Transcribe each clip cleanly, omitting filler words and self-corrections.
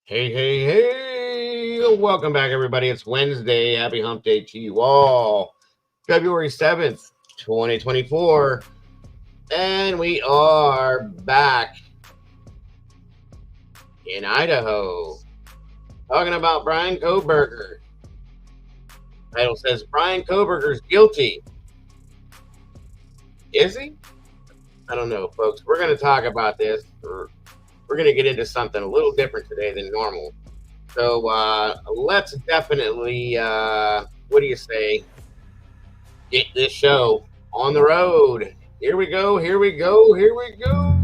Hey, hey, hey! Welcome back, everybody. It's Wednesday. Happy hump day to you all. February 7th, 2024. And we are back in Idaho. Talking about Bryan Kohberger. Title says Bryan Kohberger's guilty. Is he? I don't know, folks. We're going to talk about this. We're going to get into something a little different today than normal. So let's definitely, what do you say, get this show on the road. Here we go, here we go, here we go.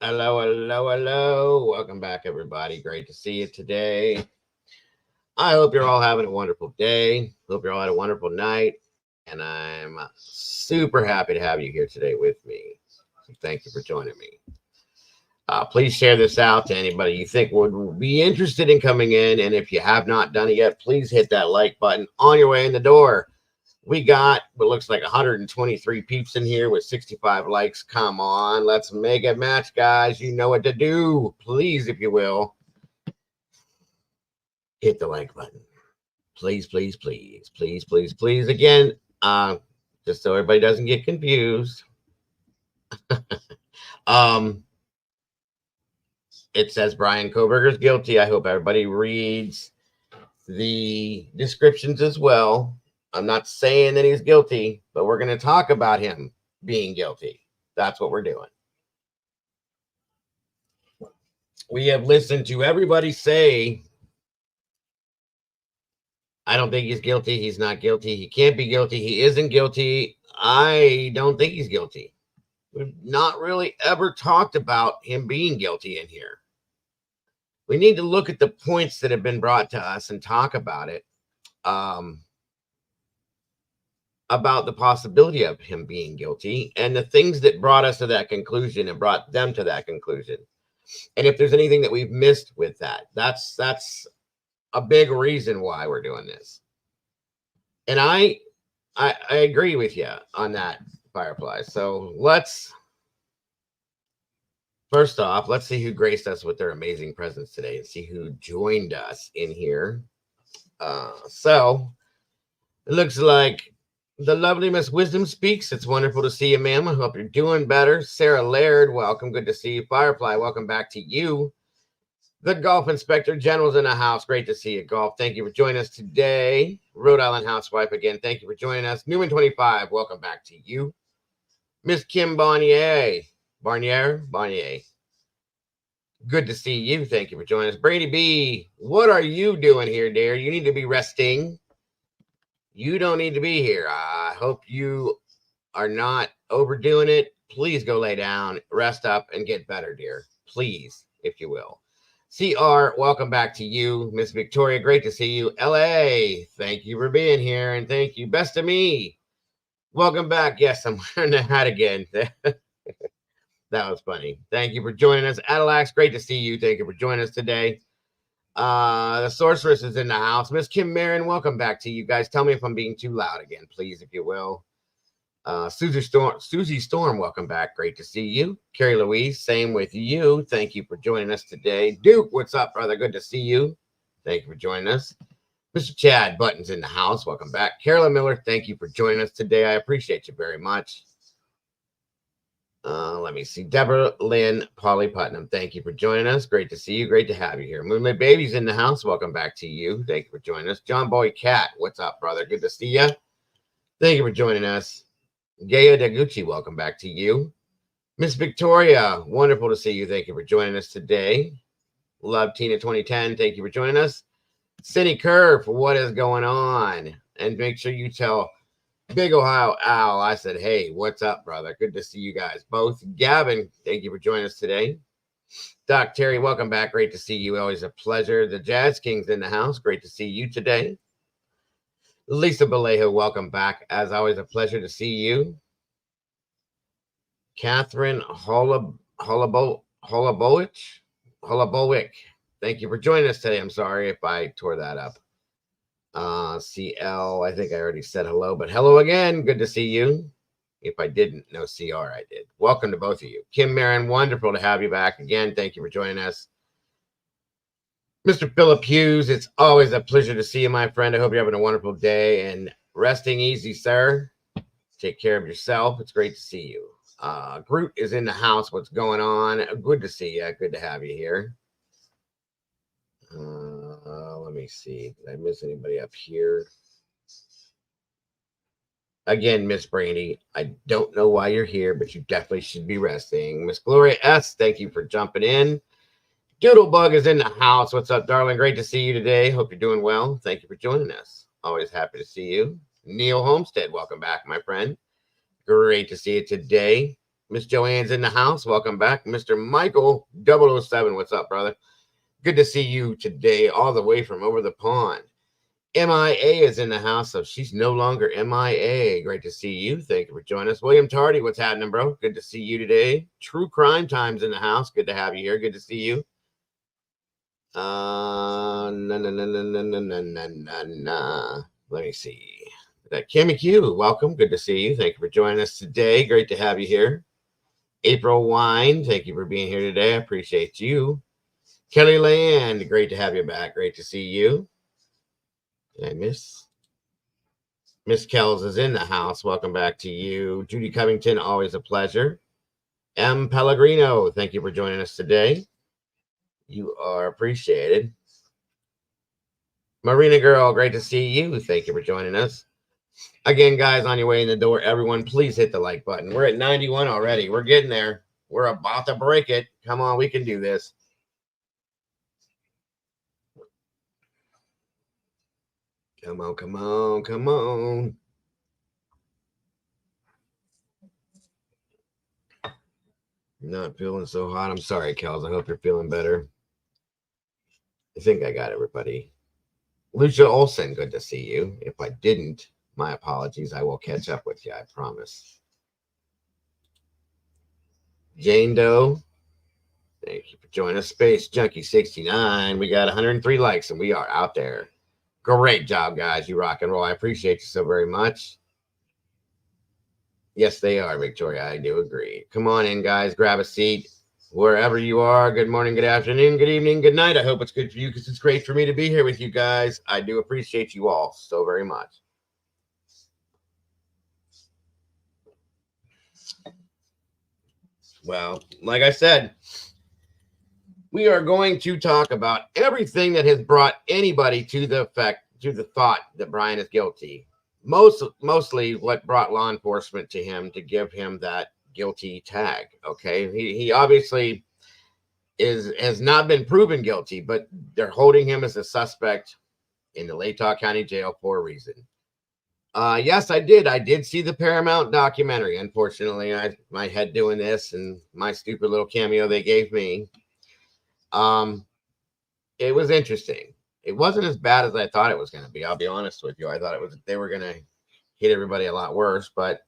Hello, hello, hello. Welcome back, everybody. Great to see you today. I hope you're all having a wonderful day. Hope you're all had a wonderful night. And I'm super happy to have you here today with me. So thank you for joining me. Please share this out to anybody you think would be interested in coming in. And if you have not done it yet, please hit that like button on your way in the door. We got what looks like 123 peeps in here with 65 likes. Come on, let's make it match, guys. You know what to do. Please, if you will, hit the like button. Please, please, please, please, please, please. Again, just so everybody doesn't get confused. It says Bryan Kohberger is guilty. I hope everybody reads the descriptions as well. I'm not saying that he's guilty, but we're going to talk about him being guilty. That's what we're doing. We have listened to everybody say, I don't think he's guilty. He's not guilty. He can't be guilty. He isn't guilty. I don't think he's guilty. We've not really ever talked about him being guilty in here. We need to look at the points that have been brought to us and talk about it. About the possibility of him being guilty and the things that brought us to that conclusion and brought them to that conclusion. And if there's anything that we've missed with that, that's a big reason why we're doing this. And I agree with you on that, Firefly. So first off, let's see who graced us with their amazing presence today and see who joined us in here. So it looks like the lovely Miss Wisdom speaks. It's wonderful to see you, ma'am. I hope you're doing better. Sarah Laird, welcome. Good to see you. Firefly, welcome back to you. The Golf Inspector General's in the house. Great to see you, Golf. Thank you for joining us today. Rhode Island Housewife, again, thank you for joining us. Newman 25, welcome back to you. Miss Kim Barnier. Good to see you. Thank you for joining us. Brady B, what are you doing here, dear? You need to be resting. You don't need to be here. I hope you are not overdoing it. Please go lay down, rest up, and get better, dear. Please, if you will. CR, welcome back to you. Miss Victoria, great to see you. LA, thank you for being here, and thank you. Best of me, welcome back. Yes, I'm wearing the hat again. That was funny. Thank you for joining us. Adelax, great to see you. Thank you for joining us today. The sorceress is in the house. Miss Kim Marin, welcome back to you guys. Tell me if I'm being too loud again, please, if you will. Susie Storm, welcome back. Great to see you. Carrie Louise, same with you. Thank you for joining us today. Duke, what's up, brother? Good to see you. Thank you for joining us. Mr. Chad Button's in the house. Welcome back. Carolyn Miller, thank you for joining us today. I appreciate you very much. Let me see. Deborah Lynn, Polly Putnam, thank you for joining us. Great to see you. Great to have you here. Moonlit Baby's in the house. Welcome back to you. Thank you for joining us. John Boy Cat, what's up, brother? Good to see you. Thank you for joining us. Gaya Deguchi, welcome back to you. Miss Victoria, wonderful to see you. Thank you for joining us today. Love Tina 2010, thank you for joining us. Cindy Curve, what is going on? And make sure you tell Big Ohio Owl, I said, hey, what's up, brother? Good to see you guys both. Gavin, thank you for joining us today. Doc Terry, welcome back. Great to see you. Always a pleasure. The Jazz King's in the house. Great to see you today. Lisa Vallejo, welcome back. As always, a pleasure to see you. Catherine Holobowick, thank you for joining us today. I'm sorry if I tore that up. CL, I think I already said hello, but hello again. Good to see you. If I didn't know CR, I did. Welcome to both of you. Kim Marin, wonderful to have you back again. Thank you for joining us. Mr. Philip Hughes, it's always a pleasure to see you, my friend. I hope you're having a wonderful day and resting easy, sir. Take care of yourself. It's great to see you. Groot is in the house. What's going on? Good to see you. Good to have you here. Let me see. Did I miss anybody up here? Again, Miss Brandy, I don't know why you're here, but you definitely should be resting. Miss Gloria S., thank you for jumping in. Doodlebug is in the house. What's up, darling? Great to see you today. Hope you're doing well. Thank you for joining us. Always happy to see you. Neil Homestead, welcome back, my friend. Great to see you today. Miss Joanne's in the house. Welcome back. Mr. Michael 007. What's up, brother? Good to see you today, all the way from over the pond. MIA is in the house, so she's no longer MIA. Great to see you. Thank you for joining us. William Tardy, what's happening, bro? Good to see you today. True Crime Time's in the house. Good to have you here. Good to see you. Let me see. Kimmy Q, welcome. Good to see you. Thank you for joining us today. Great to have you here. April Wine, thank you for being here today. I appreciate you. Kelly Land, great to have you back. Great to see you. And Miss Kells is in the house. Welcome back to you. Judy Covington, always a pleasure. M. Pellegrino, thank you for joining us today. You are appreciated. Marina Girl, great to see you. Thank you for joining us. Again, guys, on your way in the door, everyone, please hit the like button. We're at 91 already. We're getting there. We're about to break it. Come on, we can do this. Come on, come on, come on. Not feeling so hot. I'm sorry, Kels. I hope you're feeling better. I think I got everybody. Lucia Olson, good to see you. If I didn't, my apologies. I will catch up with you, I promise. Jane Doe, thank you for joining us. Space Junkie 69. We got 103 likes, and we are out there. Great job, guys. You rock and roll. I appreciate you so very much. Yes, they are, Victoria. I do agree. Come on in, guys. Grab a seat wherever you are. Good morning, good afternoon, good evening, good night. I hope it's good for you because it's great for me to be here with you guys. I do appreciate you all so very much. Well, like I said, we are going to talk about everything that has brought anybody to the thought that Bryan is guilty. Mostly what brought law enforcement to him to give him that guilty tag. Okay, he obviously has not been proven guilty, but they're holding him as a suspect in the Latah County Jail for a reason. Yes, I did see the Paramount documentary. Unfortunately, my head doing this and my stupid little cameo they gave me. It was interesting. It wasn't as bad as I thought it was going to be. I'll be honest with you. I thought they were going to hit everybody a lot worse, but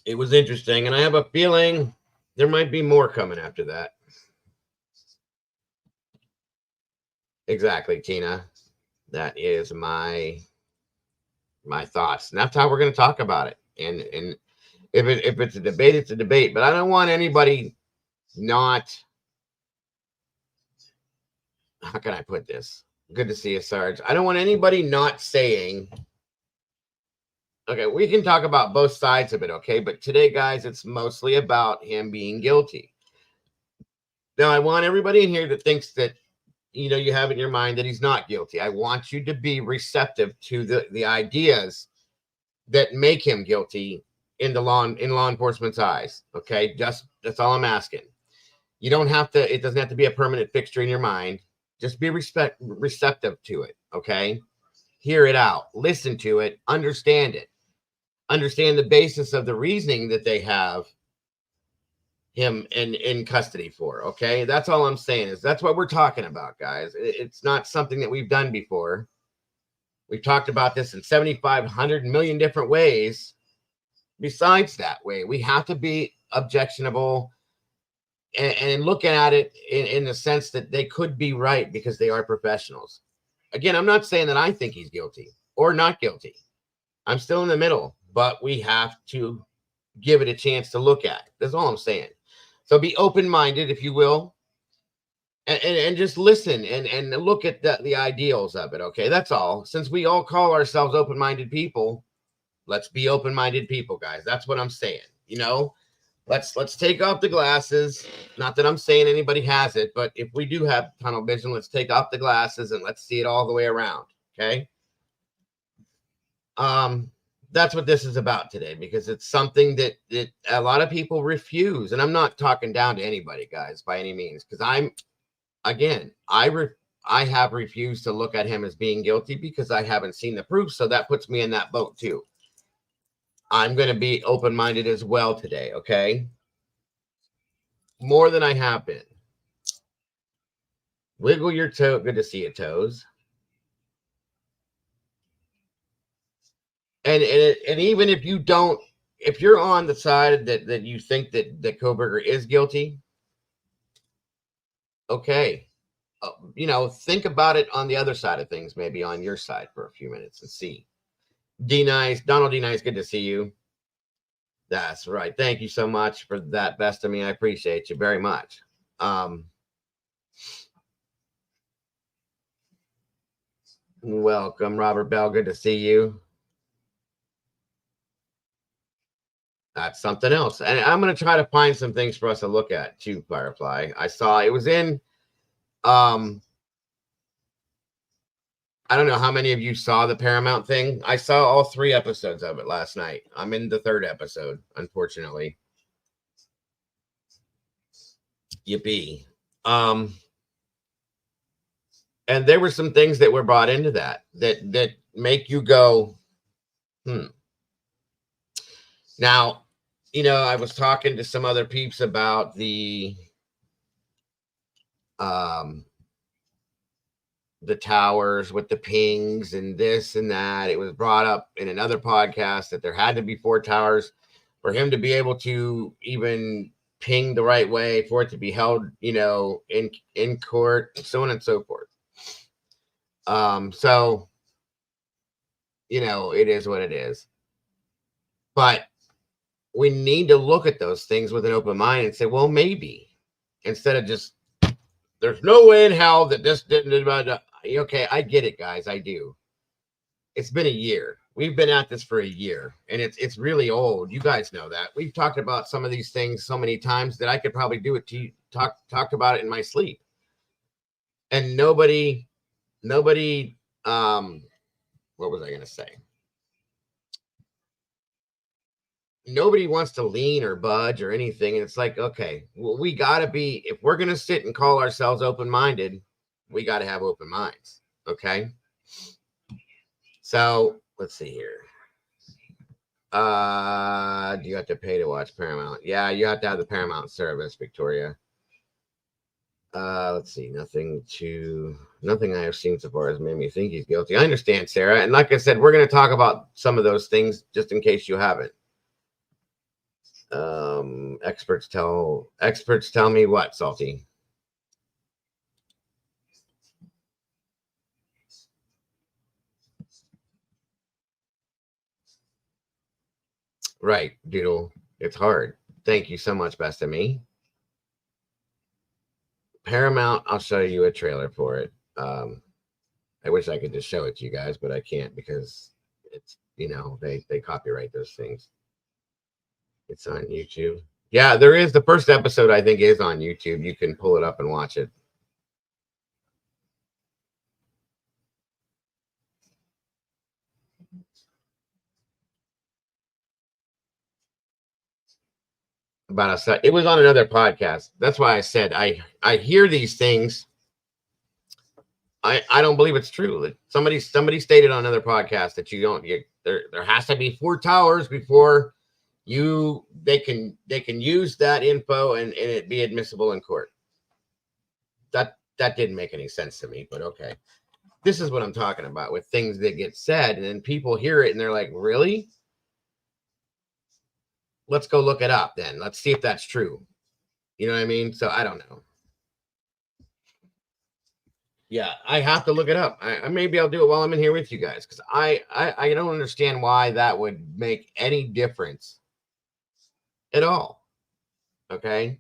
it was interesting. And I have a feeling there might be more coming after that. Exactly, Tina. That is my thoughts. And that's how we're going to talk about it. And if it's a debate, it's a debate. But I don't want anybody not. How can I put this? Good to see you, Sarge. I don't want anybody not saying, okay, we can talk about both sides of it, okay? But today, guys, it's mostly about him being guilty. Now, I want everybody in here that thinks that, you have in your mind that he's not guilty. I want you to be receptive to the ideas that make him guilty in law enforcement's eyes, okay? That's all I'm asking. You don't have to, it doesn't have to be a permanent fixture in your mind. Just be receptive to it, okay? Hear it out. Listen to it. Understand it. Understand the basis of the reasoning that they have him in custody for, okay? That's all I'm saying is that's what we're talking about, guys. It's not something that we've done before. We've talked about this in 7,500 million different ways. Besides that way, we have to be objectionable and looking at it in the sense that they could be right because they are professionals. Again, I'm not saying that I think he's guilty or not guilty. I'm still in the middle, but we have to give it a chance to look at. That's all I'm saying. So be open-minded, if you will, and just listen and look at the ideals of it, okay? That's all. Since we all call ourselves open-minded people, let's be open-minded people, guys. That's what I'm saying, Let's take off the glasses. Not that I'm saying anybody has it, but if we do have tunnel vision, let's take off the glasses and let's see it all the way around, okay? That's what this is about today because it's something that a lot of people refuse. And I'm not talking down to anybody, guys, by any means, because I have refused to look at him as being guilty because I haven't seen the proof. So that puts me in that boat too. I'm going to be open-minded as well today, okay? More than I have been. Wiggle your toe. Good to see you, toes. And even if you don't, if you're on the side that you think that Kohberger is guilty, okay, think about it on the other side of things, maybe on your side for a few minutes and see. Donald D. Nice, good to see you. That's right. Thank you so much for that, Bethany. I appreciate you very much. Welcome, Robert Bell. Good to see you. That's something else. And I'm going to try to find some things for us to look at too, Firefly. I saw it was in, I don't know how many of you saw the Paramount thing. I saw all 3 episodes of it last night. I'm in the 3rd episode, unfortunately. Yippee. And there were some things that were brought into that make you go, Now, I was talking to some other peeps about the towers with the pings and this and that. It was brought up in another podcast that there had to be 4 towers for him to be able to even ping the right way, for it to be held, in court, so on and so forth. So, it is what it is. But we need to look at those things with an open mind and say, well, maybe, instead of just, there's no way in hell that this didn't. Okay, I get it, guys. I do. It's been a year. We've been at this for a year, and it's really old. You guys know that. We've talked about some of these things so many times that I could probably do it to you, talked about it in my sleep. And nobody, what was I going to say? Nobody wants to lean or budge or anything. And it's like, okay, well, we got to be, if we're going to sit and call ourselves open-minded, we got to have open minds. Okay. So let's see here. Do you have to pay to watch Paramount? Yeah, you have to have the Paramount service, Victoria. Let's see. Nothing I have seen so far has made me think he's guilty. I understand, Sarah. And like I said, we're going to talk about some of those things just in case you haven't. Experts tell me what, Salty? Right, Doodle. It's hard. Thank you so much, Best of Me. Paramount, I'll show you a trailer for it. I wish I could just show it to you guys, but I can't because it's, they copyright those things. It's on YouTube. Yeah, there is. The first episode, I think, is on YouTube. You can pull it up and watch it. It was on another podcast. That's why I said I hear these things. I don't believe it's true. Somebody stated on another podcast that there has to be 4 towers before they can use that info and it be admissible in court. That didn't make any sense to me, but okay. This is what I'm talking about with things that get said, and then people hear it and they're like, really? Let's go look it up then. Let's see if that's true. You know what I mean? So I don't know. Yeah, I have to look it up. Maybe I'll do it while I'm in here with you guys, because I don't understand why that would make any difference at all. Okay.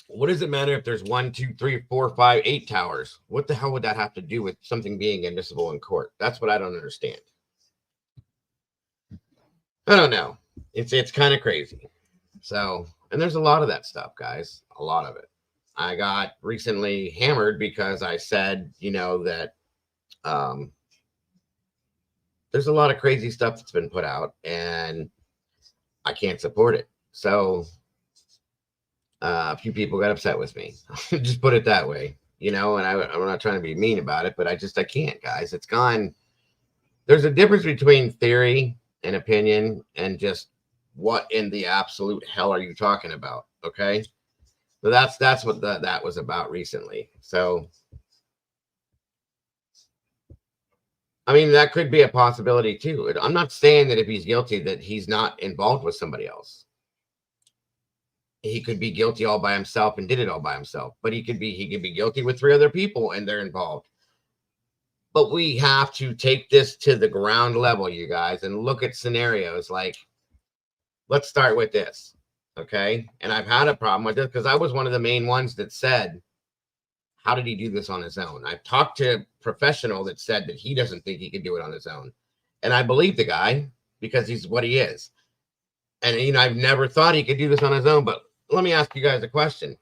What does it matter if there's 1, 2, 3, 4, 5, 8 towers? What the hell would that have to do with something being admissible in court? That's what I don't understand. I don't know. It's kind of crazy. So, and there's a lot of that stuff, guys. A lot of it. I got recently hammered because I said, that there's a lot of crazy stuff that's been put out and I can't support it. So a few people got upset with me. Just put it that way, and I'm not trying to be mean about it, but I can't, guys. It's gone. there's a difference between theory and opinion and just what in the absolute hell are you talking about? Okay. So that's what that was about recently. So I mean, that could be a possibility too. I'm not saying that if he's guilty that he's not involved with somebody else. He could be guilty all by himself and did it all by himself, but he could be guilty with 3 other people and they're involved. But we have to take this to the ground level, you guys, and look at scenarios like, let's start with this. Okay. And I've had a problem with this because I was one of the main ones that said, how did he do this on his own? I've talked to a professional that said that he doesn't think he could do it on his own. And I believe the guy because he's what he is. And, you know, I've never thought he could do this on his own. But let me ask you guys a question.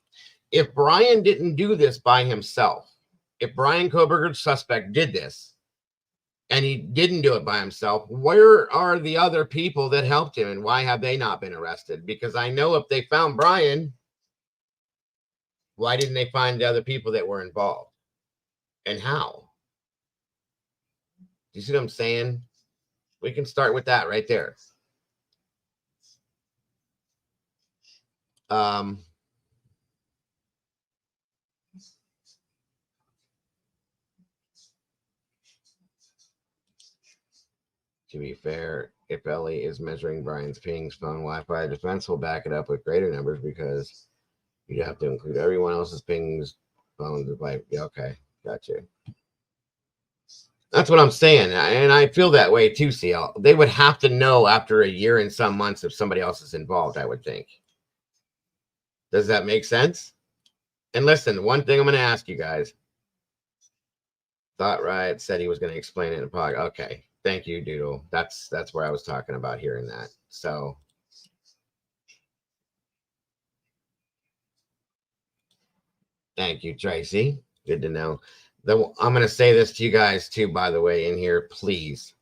If Bryan didn't do this by himself, if Bryan Kohberger's suspect did this and he didn't do it by himself, where are the other people that helped him and why have they not been arrested? Because I know if they found Bryan, why didn't they find the other people that were involved? And how? Do you see what I'm saying? We can start with that right there. To be fair, if Ellie is measuring Bryan's pings, phone, Wi-Fi, defense will back it up with greater numbers because you'd have to include everyone else's pings, phones, yeah, okay, gotcha. That's what I'm saying, and I feel that way too, CL. They would have to know after a year and some months if somebody else is involved, I would think. Does that make sense? And listen, one thing I'm going to ask you guys. Thought Riot said he was going to explain it in a podcast. Okay, thank you, Doodle. That's where I was talking about hearing that. So thank you, Tracy. Good to know. I'm going to say this to you guys too, by the way, in here, please.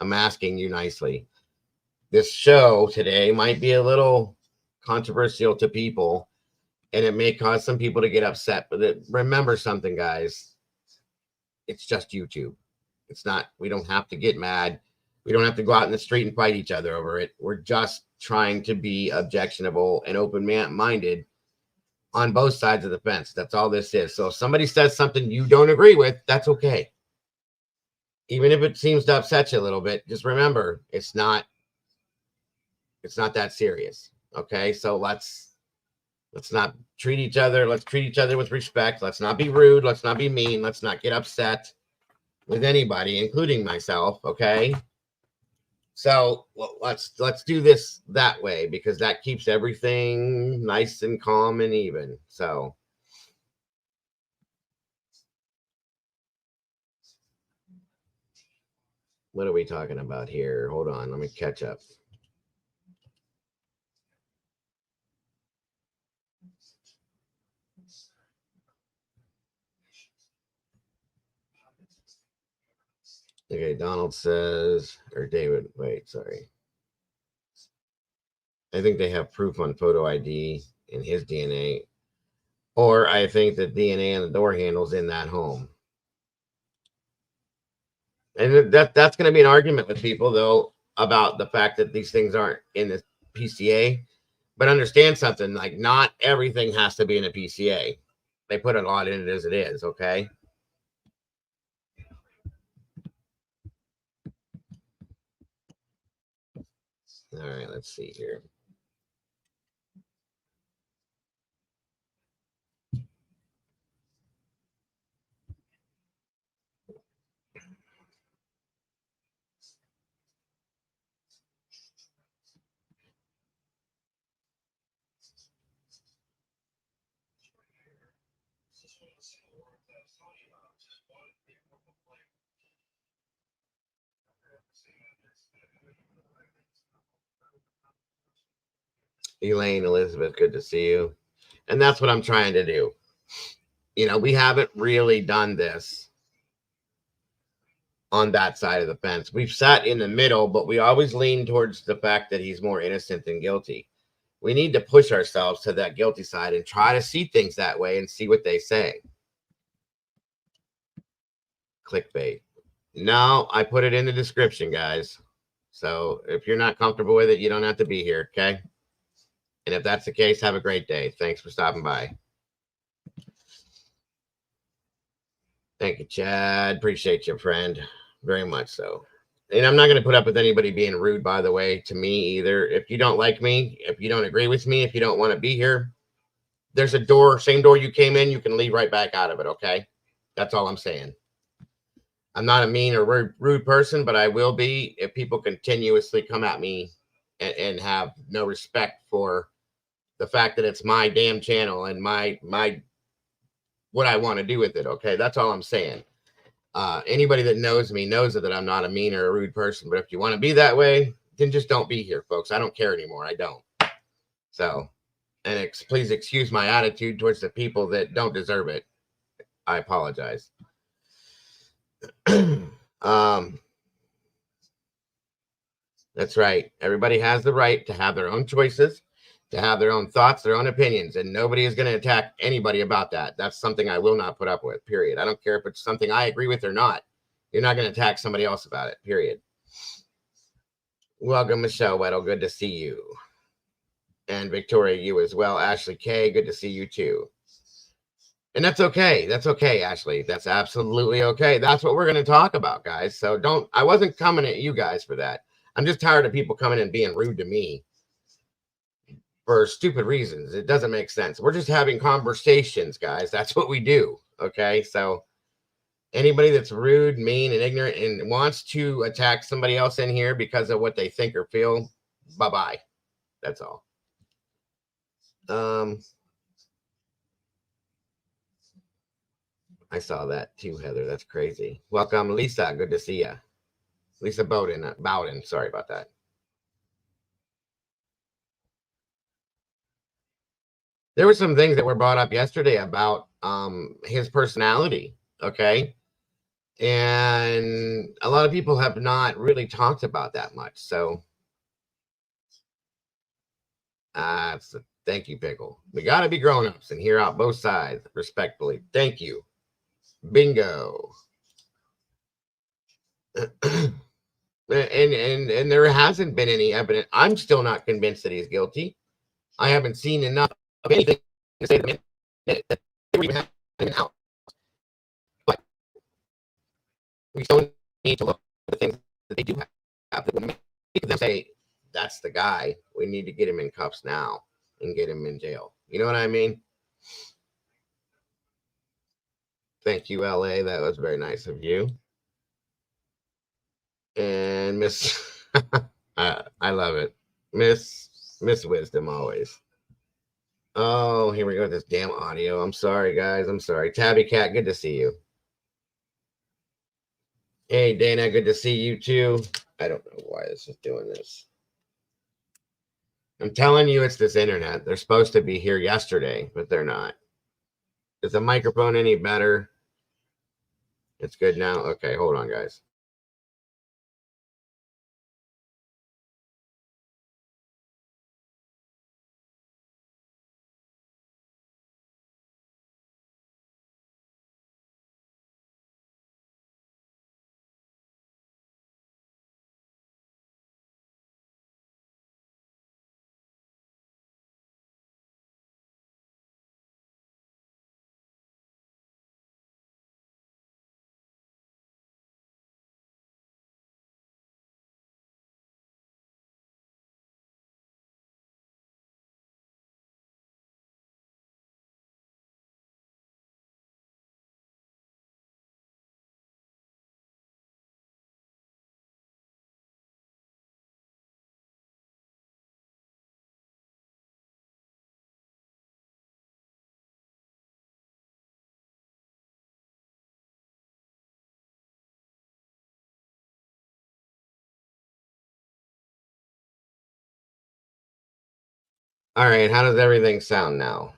I'm asking you nicely. This show today might be a little controversial to people, and it may cause some people to get upset. But remember something, guys. It's just YouTube. It's not, we don't have to get mad. We don't have to go out in the street and fight each other over it. We're just trying to be objectionable and open-minded on both sides of the fence. That's all this is. So if somebody says something you don't agree with, that's okay. Even if it seems to upset you a little bit, just remember, it's not that serious. Okay. So let's not treat each other. Let's treat each other with respect. Let's not be rude. Let's not be mean. Let's not get upset with anybody, including myself. Okay. So let's do this that way because that keeps everything nice and calm and even. So what are we talking about here? Hold on, let me catch up. Okay, Donald says, or David, wait, sorry. I think they have proof on photo ID in his DNA, or I think the DNA and the door handles in that home. And that's going to be an argument with people, though, about the fact that these things aren't in the PCA. But understand something, like not everything has to be in a PCA. They put a lot in it as it is, okay? All right, let's see here. Elaine, Elizabeth, good to see you. And that's what I'm trying to do. You know, we haven't really done this on that side of the fence. We've sat in the middle, but we always lean towards the fact that he's more innocent than guilty. We need to push ourselves to that guilty side and try to see things that way and see what they say. Clickbait. No, I put it in the description, guys. So if you're not comfortable with it, you don't have to be here. Okay. And if that's the case, have a great day. Thanks for stopping by. Thank you, Chad. Appreciate you, friend. Very much so. And I'm not going to put up with anybody being rude, by the way, to me either. If you don't like me, if you don't agree with me, if you don't want to be here, there's a door, same door you came in, you can leave right back out of it. Okay. That's all I'm saying. I'm not a mean or rude person, but I will be if people continuously come at me and have no respect for the fact that it's my damn channel and my what I want to do with it. Okay, that's all I'm saying. Anybody that knows me knows that I'm not a mean or a rude person. But if you want to be that way, then just don't be here, folks. I don't care anymore. I don't. So, and please excuse my attitude towards the people that don't deserve it. I apologize. That's right. Everybody has the right to have their own choices, to have their own thoughts, their own opinions, and nobody is going to attack anybody about that. That's something I will not put up with, period. I don't care if it's something I agree with or not. You're not going to attack somebody else about it, period. Welcome, Michelle Weddle. Good to see you. And Victoria, you as well. Ashley K, good to see you too. And that's okay. That's okay, Ashley. That's absolutely okay. That's what we're going to talk about, guys. So I wasn't coming at you guys for that. I'm just tired of people coming and being rude to me for stupid reasons. It doesn't make sense. We're just having conversations, guys. That's what we do. Okay. So anybody that's rude, mean, and ignorant and wants to attack somebody else in here because of what they think or feel, bye-bye. That's all. I saw that too, Heather. That's crazy. Welcome, Lisa. Good to see you. Lisa Bowden. Sorry about that. There were some things that were brought up yesterday about his personality. Okay. And a lot of people have not really talked about that much. So thank you, Pickle. We got to be grown-ups and hear out both sides respectfully. Thank you. Bingo. and there hasn't been any evidence. I'm still not convinced that he's guilty. I haven't seen enough of anything to say that they even have him out. But we still need to look at the things that they do have that will make them say, that's the guy. We need to get him in cuffs now and get him in jail. You know what I mean? Thank you, LA. That was very nice of you. And Miss, I love it. Miss Wisdom always. Oh, here we go with this damn audio. I'm sorry, guys. I'm sorry. Tabby Cat, good to see you. Hey, Dana, good to see you too. I don't know why this is doing this. I'm telling you, it's this internet. They're supposed to be here yesterday, but they're not. Is the microphone any better? It's good now. Okay, hold on, guys. All right, how does everything sound now?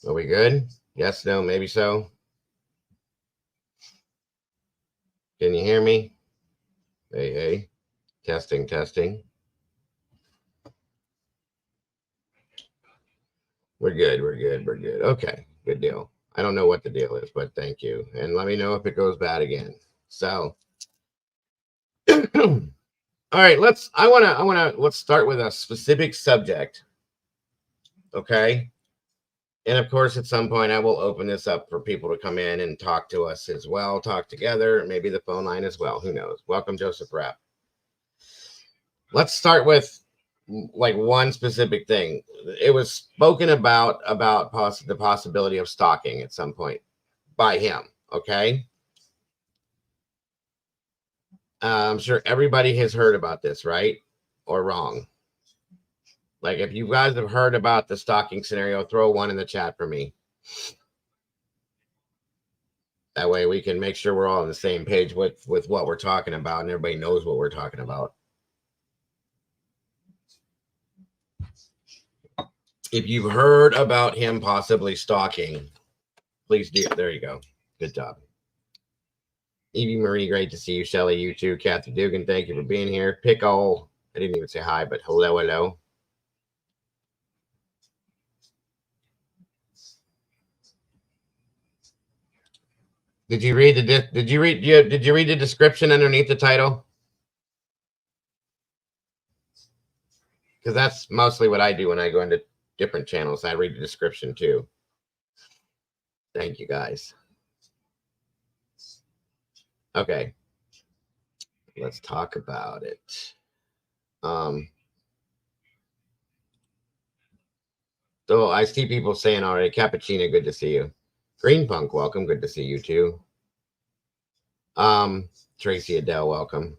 Are we good? Yes, no, maybe so. Can you hear me? Hey, hey. Testing, testing. We're good. We're good. We're good. Okay, good deal. I don't know what the deal is, but thank you. And let me know if it goes bad again. So, all right, let's start with a specific subject. Okay. And of course, at some point, I will open this up for people to come in and talk to us as well, talk together, maybe the phone line as well. Who knows? Welcome, Joseph Rapp. Let's start with like one specific thing. It was spoken about the possibility of stalking at some point by him. Okay. I'm sure everybody has heard about this, right? Or wrong. Like, if you guys have heard about the stalking scenario, throw one in the chat for me. That way we can make sure we're all on the same page with what we're talking about and everybody knows what we're talking about. If you've heard about him possibly stalking, please do. There you go. Good job. Evie Marie, great to see you. Shelly, you too. Kathy Dugan, thank you for being here. Pickle, I didn't even say hi, but hello, hello. Did you read the description underneath the title? Because that's mostly what I do when I go into different channels. I read the description too. Thank you, guys. Okay, let's talk about it. So I see people saying already, Cappuccino, good to see you. Green Punk, welcome, good to see you too. Tracy Adele, welcome.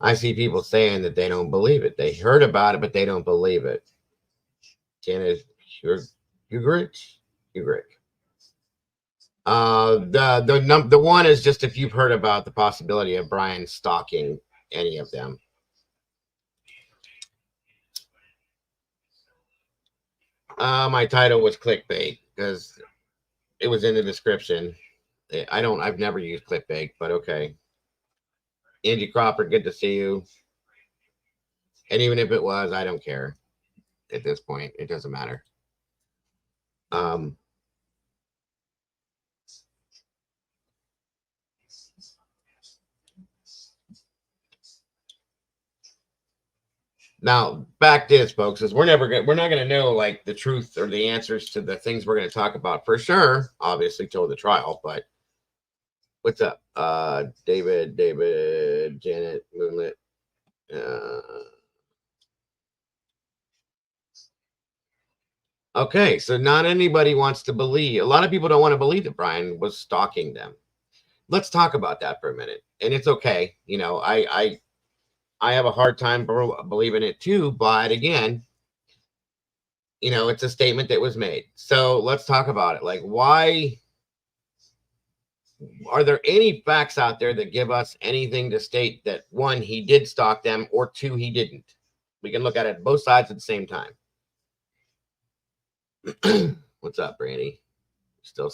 I see people saying that they don't believe it. They heard about it, but they don't believe it. Janet, you're great. You're great. The one is just if you've heard about the possibility of Bryan stalking any of them. My title was clickbait because it was in the description. I've never used clickbait, but okay. Angie Crawford, good to see you. And even if it was, I don't care at this point. It doesn't matter. Now, back this, folks, is we're not gonna know like the truth or the answers to the things we're gonna talk about for sure. Obviously, till the trial. But what's up, David, Janet, Moonlit? Okay, so not anybody wants to believe. A lot of people don't want to believe that Bryan was stalking them. Let's talk about that for a minute, and it's okay. You know, I have a hard time believing it too, but again, you know, it's a statement that was made. So let's talk about it. Like, why are there any facts out there that give us anything to state that one, he did stalk them, or two, he didn't? We can look at it both sides at the same time. What's up, Brandy? I still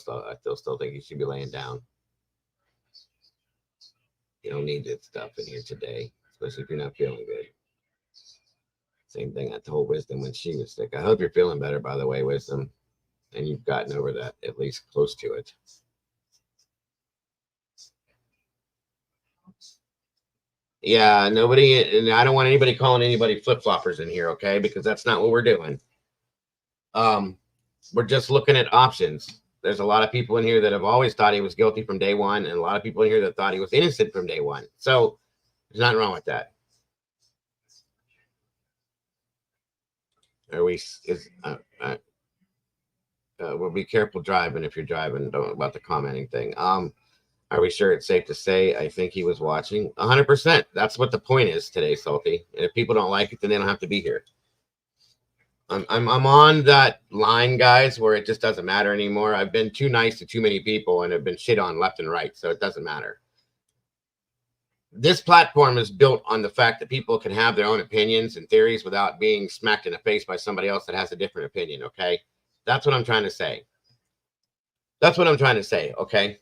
think you should be laying down. You don't need this stuff in here today, especially if you're not feeling good. Same thing I told Wisdom when she was sick. I hope you're feeling better, by the way, Wisdom, and you've gotten over that, at least close to it. Yeah, nobody, and I don't want anybody calling anybody flip-floppers in here, okay? Because that's not what we're doing. We're just looking at options. There's a lot of people in here that have always thought he was guilty from day one, and a lot of people in here that thought he was innocent from day one. So there's nothing wrong with that. Are we? Well, be careful driving if you're driving. Don't about the commenting thing. Are we sure it's safe to say? I think he was watching. 100%. That's what the point is today, Salty. And if people don't like it, then they don't have to be here. I'm on that line, guys, where it just doesn't matter anymore. I've been too nice to too many people and have been shit on left and right, so it doesn't matter. This platform is built on the fact that people can have their own opinions and theories without being smacked in the face by somebody else that has a different opinion, okay? That's what I'm trying to say. That's what I'm trying to say, okay?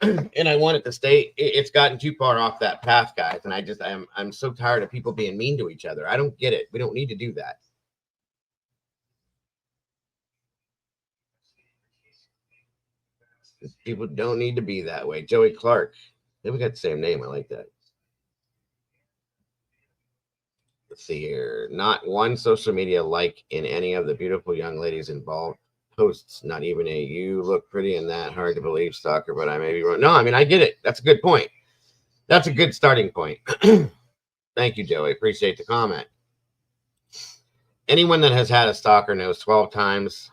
And I want it to stay. It's gotten too far off that path, guys, and I'm so tired of people being mean to each other. I don't get it. We don't need to do that. People don't need to be that way. Joey Clark. Maybe we got the same name. I like that. Let's see here. Not one social media like in any of the beautiful young ladies involved posts. Not even a "you look pretty" in that hard to believe stalker, but I may be wrong. No, I mean I get it. That's a good point. That's a good starting point. Thank you, Joey. Appreciate the comment. Anyone that has had a stalker knows 12 times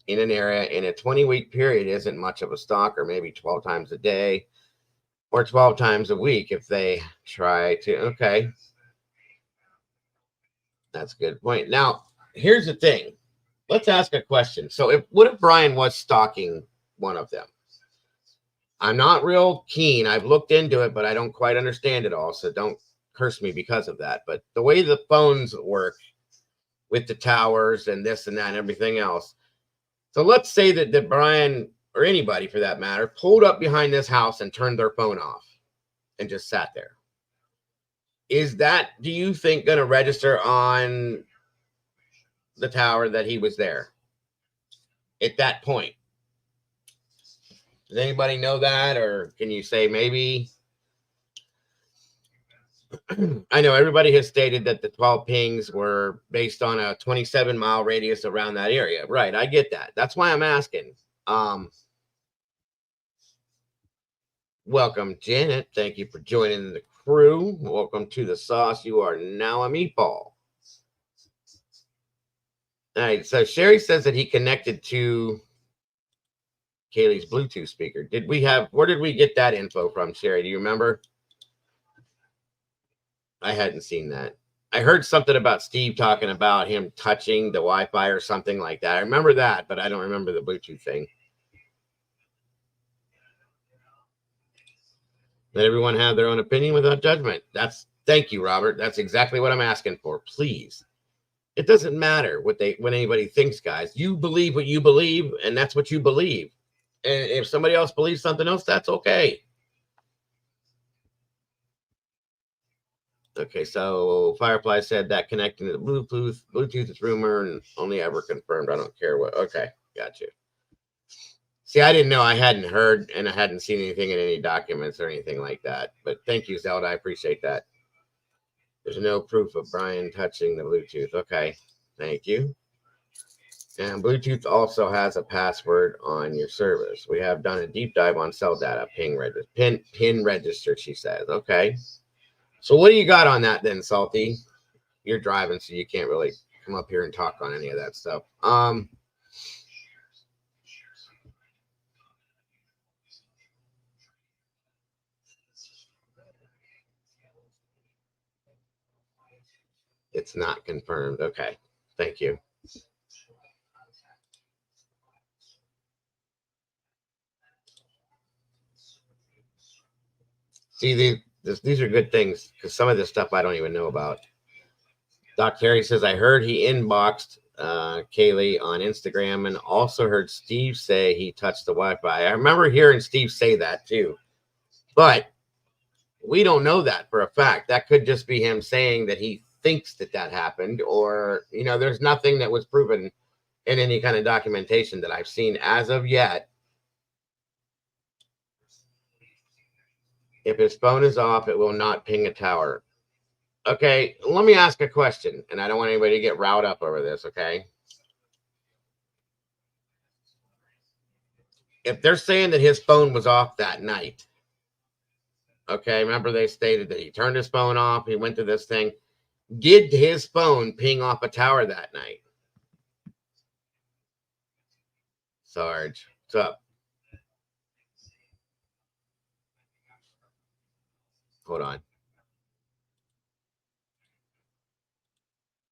in an area in a 20-week period isn't much of a stalker. Maybe 12 times a day or 12 times a week if they try to. Okay. That's a good point. Now, here's the thing. Let's ask a question. So, what if Bryan was stalking one of them? I'm not real keen. I've looked into it, but I don't quite understand it all. So, don't curse me because of that. But the way the phones work with the towers and this and that and everything else. So, let's say that Bryan, or anybody for that matter, pulled up behind this house and turned their phone off and just sat there. Is that, do you think, going to register on the tower that he was there at that point? Does anybody know that, or can you say maybe? I know everybody has stated that the 12 pings were based on a 27-mile radius around that area. Right, I get that. That's why I'm asking. Welcome, Janet. Thank you for joining the crew. Welcome to the sauce. You are now a meatball. All right, so Sherry says that he connected to Kaylee's Bluetooth speaker. Where did we get that info from, Sherry? Do you remember? I hadn't seen that. I heard something about Steve talking about him touching the Wi-Fi or something like that. I remember that, but I don't remember the Bluetooth thing. Let everyone have their own opinion without judgment. Thank you, Robert. That's exactly what I'm asking for. Please. It doesn't matter what anybody thinks, guys. You believe what you believe, and that's what you believe. And if somebody else believes something else, that's okay. Okay, so Firefly said that connecting to the Bluetooth is rumor and only ever confirmed. I don't care what. Okay, got you. See, I didn't know. I hadn't heard, and I hadn't seen anything in any documents or anything like that. But thank you, Zelda. I appreciate that. There's no proof of Bryan touching the Bluetooth. Okay, thank you. And Bluetooth also has a password on your service. We have done a deep dive on cell data, pin register, she says. Okay. So what do you got on that then, Salty? You're driving, so you can't really come up here and talk on any of that stuff. It's not confirmed. Okay. Thank you. See, these are good things because some of this stuff I don't even know about. Doc Terry says, I heard he inboxed Kaylee on Instagram and also heard Steve say he touched the Wi-Fi. I remember hearing Steve say that too. But we don't know that for a fact. That could just be him saying that he thinks that happened, or, there's nothing that was proven in any kind of documentation that I've seen as of yet. If his phone is off, it will not ping a tower. Okay, let me ask a question, and I don't want anybody to get riled up over this, okay? If they're saying that his phone was off that night, okay, remember they stated that he turned his phone off, he went to this thing. Did his phone ping off a tower that night? Sarge, what's up? Hold on.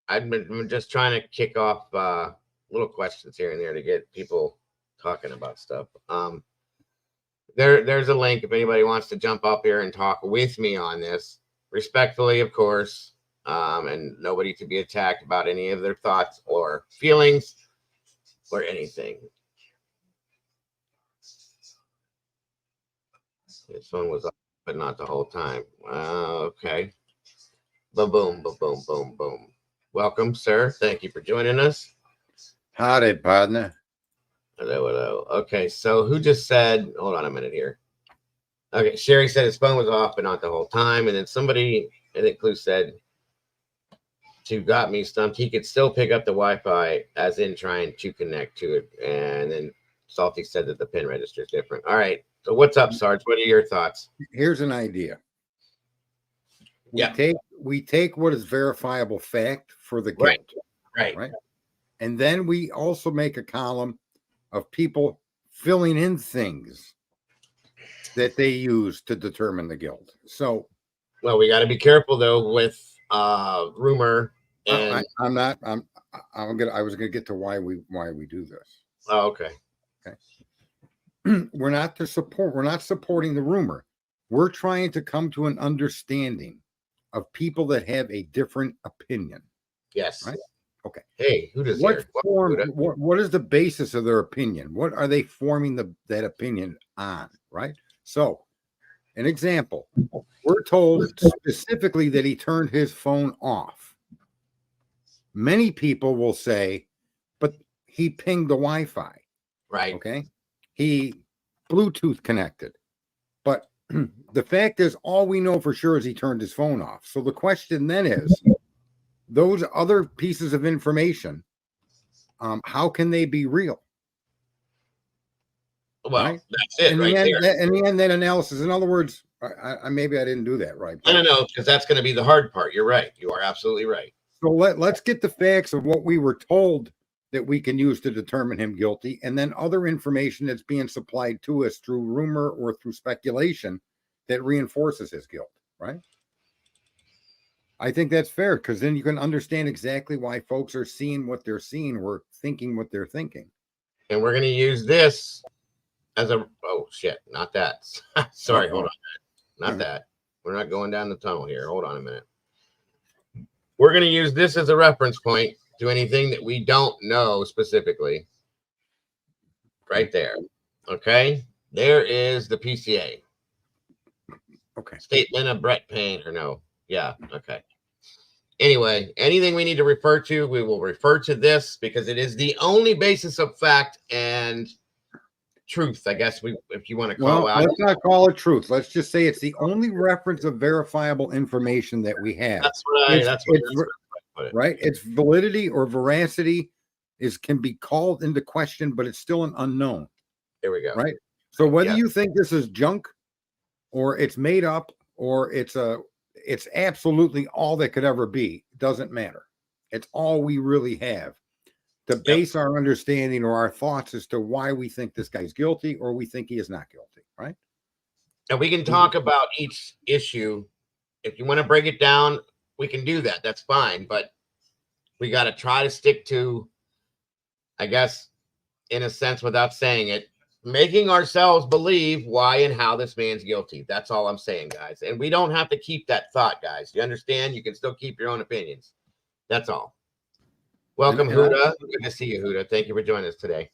I'm just trying to kick off little questions here and there to get people talking about stuff. There's a link if anybody wants to jump up here and talk with me on this, respectfully, of course, and nobody to be attacked about any of their thoughts or feelings or anything. This one was up, but not the whole time. Okay. Boom, boom, boom, boom, boom, boom. Welcome, sir. Thank you for joining us. Howdy, partner. Hello, hello. Okay, so who just said, hold on a minute here. Okay, Sherry said his phone was off, but not the whole time. And then somebody, I think Clue said, to got me stumped. He could still pick up the Wi-Fi, as in trying to connect to it. And then Salty said that the pin register is different. All right. So what's up, Sarge? What are your thoughts? Here's an idea. We take what is verifiable fact for the guilt. Right. And then we also make a column of people filling in things that they use to determine the guilt. So, well, we got to be careful though with rumor. And I was gonna get to why we do this. Oh, okay. We're not supporting the rumor. We're trying to come to an understanding of people that have a different opinion. Yes. Right. Okay. Hey, who does what is the basis of their opinion? What are they forming that opinion on? Right. So, an example, we're told specifically that he turned his phone off. Many people will say, but he pinged the Wi-Fi. Right. Okay. He Bluetooth connected. But the fact is, all we know for sure is he turned his phone off. So the question then is, those other pieces of information, how can they be real? Well, right? That's it. In the end, that analysis. In other words, maybe I didn't do that right. I don't know, because that's going to be the hard part. You're right. You are absolutely right. So let's get the facts of what we were told that we can use to determine him guilty, and then other information that's being supplied to us through rumor or through speculation that reinforces his guilt, right? I think that's fair, because then you can understand exactly why folks are seeing what they're seeing or thinking what they're thinking. And we're going to use this as a, oh shit, not that. Sorry, hold on. Not that. We're not going down the tunnel here. Hold on a minute. We're going to use this as a reference point to anything that we don't know specifically. Right there. Okay. There is the PCA. Okay. Statement of Brett Payne, or no. Yeah. Okay. Anyway, anything we need to refer to, we will refer to this because it is the only basis of fact and truth, I guess, if you want to call out. Let's not call it truth. Let's just say it's the only reference of verifiable information that we have. That's what right. Its validity or veracity can be called into question, but it's still an unknown. There we go. Right. So whether you think this is junk or it's made up or it's absolutely all that could ever be, doesn't matter. It's all we really have to base our understanding or our thoughts as to why we think this guy's guilty or we think he is not guilty, right? And we can talk about each issue. If you want to break it down, we can do that. That's fine. But we got to try to stick to, I guess, in a sense, without saying it, making ourselves believe why and how this man's guilty. That's all I'm saying, guys. And we don't have to keep that thought, guys. You understand? You can still keep your own opinions. That's all. Welcome, Huda. Good to see you, Huda. Thank you for joining us today.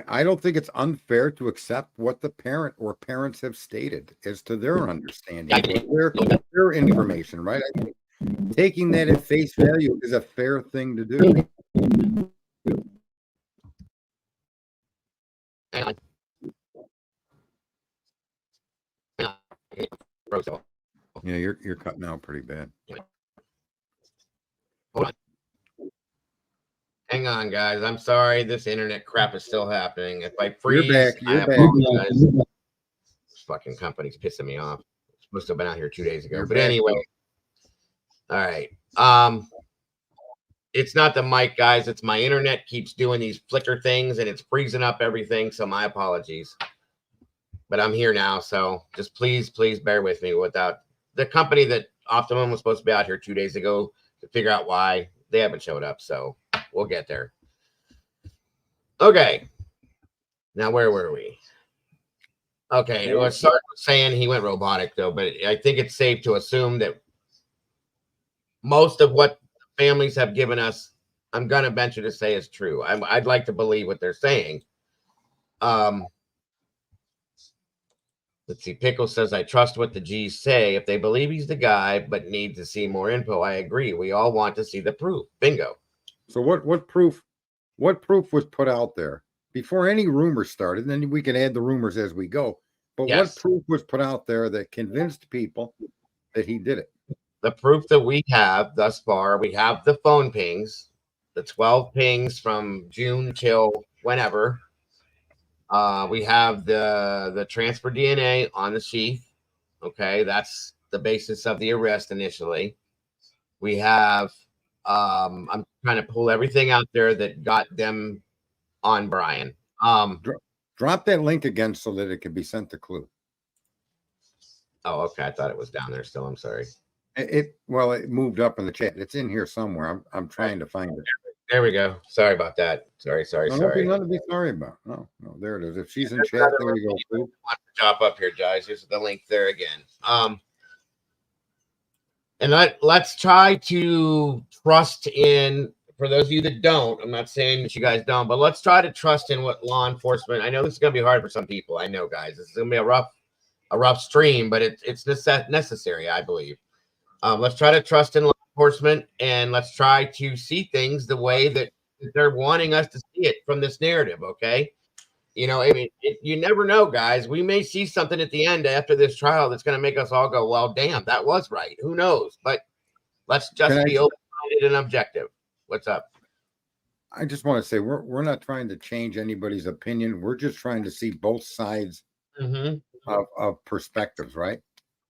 I don't think it's unfair to accept what the parent or parents have stated as to their understanding, their information, right? I think taking that at face value is a fair thing to do. Yeah, you're cutting out pretty bad. Hold on. Hang on, guys. I'm sorry. This internet crap is still happening. If I freeze, you're back. I apologize. This fucking company's pissing me off. It's supposed to have been out here 2 days ago. But anyway. All right. It's not the mic, guys. It's my internet keeps doing these flicker things and it's freezing up everything. So my apologies. But I'm here now. So just please bear with me without the company that Optimum was supposed to be out here 2 days ago to figure out why they haven't showed up. So we'll get there. Okay. Now, where were we? Okay. Let's start saying he went robotic, though. But I think it's safe to assume that most of what families have given us, I'm going to venture to say is true. I'd like to believe what they're saying. Let's see. Pickle says, I trust what the G's say. If they believe he's the guy, but need to see more info, I agree. We all want to see the proof. Bingo. So what proof was put out there before any rumors started, and then we can add the rumors as we go. But what proof was put out there that convinced people that he did it? The proof that we have thus far, we have the phone pings, the 12 pings from June till whenever. We have the transfer DNA on the sheath. Okay, that's the basis of the arrest initially. We have, I'm trying to pull everything out there that got them on Bryan. Drop that link again so that it can be sent to Clue. Oh, okay. I thought it was down there still. I'm sorry. It moved up in the chat. It's in here somewhere. I'm trying to find it. There we go. Sorry about that. Sorry. Nothing to be sorry about. No, there it is. If she's in chat, there you go. Want to drop up here, guys. Here's the link there again. And let's try to trust in. For those of you that don't, I'm not saying that you guys don't, but let's try to trust in what law enforcement. I know this is going to be hard for some people. I know, guys. This is going to be a rough stream, but it's necessary, I believe. Let's try to trust in law enforcement, and let's try to see things the way that they're wanting us to see it from this narrative. Okay, you know, I mean, you never know, guys. We may see something at the end after this trial that's going to make us all go, "Well, damn, that was right." Who knows? But let's just be open-minded and objective. What's up? I just want to say we're not trying to change anybody's opinion. We're just trying to see both sides of perspectives, right?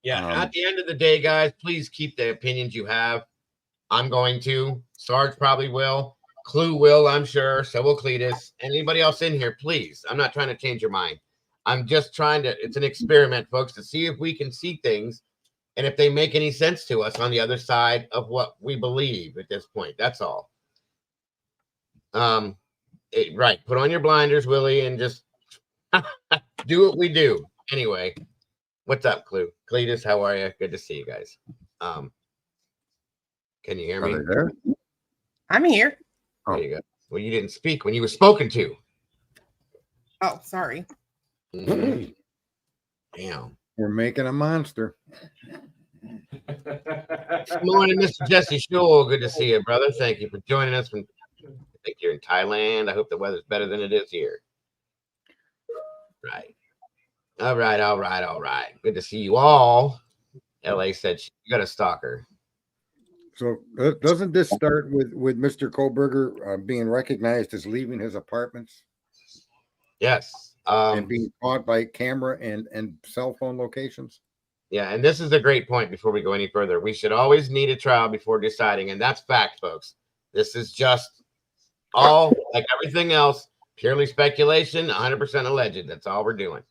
Yeah. At the end of the day, guys, please keep the opinions you have. I'm going to. Sarge probably will. Clue will, I'm sure. So will Cletus. Anybody else in here, please. I'm not trying to change your mind. I'm just trying to. It's an experiment, folks, to see if we can see things and if they make any sense to us on the other side of what we believe at this point. That's all. Right. Put on your blinders, Willie, and just do what we do. Anyway, what's up, Cletus? How are you? Good to see you guys. Can you hear me? There? I'm here. There you go. Well, you didn't speak when you were spoken to. Oh, sorry. Damn. We're making a monster. Good morning, Mr. Jesse Shule. Good to see you, brother. Thank you for joining us from. I think you're in Thailand. I hope the weather's better than it is here. Right. All right. Good to see you all. LA said she got a stalker. So doesn't this start with Mr. Kohberger being recognized as leaving his apartments? Yes. And being caught by camera and cell phone locations? Yeah, and this is a great point before we go any further. We should always need a trial before deciding, and that's fact, folks. This is just all, like everything else, purely speculation, 100% alleged. That's all we're doing.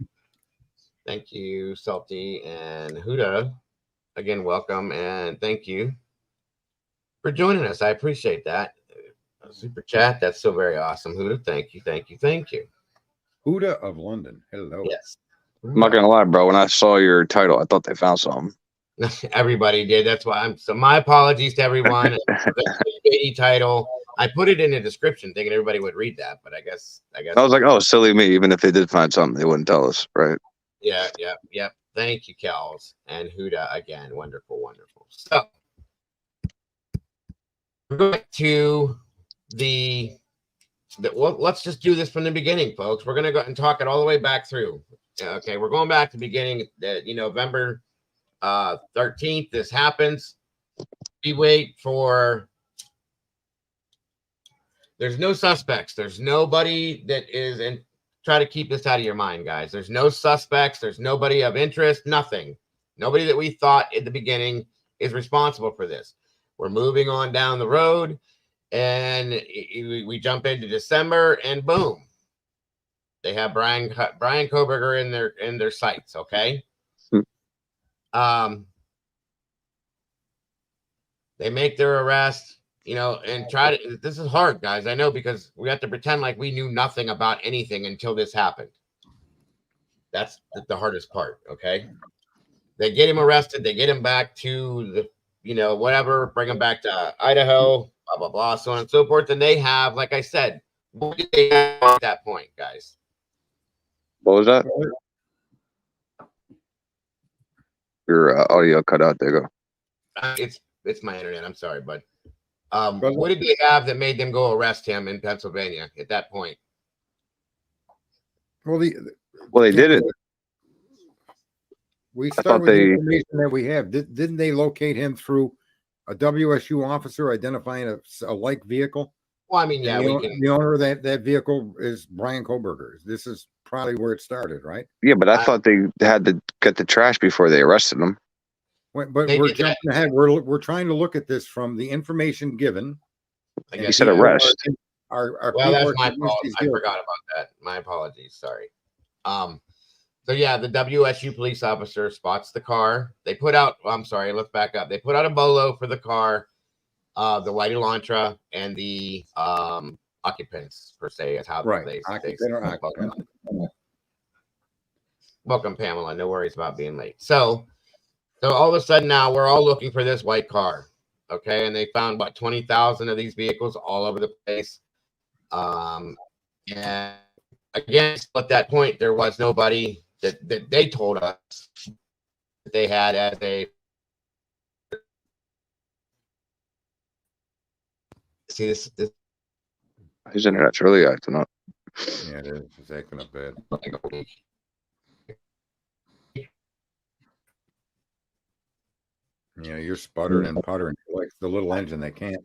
Thank you, Salty and Huda. Again, welcome, and thank you for joining us. I appreciate that. Super chat. That's so very awesome, Huda. Thank you. Huda of London. Hello. Yes. I'm not gonna lie, bro. When I saw your title, I thought they found something. Everybody did. That's why so my apologies to everyone. The title. I put it in the description thinking everybody would read that, but I guess I was like, oh, silly me. Even if they did find something, they wouldn't tell us, right? Yeah. Thank you, Kels and Huda again. Wonderful. So we're going to well, let's just do this from the beginning, folks. We're going to go and talk it all the way back through. Okay, we're going back to the beginning. November 13th. This happens. We wait for. There's no suspects. There's nobody that is, and try to keep this out of your mind, guys. There's no suspects. There's nobody of interest. Nothing. Nobody that we thought at the beginning is responsible for this. We're moving on down the road, and we jump into December, and boom, they have Bryan Kohberger in their sights. Okay. They make their arrest. And try to. This is hard, guys. I know, because we have to pretend like we knew nothing about anything until this happened. That's the hardest part. Okay. They get him arrested. They get him back to the, whatever, bring him back to Idaho, blah, blah, blah, so on and so forth. And they have, like I said, what did they have at that point, guys? What was that? Your audio cut out. There you go. It's my internet. I'm sorry, bud. What did they have that made them go arrest him in Pennsylvania at that point? Well, Well, they did it. We thought start with the they- information that we have. Didn't they locate him through a WSU officer identifying a like vehicle? Well, I mean, yeah, And we can. the owner of that vehicle is Bryan Kohberger. This is probably where it started, right? Yeah, but I thought they had to get the trash before they arrested him. But They we're did that. jumping ahead. We're trying to look at this from the information given. I and guess You said yeah. arrest. Our Well, that's people are my convinced fault. he's I guilty. forgot about that. My apologies. Sorry. So yeah, the WSU police officer spots the car. They put out. I'm sorry. Let's back up. They put out a bolo for the car, the white Elantra, and the occupants per se is how Right. they Occupant or occupant. welcome, Pamela. No worries about being late. So all of a sudden now we're all looking for this white car. Okay, and they found about 20,000 of these vehicles all over the place. And again, at that point, there was nobody that they told us that they had as a. See this His internet's really acting up. Yeah, it is. It's acting up bad. Yeah, you're sputtering and puttering like the little engine that can't.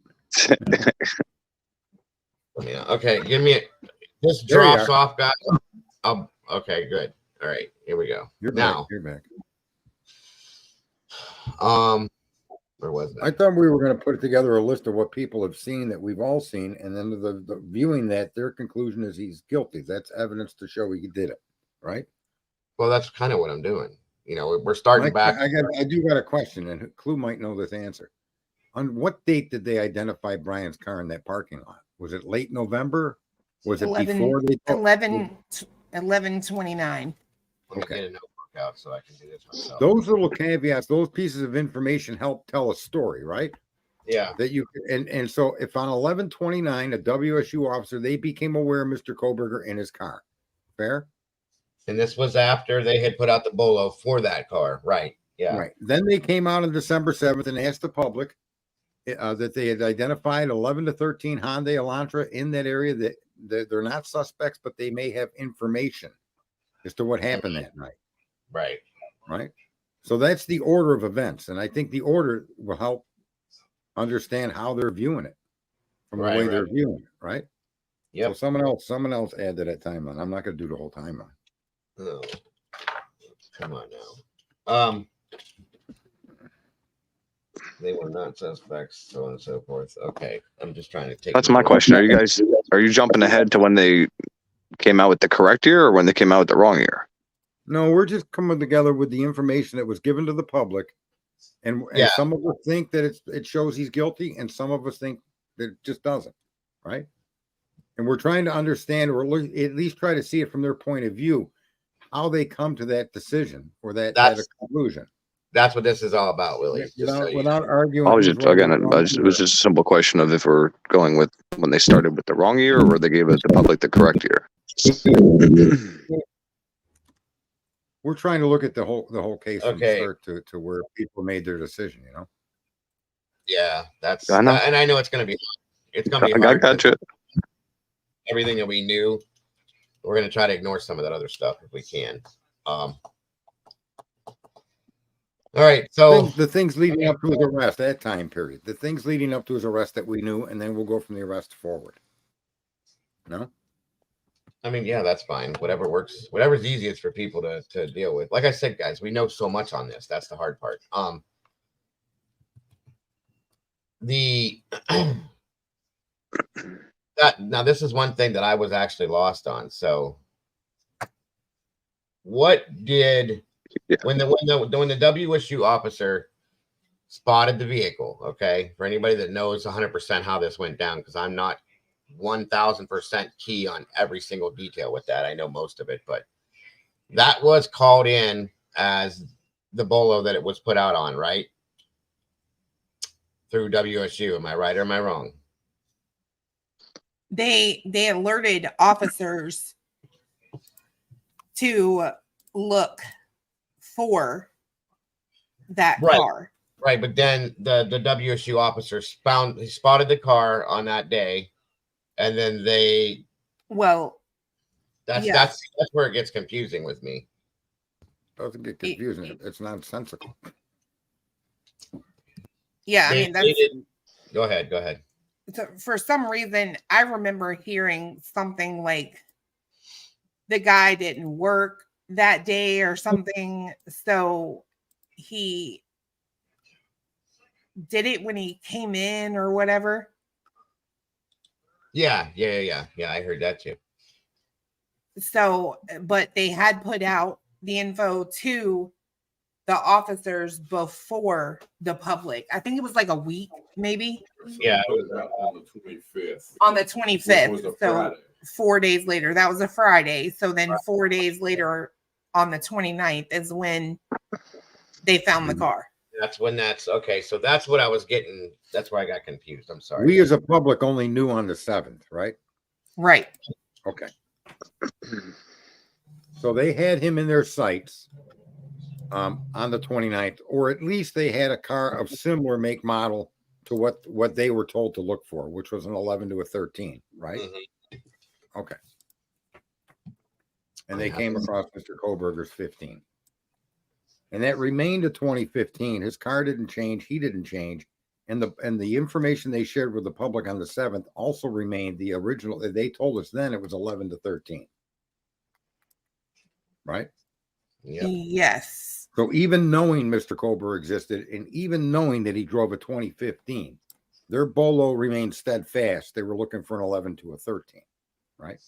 Yeah. Okay. Give me it. This There you drops are. off, guys. Okay. Good. All right. Here we go. You're Now, back. You're back. where was that? I thought we were going to put together a list of what people have seen that we've all seen, and then the viewing that their conclusion is he's guilty. That's evidence to show he did it, right? Well, that's kind of what I'm doing. You know, we're starting Mike, back. I do got a question, and Clue might know this answer. On what date did they identify Brian's car in that parking lot? Was it late November? Was it 11 before they? 11/29. Let me Okay. get a notebook out so I can do this myself. Those little caveats, those pieces of information help tell a story, right? Yeah. That you and so if on 11/29 a WSU officer they became aware of Mr. Kohberger in his car, fair? And this was after they had put out the bolo for that car, right? Yeah. Right. Then they came out on December 7th and asked the public that they had identified 11 to 13 Hyundai Elantra in that area that they're not suspects, but they may have information as to what happened that night. Right. Right. So that's the order of events. And I think the order will help understand how they're viewing it from the way they're viewing it. Right. Yep. So someone else add to that timeline. I'm not going to do the whole timeline. Oh, come on now. They were not suspects, so on and so forth. Okay, I'm just trying to take. That's my question. Are you jumping ahead to when they came out with the correct year or when they came out with the wrong year? No, we're just coming together with the information that was given to the public. And some of us think that it shows he's guilty, and some of us think that it just doesn't. Right. And we're trying to understand, or at least try to see it from their point of view, how they come to that decision or that conclusion. That's what this is all about, Willie. Without arguing. I was just again. It was just a simple question of if we're going with when they started with the wrong year or they gave it the public the correct year. We're trying to look at the whole case from start to where people made their decision. You know. Yeah, that's. I know. And I know it's going to be. It's going to be. I got you. Everything that we knew, we're going to try to ignore some of that other stuff if we can. All right, so the things leading up to his arrest, that time period, the things leading up to his arrest that we knew, and then we'll go from the arrest forward. No, I mean, yeah, that's fine. Whatever works, whatever's easiest for people to deal with. Like I said, guys, we know so much on this. That's the hard part. Now this is one thing that I was actually lost on. So, what did when the WSU officer spotted the vehicle? Okay, for anybody that knows 100% how this went down, because I'm not 1000% key on every single detail with that. I know most of it, but that was called in as the bolo that it was put out on, right? Through WSU. Am I right or am I wrong? They alerted officers to look for that car. Right, but then the WSU officer spotted the car on that day, and then they That's where it gets confusing with me. Doesn't get confusing. It's nonsensical. Yeah, I mean, that's Go ahead. so for some reason I remember hearing something like the guy didn't work that day or something, so he did it when he came in or whatever. Yeah, I heard that too. So, but they had put out the info to the officers before the public. I think it was like a week, maybe. Yeah, it was out on the 25th. On the 25th. Which was a so Friday. 4 days later, that was a Friday. So then 4 days later on the 29th is when they found the car. That's when okay. So that's what I was getting. That's where I got confused. I'm sorry. We as a public only knew on the 7th, right? Right. Okay. So they had him in their sights on the 29th, or at least they had a car of similar make model to what they were told to look for, which was an 11 to a 13, right? Mm-hmm. Okay. And they came across Mr. Kohberger's 15. And that remained a 2015. His car didn't change. He didn't change. And the information they shared with the public on the 7th also remained the original. They told us then it was 11 to 13. Right? Yep. Yes. So even knowing Mr. Kohberger existed and even knowing that he drove a 2015, their bolo remained steadfast. They were looking for an 11 to a 13, right?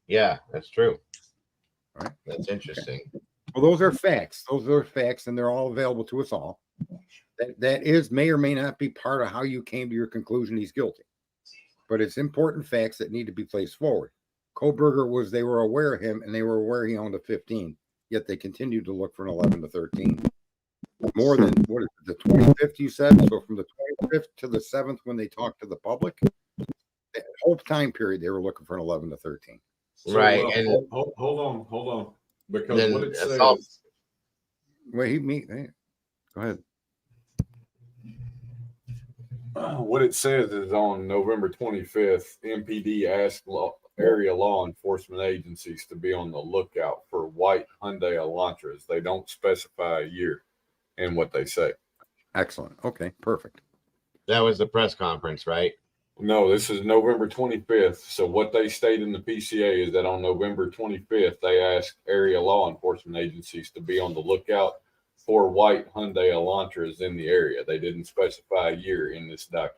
Yeah, that's true. Right. That's interesting. Okay. Well, those are facts. Those are facts, and they're all available to us all. That is may or may not be part of how you came to your conclusion he's guilty. But it's important facts that need to be placed forward. Kohberger they were aware of him, and they were aware he owned a 15, yet they continued to look for an 11 to 13. More than, what is it, the 25th you said? So from the 25th to the 7th when they talked to the public, that whole time period, they were looking for an 11 to 13. Right. So, and hold on. Because what it says... Wait, hey, go ahead. What it says is on November 25th, MPD asked area law enforcement agencies to be on the lookout for white Hyundai Elantras. They don't specify a year in what they say. Excellent. Okay, perfect. That was the press conference, right? No, this is November 25th. So what they state in the PCA is that on November 25th, they asked area law enforcement agencies to be on the lookout for white Hyundai Elantras in the area. They didn't specify a year in this document.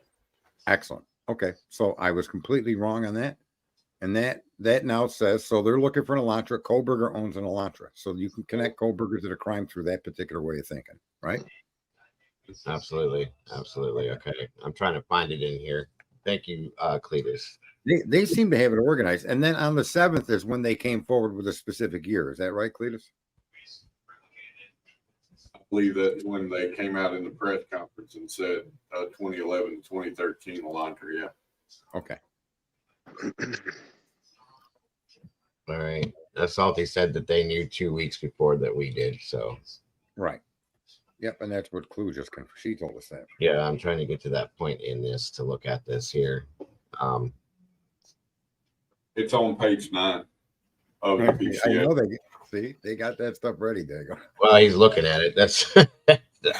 Excellent. Okay, so I was completely wrong on that. And that now says, so they're looking for an Elantra. Kohberger owns an Elantra. So you can connect Kohberger to the crime through that particular way of thinking, right? Absolutely. Okay. I'm trying to find it in here. Thank you, Cletus. They seem to have it organized. And then on the 7th is when they came forward with a specific year. Is that right, Cletus? I believe that when they came out in the press conference and said 2011 to 2013 Elantra, yeah. Okay. All right. Salty said that they knew 2 weeks before that we did. So, right. Yep. And that's what Clue she told us that. Yeah. I'm trying to get to that point in this to look at this here. It's on page 9 of the PCA. I know they got that stuff ready. There you go. Well, he's looking at it. That's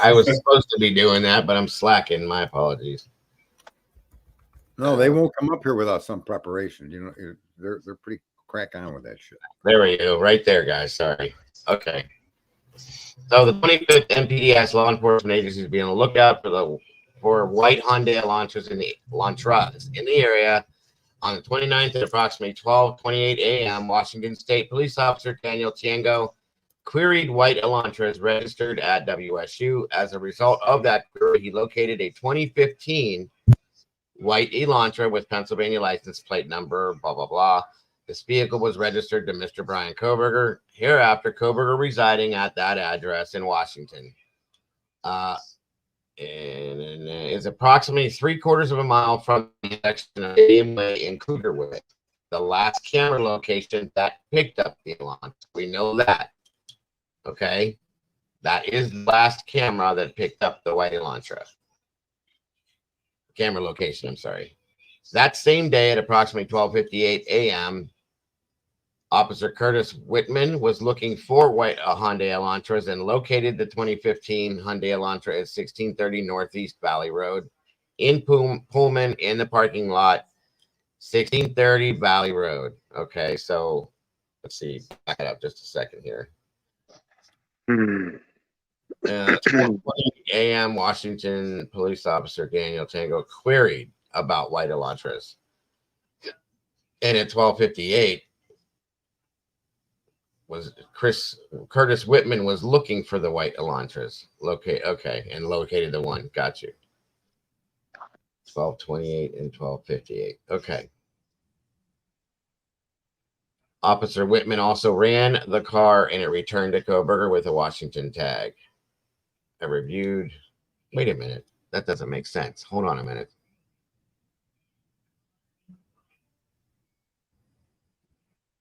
I was supposed to be doing that, but I'm slacking. My apologies. No, they won't come up here without some preparation. You know, they're pretty crack on with that shit. There we go. Right there, guys. Sorry. Okay. So the 25th MPD asked law enforcement agencies to be on the lookout for white Hyundai Elantras in the area on the 29th at approximately 12:28 a.m. Washington State Police Officer Daniel Tiengo queried white Elantras registered at WSU. As a result of that query, he located a 2015 white Elantra with Pennsylvania license plate number, blah, blah, blah. This vehicle was registered to Mr. Bryan Kohberger. Hereafter, Kohberger residing at that address in Washington. And is approximately 3/4 of a mile from the intersection of Stadium Way and Cougarwood, the last camera location that picked up the Elantra. We know that. Okay. That is the last camera that picked up the white Elantra. Camera location, I'm sorry. That same day at approximately 12:58 a.m., Officer Curtis Whitman was looking for white Hyundai Elantras and located the 2015 Hyundai Elantra at 1630 Northeast Valley Road in Pullman in the parking lot, 1630 Valley Road. Okay, so let's see. Back it up just a second here. 12:20 a.m. Washington police officer Daniel Tango queried about white Elantras. And at 12:58, Curtis Whitman was looking for the white Elantras. And located the one. Got you. 12:28 and 12:58. Okay. Officer Whitman also ran the car and it returned to Kohberger with a Washington tag. I reviewed. Wait a minute. That doesn't make sense. Hold on a minute.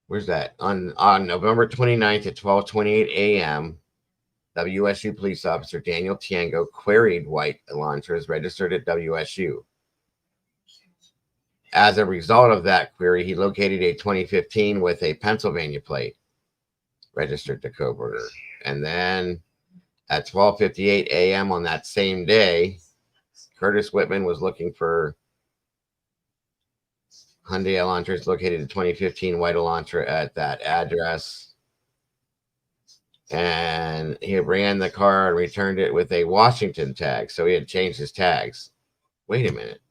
Where's that? On November 29th at 12:28 a.m., WSU police officer Daniel Tiango queried white Elantras registered at WSU. As a result of that query, he located a 2015 with a Pennsylvania plate registered to Kohberger. And then at 12:58 a.m. on that same day, Curtis Whitman was looking for Hyundai Elantras located at 2015 white Elantra at that address. And he ran the car and returned it with a Washington tag. So he had changed his tags. Wait a minute.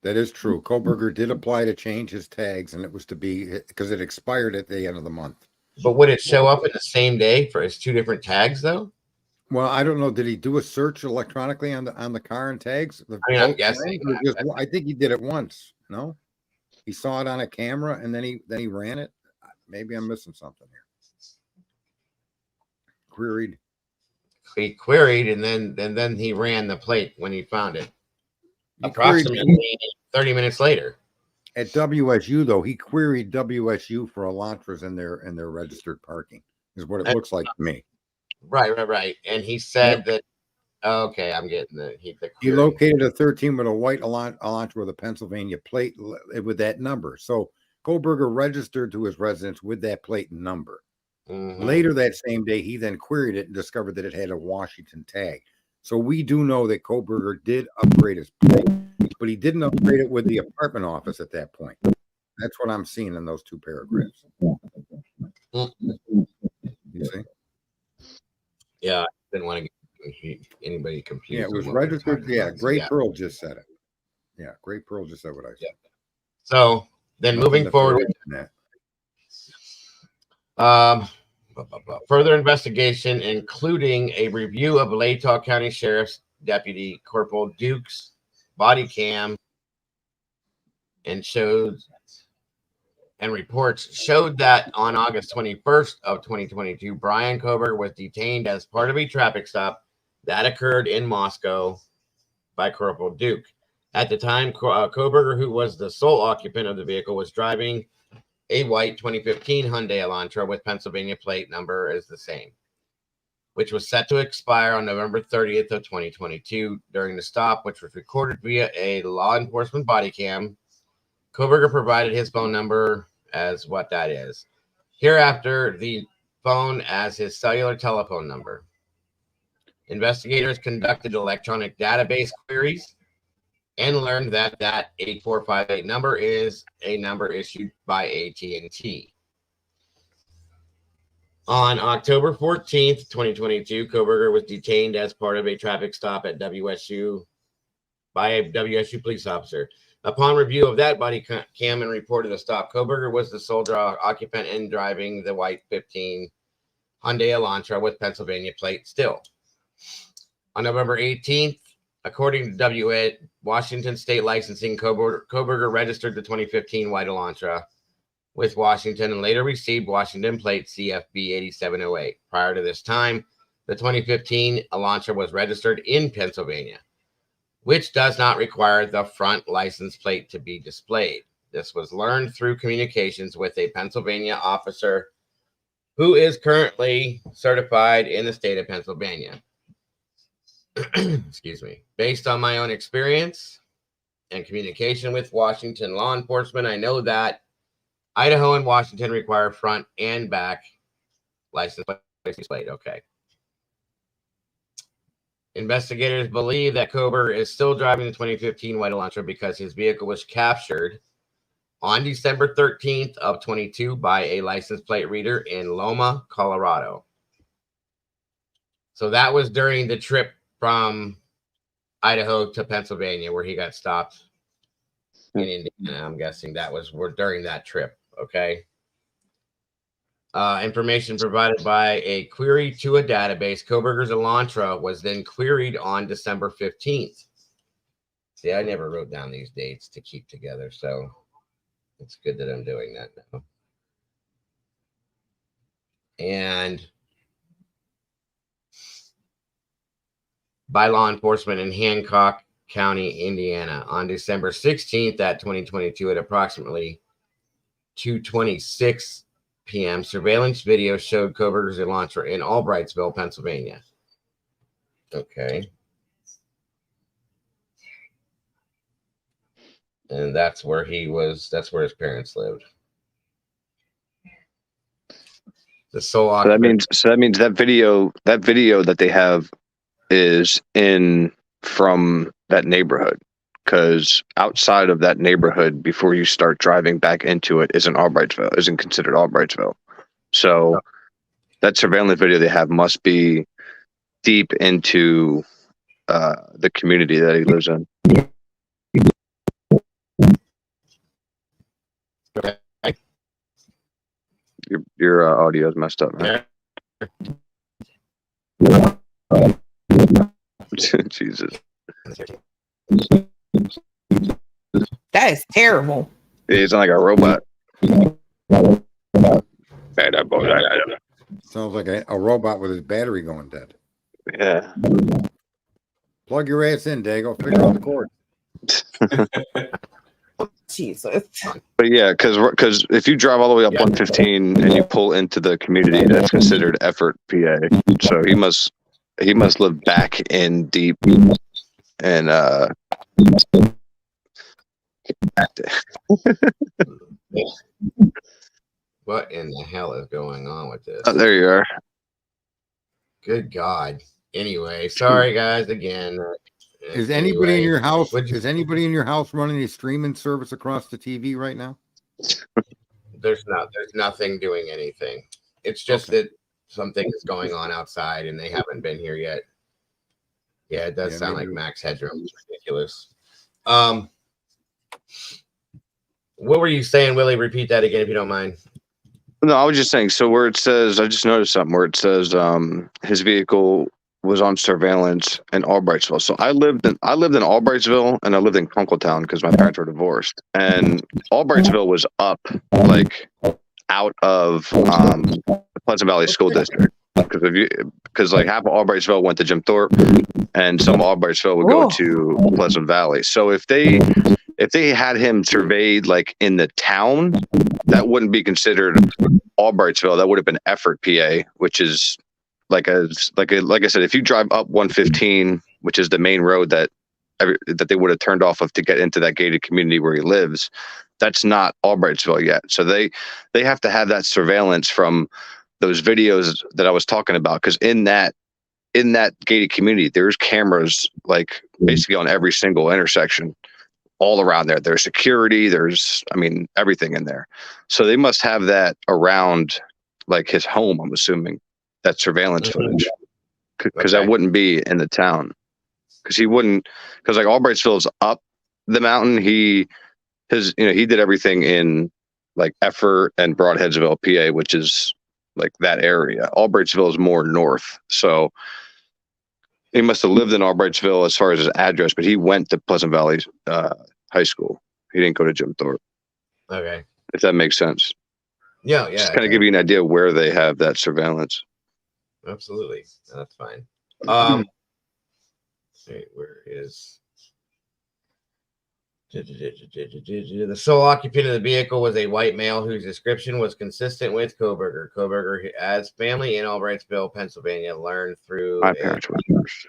That is true. Kohberger did apply to change his tags, and it was to be because it expired at the end of the month. But would it show up in the same day for his two different tags, though? Well, I don't know. Did he do a search electronically on the car and tags? I'm guessing. I think he did it once. No, he saw it on a camera and then he ran it. Maybe I'm missing something here. Queried. He queried and then he ran the plate when he found it. He Approximately 30 minutes later. At WSU, though, he queried WSU for Elantras in their registered parking, is what it looks like to me. Right. And he said that, okay, I'm getting he located a 13 with a white Elantra with a Pennsylvania plate with that number. So Kohberger registered to his residence with that plate and number. Mm-hmm. Later that same day, he then queried it and discovered that it had a Washington tag. So we do know that Kohberger did upgrade his plate, but he didn't upgrade it with the apartment office at that point. That's what I'm seeing in those two paragraphs. You see? Yeah, I didn't want to get anybody confused. Yeah, it was registered. Yeah, Great Pearl just said it. Yeah, Great Pearl just said what I said. Yeah. So then moving forward with that. Further investigation, including a review of Latah County Sheriff's Deputy Corporal Duke's body cam and reports showed that on August 21st of 2022, Bryan Kohberger was detained as part of a traffic stop that occurred in Moscow by Corporal Duke. At the time, Kohberger, who was the sole occupant of the vehicle, was driving a white 2015 Hyundai Elantra with Pennsylvania plate number is the same, which was set to expire on November 30th of 2022. During the stop, which was recorded via a law enforcement body cam, Kohberger provided his phone number as what that is. Hereafter, the phone as his cellular telephone number. Investigators conducted electronic database queries and learned that 8458 number is a number issued by AT&T. On October 14th, 2022, Kohberger was detained as part of a traffic stop at WSU by a WSU police officer. Upon review of that body cam and report of the stop, Kohberger was the sole occupant and driving the white 15 Hyundai Elantra with Pennsylvania plate still. On November 18th, according to Washington State Licensing, Kohberger registered the 2015 white Elantra with Washington and later received Washington plate CFB 8708. Prior to this time, the 2015 Elantra was registered in Pennsylvania, which does not require the front license plate to be displayed. This was learned through communications with a Pennsylvania officer who is currently certified in the state of Pennsylvania. Excuse me. Based on my own experience, and communication with Washington law enforcement. I know that Idaho and Washington require front and back license plate. Okay. Investigators believe that Kohberger is still driving the 2015 white Elantra because his vehicle was captured on December 13th of 22 by a license plate reader in Loma, Colorado. So that was during the trip from Idaho to Pennsylvania where he got stopped in Indiana. I'm guessing that was during that trip. Okay. Information provided by a query to a database. Kohberger's Elantra was then queried on December 15th. See, I never wrote down these dates to keep together, so it's good that I'm doing that now. And by law enforcement in Hancock County, Indiana, on December 16th at 2022 at approximately 2:26 p.m. Surveillance video showed Kohberger's Elantra in Albrightsville, Pennsylvania. Okay. And that's where he was. That's where his parents lived. The sole occupant. So that means that video that they have is in from that neighborhood, because outside of that neighborhood, before you start driving back into it, isn't considered Albrightsville. So that surveillance video they have must be deep into the community that he lives in. Okay. Your audio is messed up, man. Jesus. That is terrible. It's like a robot. Sounds like a robot with his battery going dead. Yeah. Plug your ass in, Dago. Figure out the cord. Jesus. But yeah, because if you drive all the way up 115 and you pull into the community, that's considered effort PA. So he must live back in deep and What in the hell is going on with this? Oh, there you are. Good God. Anyway, sorry guys again. Is anybody in your house? Is anybody in your house running a streaming service across the TV right now? There's nothing doing anything. It's just that something is going on outside and they haven't been here yet. Yeah, it does sound like max headroom. It's ridiculous. What were you saying, Willie? Repeat that again if you don't mind. No, I was just saying. So where it says, I just noticed something where it says his vehicle was on surveillance in Albrightsville. So I lived in Albrightsville and I lived in Kunkletown because my parents were divorced. And Albrightsville was up like out of the Pleasant Valley School District. Because like half of Albrightsville went to Jim Thorpe and some of Albrightsville would go to Pleasant Valley. So if they had him surveyed like in the town, that wouldn't be considered Albrightsville. That would have been effort PA, which is like I said, if you drive up 115, which is the main road that they would have turned off of to get into that gated community where he lives, that's not Albrightsville yet. So they have to have that surveillance from those videos that I was talking about, because in that gated community, there's cameras like basically on every single intersection all around there. There's security, there's everything in there. So they must have that around like his home, I'm assuming, that surveillance footage, because that wouldn't be in the town, because like Albrightsville is up the mountain. He did everything in like Effort and Broadheadsville, PA, which is like that area. Albrightsville is more north. So he must have lived in Albrightsville as far as his address, but he went to Pleasant Valley High School. He didn't go to Jim Thorpe. Okay. If that makes sense. Yeah. Just kind of give you an idea where they have that surveillance. Absolutely. That's fine. Where is the sole occupant of the vehicle was a white male whose description was consistent with Kohberger. Kohberger has family in Albrightsville, Pennsylvania, learned through My parents were first.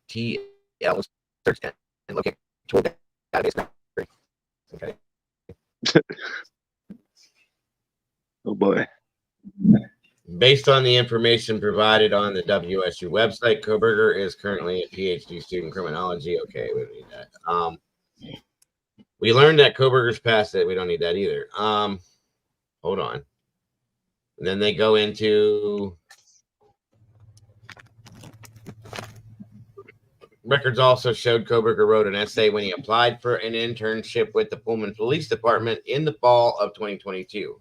TL search and located Okay. Oh boy. Based on the information provided on the WSU website, Kohberger is currently a PhD student in criminology. Okay, we don't need that. We learned that Kohberger's passed it. We don't need that either. Hold on. And then they go into records also showed Kohberger wrote an essay when he applied for an internship with the Pullman Police Department in the fall of 2022.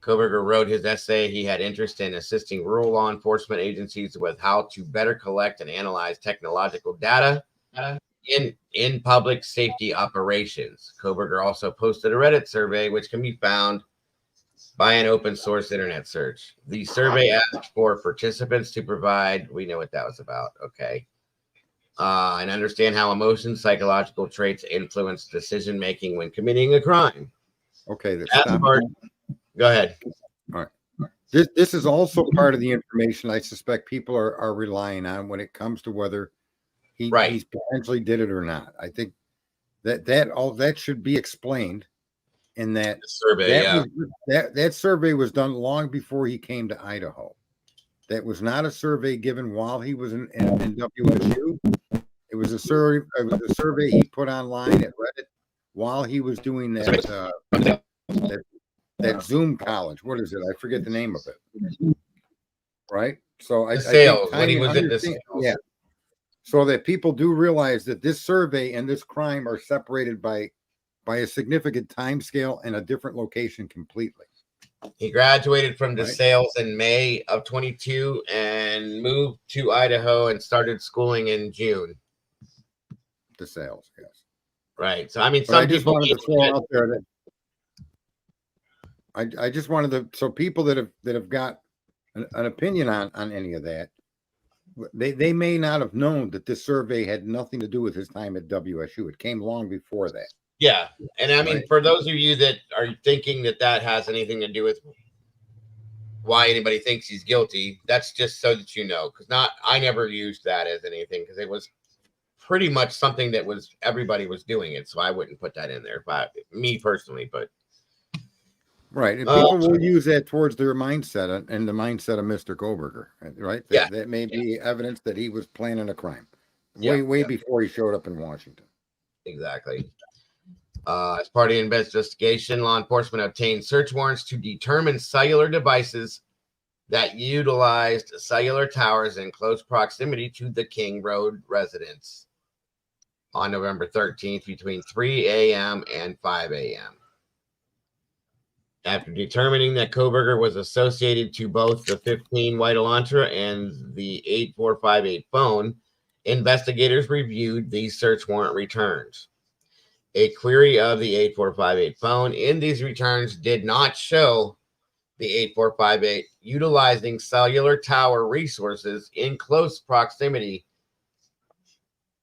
Kohberger wrote his essay. He had interest in assisting rural law enforcement agencies with how to better collect and analyze technological data in public safety operations. Kohberger also posted a Reddit survey, which can be found by an open source internet search. The survey asked for participants to provide, we know what that was about, okay, and understand how emotions, psychological traits influence decision making when committing a crime. Okay, That part, go ahead. All right. This is also part of the information I suspect people are relying on when it comes to whether he's potentially did it or not. I think that should be explained in that survey. That survey was done long before he came to Idaho. That was not a survey given while he was in WSU. It was a survey he put online at Reddit while he was doing that Zoom college. What is it? I forget the name of it. Right. So I sales think when he was in the sales. Yeah. So that people do realize that this survey and this crime are separated by a significant time scale and a different location completely. He graduated from DeSales in May of 22 and moved to Idaho and started schooling in June. DeSales, yes. Right. So I mean, I just wanted to throw out there that I just wanted to, so people that have got an opinion on any of that, they may not have known that this survey had nothing to do with his time at WSU. It came long before that. Yeah. And I mean, for those of you that are thinking that has anything to do with why anybody thinks he's guilty, that's just so that you know, because I never used that as anything, because it was pretty much something that was everybody was doing it, so I wouldn't put that in there, me personally. But right, and people will use that towards their mindset and the mindset of Mr. Kohberger, right? That may be evidence that he was planning a crime way before he showed up in Washington. Exactly. As part of the investigation, law enforcement obtained search warrants to determine cellular devices that utilized cellular towers in close proximity to the King Road residence on November 13th between 3 a.m. and 5 a.m. After determining that Kohberger was associated to both the 15 White Elantra and the 8458 phone, investigators reviewed these search warrant returns. A query of the 8458 phone in these returns did not show the 8458 utilizing cellular tower resources in close proximity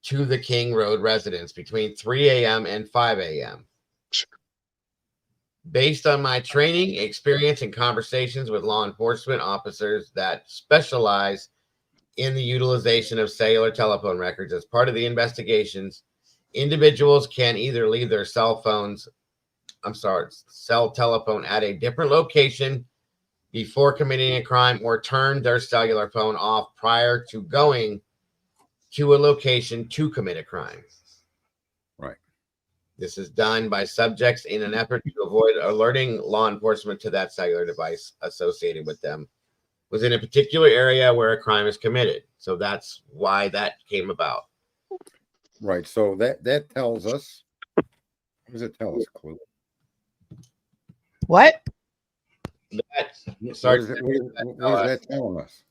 to the King Road residence between 3 a.m. and 5 a.m. Based on my training, experience, and conversations with law enforcement officers that specialize in the utilization of cellular telephone records as part of the investigations, individuals can either leave their cell telephone at a different location before committing a crime or turn their cellular phone off prior to going to a location to commit a crime. Right. This is done by subjects in an effort to avoid alerting law enforcement to that cellular device associated with them within a particular area where a crime is committed. So that's why that came about. Right. So that tells us, what does it tell us, Clue? What? What is that telling us?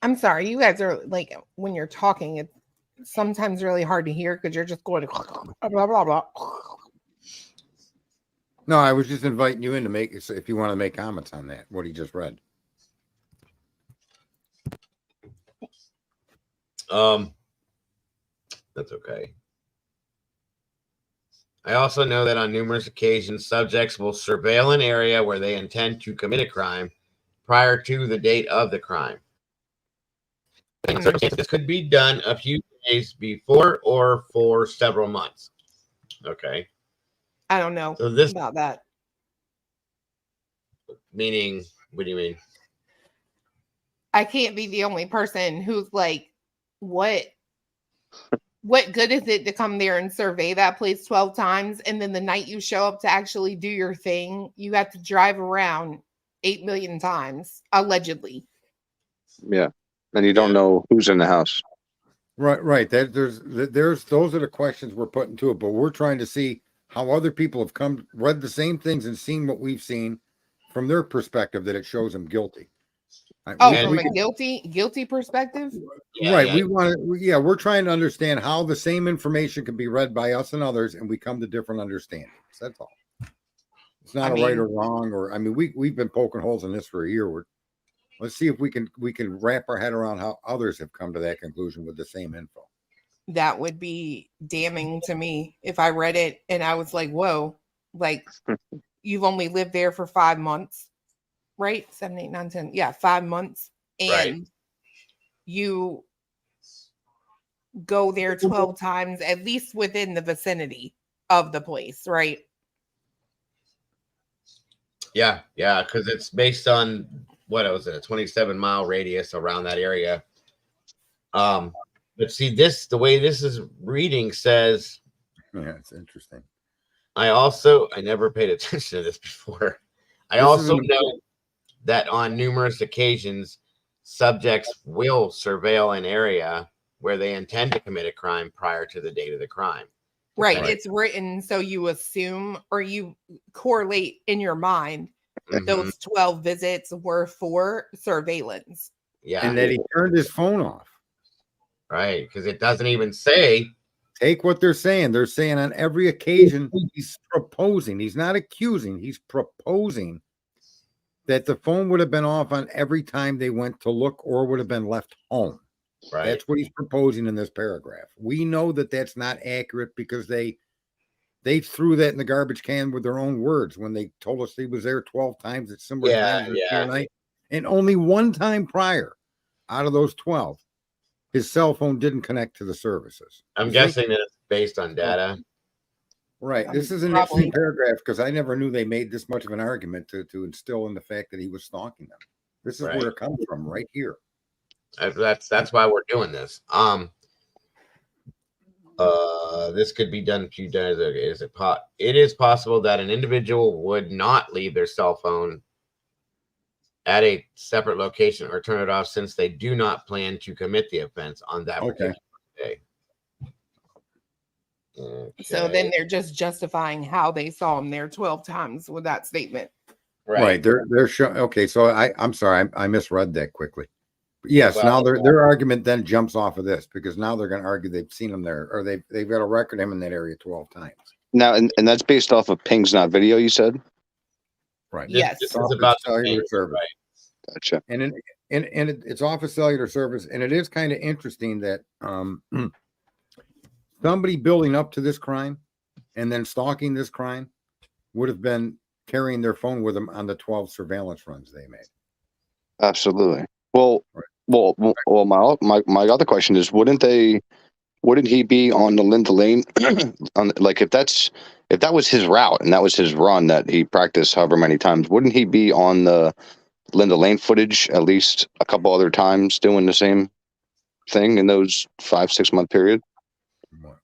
I'm sorry, you guys are like, when you're talking, it's sometimes really hard to hear because you're just going blah blah blah. No, I was just inviting you in to make, if you want to make comments on that, what he just read. That's okay. I also know that on numerous occasions, subjects will surveil an area where they intend to commit a crime prior to the date of the crime. This could be done a few days before or for several months. Okay. I don't know So this about that. meaning, what do you mean? I can't be the only person who's like, what good is it to come there and survey that place 12 times, and then the night you show up to actually do your thing, you have to drive around 8 million times, allegedly. Yeah. And you don't know who's in the house. Right. There's those are the questions we're putting to it, but we're trying to see how other people have read the same things and seen what we've seen from their perspective, that it shows them guilty. From a guilty perspective? Right. We want to, we're trying to understand how the same information can be read by us and others, and we come to different understandings. That's all. It's not right or wrong, we've been poking holes in this for a year. Let's see if we can wrap our head around how others have come to that conclusion with the same info. That would be damning to me if I read it and I was like, whoa, like you've only lived there for 5 months, right? 7, 8, 9, 10. Yeah, 5 months. And you go there 12 times, at least within the vicinity of the place, right? Yeah, because it's based on what was it, a 27-mile radius around that area. But see, the way this is reading says, yeah, it's interesting. I never paid attention to this before. I also know that on numerous occasions, subjects will surveil an area where they intend to commit a crime prior to the date of the crime. Right. It's written so you assume or you correlate in your mind those 12 visits were for surveillance. Yeah. And that he turned his phone off. Right. Because it doesn't even say. Take what they're saying. They're saying on every occasion he's proposing. He's not accusing. He's proposing that the phone would have been off on every time they went to look or would have been left home. Right. That's what he's proposing in this paragraph. We know that that's not accurate because they threw that in the garbage can with their own words when they told us he was there 12 times at similar times night. And only one time prior out of those 12, his cell phone didn't connect to the services. I'm guessing that it's based on data. Right. This is an interesting paragraph because I never knew they made this much of an argument to instill in the fact that he was stalking them. This is where it comes from, right here. That's why we're doing this. This could be done a few days. It is possible that an individual would not leave their cell phone at a separate location or turn it off since they do not plan to commit the offense on that particular day. Okay. So then they're just justifying how they saw him there 12 times with that statement. Right. They're showing. Okay. So I'm sorry. I misread that quickly. Yes. Now their argument then jumps off of this because now they're going to argue they've seen him there or they've got a record of him in that area 12 times. Now, and that's based off of pings, not video, you said? Right. Yes. This is about cellular service. Right. Gotcha. And it's off of cellular service. And it is kind of interesting that somebody building up to this crime and then stalking this crime would have been carrying their phone with them on the 12 surveillance runs they made. Absolutely. Well, my other question is, wouldn't he be on the Linda Lane? Like if that was his route and that was his run that he practiced however many times, wouldn't he be on the Linda Lane footage at least a couple other times doing the same thing in those 5-6 month period?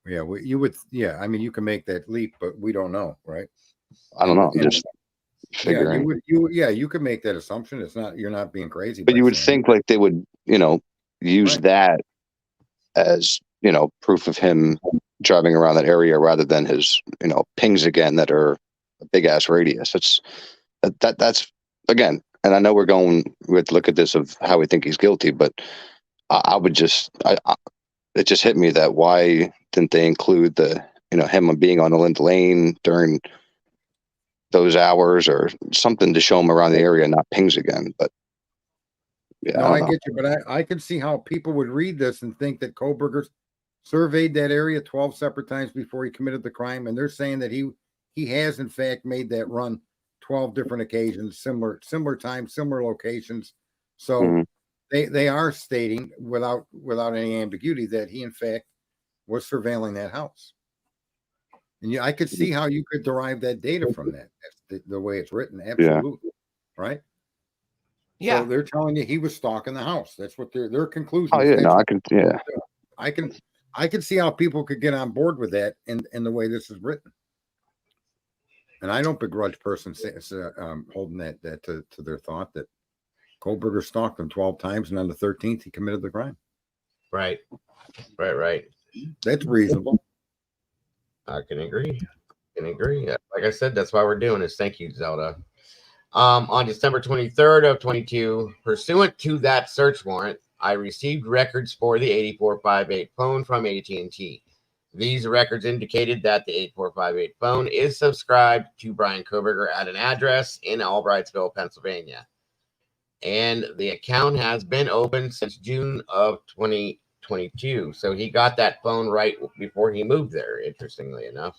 Yeah, you would. Yeah, I mean, you can make that leap, but we don't know, right? I don't know. I'm just figuring. You could make that assumption. It's not. You're not being crazy. But you would think like they would, use that as proof of him driving around that area rather than his pings again that are a big ass radius. That's again. And I know we're going with look at this of how we think he's guilty, but it just hit me that why didn't they include the him being on the Linda Lane during those hours or something to show him around the area, not pings again. But yeah, no, I get you, but I can see how people would read this and think that Kohberger surveyed that area 12 separate times before he committed the crime, and they're saying that he has in fact made that run 12 different occasions, similar times, similar locations. So they are stating without any ambiguity that he in fact was surveilling that house. And I could see how you could derive that data from that. That's the way it's written. Absolutely. Right. Yeah. So they're telling you he was stalking the house. That's what their conclusion Oh is. yeah, That's no, I what can. Yeah, I can see how people could get on board with that in the way this is written. And I don't begrudge persons holding that to their thought that Kohberger stalked him 12 times, and on the 13th he committed the crime. Right. That's reasonable. I can agree. Like I said, that's why we're doing this. Thank you, Zelda. On December 23rd of 22, pursuant to that search warrant, I received records for the 8458 phone from AT&T. These records indicated that the 8458 phone is subscribed to Bryan Kohberger at an address in Albrightsville, Pennsylvania. And the account has been open since June of 2022. So he got that phone right before he moved there, interestingly enough.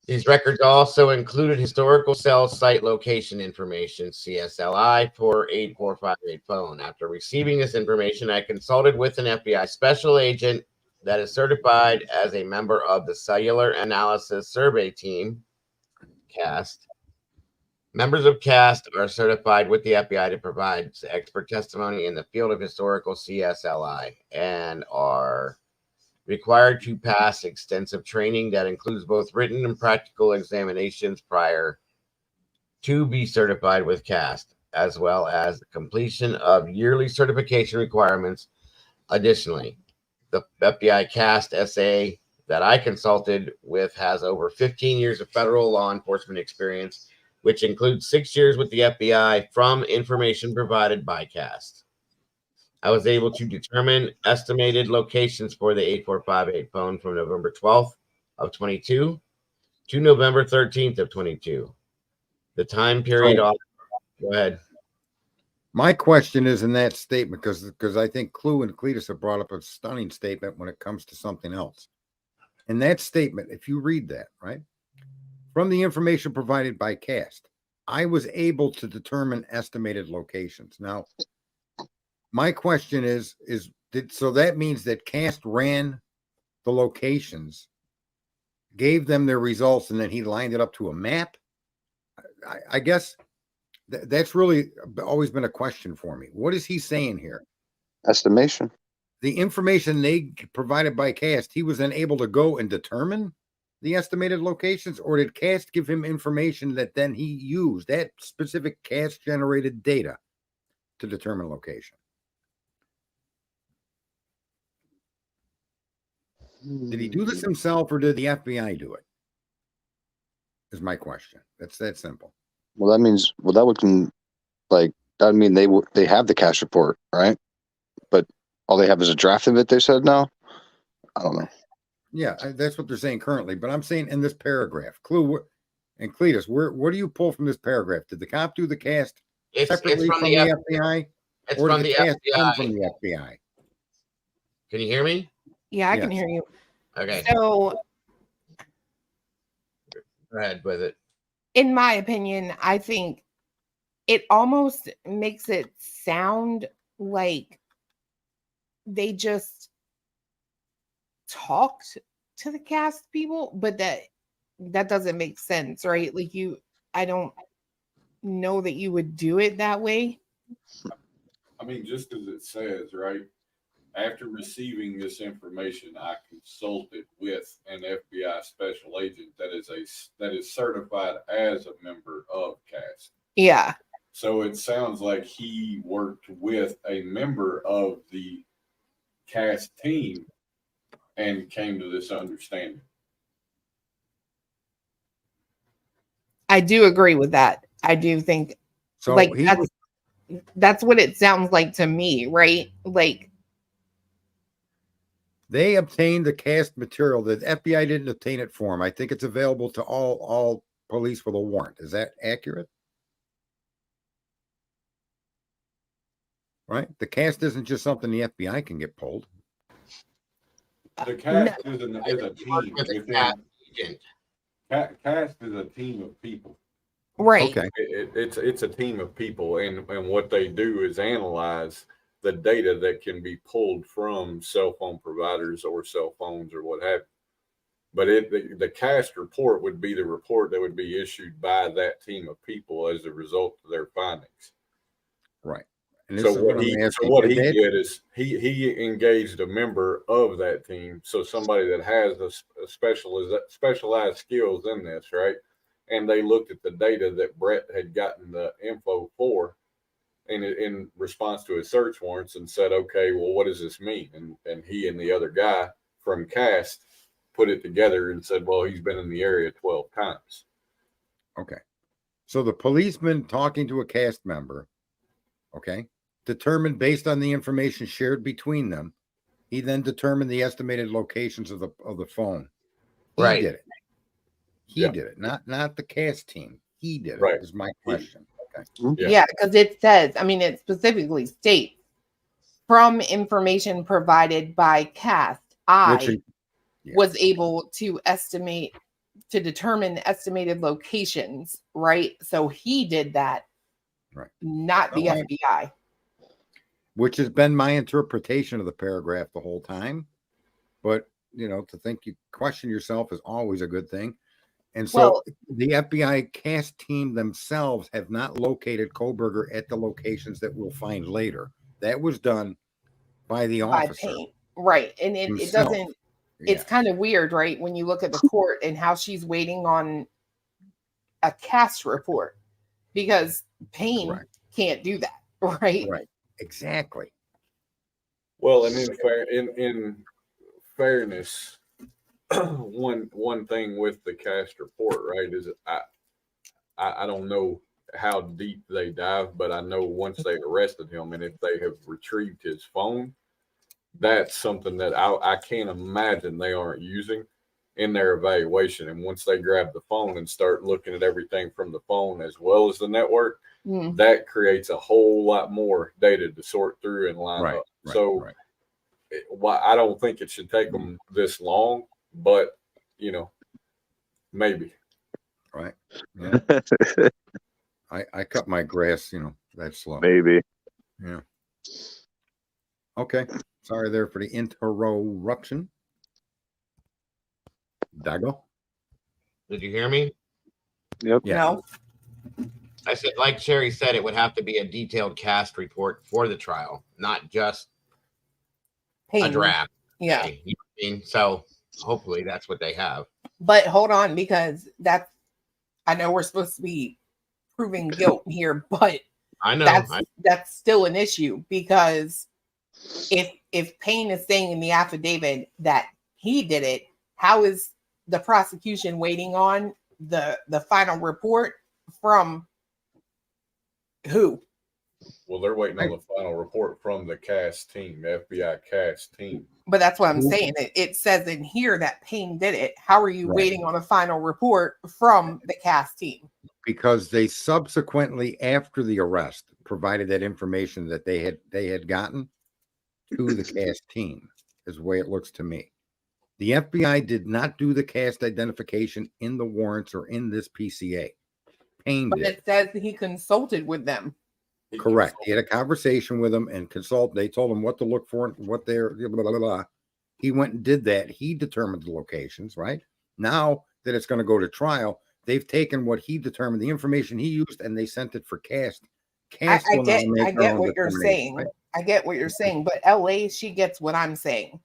These records also included historical cell site location information, CSLI, for 8458 phone. After receiving this information, I consulted with an FBI special agent that is certified as a member of the Cellular Analysis Survey Team, CAST. Members of CAST are certified with the FBI to provide expert testimony in the field of historical CSLI and are required to pass extensive training that includes both written and practical examinations prior to be certified with CAST, as well as the completion of yearly certification requirements. Additionally, the FBI CAST SA that I consulted with has over 15 years of federal law enforcement experience, which includes 6 years with the FBI from information provided by CAST. I was able to determine estimated locations for the 8458 phone from November 12th of 22 to November 13th of 22. The time period off. Go ahead. My question is in that statement, because I think Clue and Cletus have brought up a stunning statement when it comes to something else. In that statement, if you read that, right, from the information provided by CAST, I was able to determine estimated locations. Now, my question is so that means that CAST ran the locations, gave them their results, and then he lined it up to a map? I guess that's really always been a question for me. What is he saying here? estimation. The information they provided by CAST, he was then able to go and determine the estimated locations, or did CAST give him information that then he used that specific CAST generated data to determine location? Did he do this himself, or did the FBI do it? Is my question. That's that simple. Well, that means that would mean they have the cash report, right? But all they have is a draft of it. They said no. I don't know. Yeah, that's what they're saying currently. But I'm saying in this paragraph, Clue and Cletus, what do you pull from this paragraph? Did the cop do the CAST separately from the FBI? It's or from did the CAST come FBI. from the FBI? Can you hear me? Yeah, I can Yes. hear you. Okay, So, go ahead with it. in my opinion, I think it almost makes it sound like they just talked to the CAST people, but that doesn't make sense, right? Like I don't know that you would do it that way. I mean, just as it says, right? After receiving this information, I consulted with an FBI special agent that is certified as a member of CAST. Yeah. So it sounds like he worked with a member of the CAST team and came to this understanding. I do agree with that. I do think So like that's what it sounds like to me, right? Like they obtained the CAST material. The FBI didn't obtain it for him. I think it's available to all police with a warrant. Is that accurate? Right? The CAST isn't just something the FBI can get pulled. The CAST is a team With a within. CAST agent. CAST is a team of people. Right. Okay. It's a team of people, and what they do is analyze the data that can be pulled from cell phone providers or cell phones or what have you. But the cast report would be the report that would be issued by that team of people as a result of their findings. Right. And So this is what I'm asking. what he Did did is he engaged a member of that team, so somebody that has a specialized skills in this, right? And they looked at the data that Brett had gotten the info for, in response to his search warrants, and said, okay, well, what does this mean? And he and the other guy from Cast put it together and said, well, he's been in the area 12 times. Okay. So the policeman talking to a cast member, okay, determined based on the information shared between them, he then determined the estimated locations of the phone. He Right. did it. He Yeah. did it, not the cast team. He did it. Right. Is my question. Okay. Yeah, because it says, I mean, it specifically states from information provided by Cast, I was able to determine estimated locations, right? So he did that, right? Not the FBI. Which has been my interpretation of the paragraph the whole time. But, you know, to think you question yourself is always a good thing. And so the FBI cast team themselves have not located Kohberger at the locations that we'll find later. That was done by the officer. Right. And it doesn't, it's kind of weird, right? When you look at the court and how she's waiting on a cast report, because Payne can't do that, right? Right. Exactly. Well, and in fairness, one thing with the cast report, right, is I don't know how deep they dive, but I know once they arrested him and if they have retrieved his phone, that's something that I can't imagine they aren't using in their evaluation. And once they grab the phone and start looking at everything from the phone as well as the network, that creates a whole lot more data to sort through and line up. So I don't think it should take them this long, but, you know, maybe. Right. Yeah. I cut my grass, you know, that slow. Maybe. Yeah. Okay. Sorry there for the interruption. Dago? Did you hear me? Yep. Yeah. No. I said, like Sherry said, it would have to be a detailed cast report for the trial, not just a draft. Yeah. You know what I mean? So hopefully that's what they have. But hold on, because I know we're supposed to be proving guilt here, but I know that's still an issue, because if Payne is saying in the affidavit that he did it, how is the prosecution waiting on the final report from who? Well, they're waiting on the final report from the cast team, the FBI cast team. But that's what I'm saying. It says in here that Payne did it. How are you waiting on a final report from the cast team? Because they subsequently, after the arrest, provided that information that they had gotten to the cast team, is the way it looks to me. The FBI did not do the cast identification in the warrants or in this PCA. Payne did. It says he consulted with them. Correct. He had a conversation with them and they told him what to look for, what they're blah, blah, blah. He went and did that. He determined the locations, right? Now that it's going to go to trial, they've taken what he determined, the information he used, and they sent it for cast. I get what you're saying. Right? I get what you're saying, but LA, she gets what I'm saying.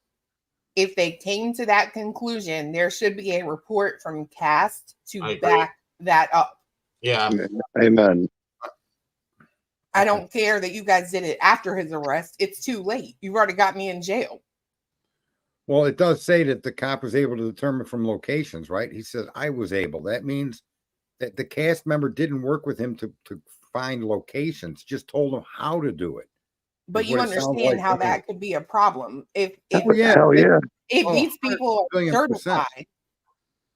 If they came to that conclusion, there should be a report from cast to back that up. Yeah. Amen. I don't care that you guys did it after his arrest. It's too late. You've already got me in jail. Well, it does say that the cop was able to determine from locations, right? He says, I was able. That means that the cast member didn't work with him to find locations, just told him how to do it. But you understand how that could be a problem. If these people are certified,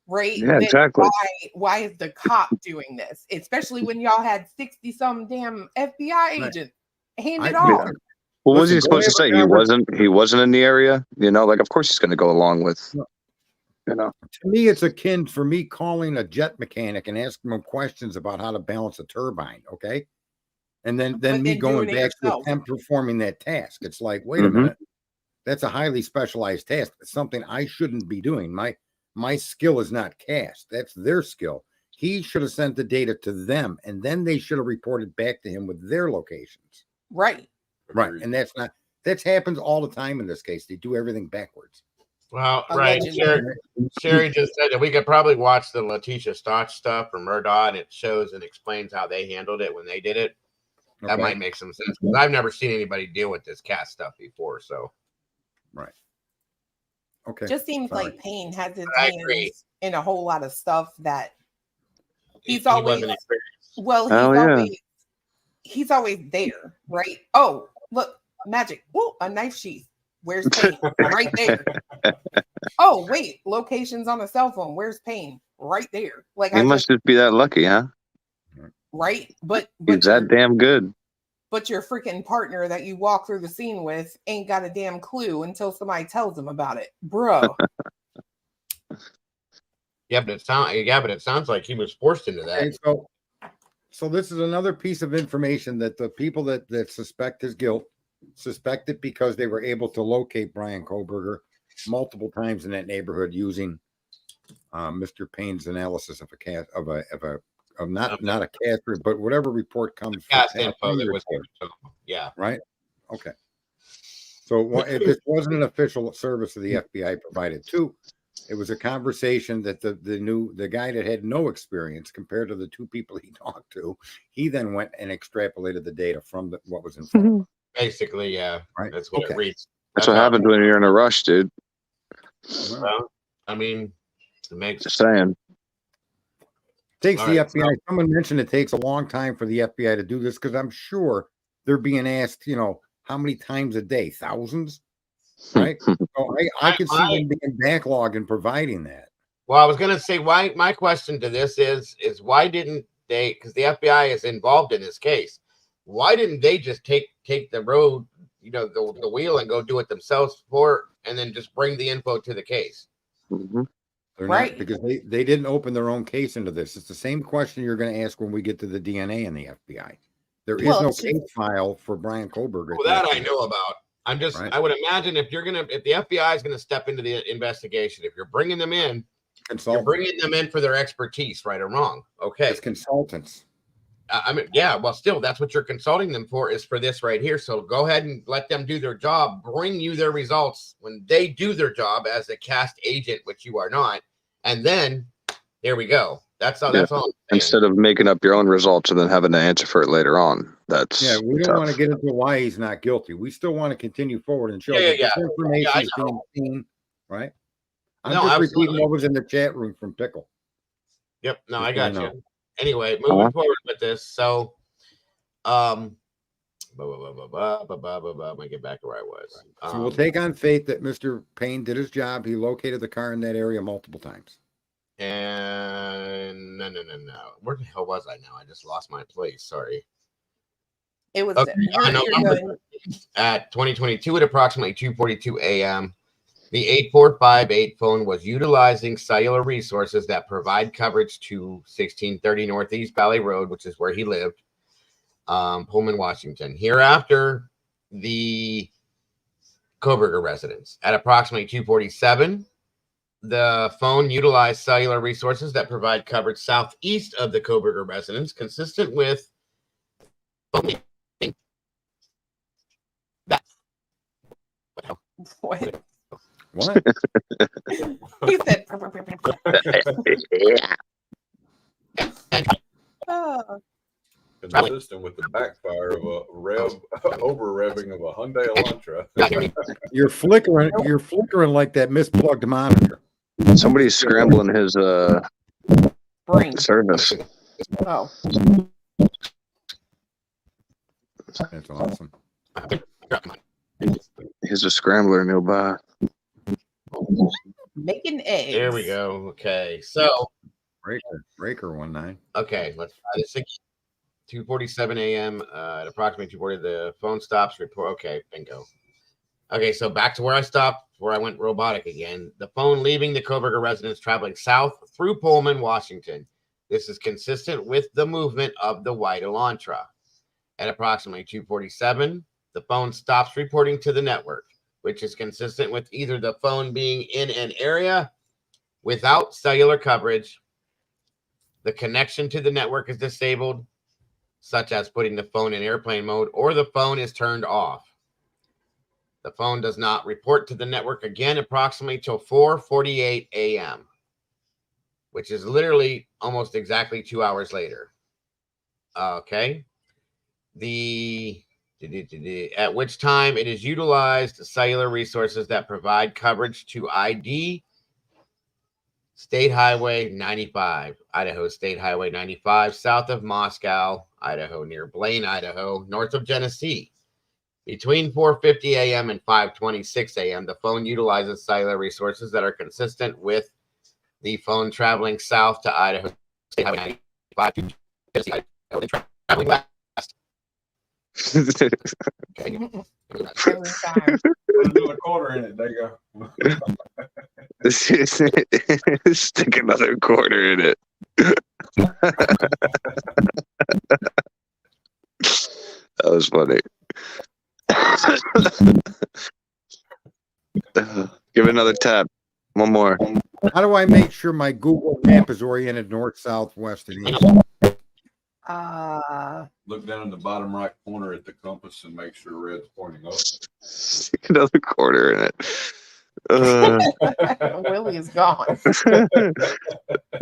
right? Yeah, exactly. Why is the cop doing this? Especially when y'all had 60-some damn FBI agents hand it off. What was he supposed to say? He wasn't in the area, you know, like of course he's going to go along with You know, To me, it's akin for me calling a jet mechanic and asking him questions about how to balance a turbine. Okay. And then But me then going doing it back to yourself. attempt performing that task. It's like, wait a Mhm. minute. That's a highly specialized task. It's something I shouldn't be doing. My skill is not cast. That's their skill. He should have sent the data to them, and then they should have reported back to him with their locations. Right. Right. Agreed. And that happens all the time in this case. They do everything backwards. Well, right. Allegedly. Sherry just said that we could probably watch the Letitia Stotch stuff from Murdaugh, and it shows and explains how they handled it when they did it. That Okay. might make some sense because I've never seen anybody deal with this cast stuff before. So Right. Okay. Just seems Sorry. like Payne has his I agree. hands in a whole lot of stuff that he he's always wasn't experienced. well, Oh, yeah. he's always there, right? Oh, look, magic. Whoa, a knife sheath. Where's Payne? Right there. Oh, wait, locations on a cell phone. Where's Payne? Right there. Like he must just be that lucky, huh? right, but He's that damn good. but your freaking partner that you walk through the scene with ain't got a damn clue until somebody tells them about it, bro. Yeah, but it sounds like he was forced into that. Okay, so this is another piece of information that the people that suspect his guilt suspect it because they were able to locate Bryan Kohberger multiple times in that neighborhood using Mr. Payne's analysis of not a caster, but whatever report comes. Cast info that was there. So, yeah. Right. Okay. So this wasn't an official service of the FBI provided to. It was a conversation that the guy that had no experience compared to the two people he talked to, he then went and extrapolated the data from what was in front of him. Basically, yeah. Right. That's what it reads. That's what happens when you're in a rush, dude. Well, I mean, it makes Just saying. Takes All the right, FBI. Someone mentioned it takes a long time for the FBI to do this because I'm sure they're being asked, how many times a day? Thousands, right? So I could see them being backlogged and providing that. Well, I was going to say why. My question to this is why didn't they? Because the FBI is involved in this case. Why didn't they just take the road, the wheel, and go do it themselves and then just bring the info to the case? Mm-hmm. They're Right. not, because they didn't open their own case into this. It's the same question you're going to ask when we get to the DNA in the FBI. There is no case file for Bryan Kohberger. Well, that I know about. I'm just, Right. I would imagine if the FBI is going to step into the investigation, if you're bringing them in, you're bringing them in for their expertise, right or wrong. Okay. It's consultants. I mean, yeah, well, still, that's what you're consulting them for, is for this right here. So go ahead and let them do their job, bring you their results when they do their job as a cast agent, which you are not. And then there we go. That's all. That's all. Instead of making up your own results and then having to answer for it later on. That's We don't tough. want to get into why he's not guilty. We still want to continue forward and show Yeah, that this information is being seen, right? I'm just repeating what was in the chat room from Pickle. Yep. No, I got you. Anyway, moving forward with this. So, let me get back to where I was. So we'll take on faith that Mr. Payne did his job. He located the car in that area multiple times. And no. Where the hell was I now? I just lost my place. Sorry. It was at 2022 at approximately 2:42 a.m. The 8458 phone was utilizing cellular resources that provide coverage to 1630 Northeast Valley Road, which is where he lived, Pullman, Washington. Hereafter, the Kohberger residence. At approximately 2:47, the phone utilized cellular resources that provide coverage southeast of the Kohberger residence, consistent with What? What? He said, Consistent with the backfire of a over revving of a Hyundai Elantra. You're flickering like that misplugged monitor. Somebody's scrambling his brain service. Oh, That's awesome. He's a scrambler nearby. making eggs. There we go. Okay, so Breaker 19. okay, let's try this again. 2:47 a.m. At approximately 2:40, the phone stops. Report. Okay, bingo. Okay, so back to where I stopped, where I went robotic again. The phone leaving the Kohberger residence traveling south through Pullman, Washington. This is consistent with the movement of the white Elantra. At approximately 2:47, the phone stops reporting to the network, which is consistent with either the phone being in an area without cellular coverage, the connection to the network is disabled, such as putting the phone in airplane mode, or the phone is turned off. The phone does not report to the network again approximately till 4:48 a.m., which is literally almost exactly 2 hours later. Okay. At which time it is utilized cellular resources that provide coverage to ID State Highway 95, Idaho State Highway 95, south of Moscow, Idaho, near Blaine, Idaho, north of Genesee. Between 4:50 a.m. and 5:26 a.m., the phone utilizes cellular resources that are consistent with the phone traveling south to Idaho State Highway 95 to Genesee, Idaho, traveling west. Okay. Every time. Do a quarter in it. There you go. Stick another quarter in it. That was funny. Give it another tap. One more. How do I make sure my Google map is oriented north, south, west, and east? Look down in the bottom right corner at the compass and make sure red's pointing up. Stick another quarter in it. Willie is gone.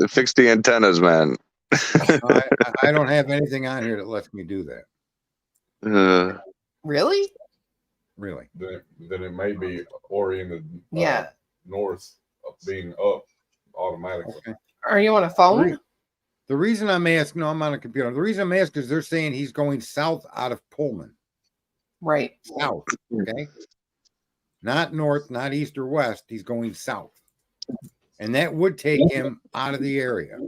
Fix the antennas, man. I don't have anything on here that lets me do that. Really? Really? Then it may be oriented Yeah. north, being up automatically. Okay. Are you on a phone? The reason I'm asking, no, I'm on a computer. The reason I'm asking is they're saying he's going south out of Pullman. Right. South, okay? Not north, not east or west. He's going south. And that would take him out of the area.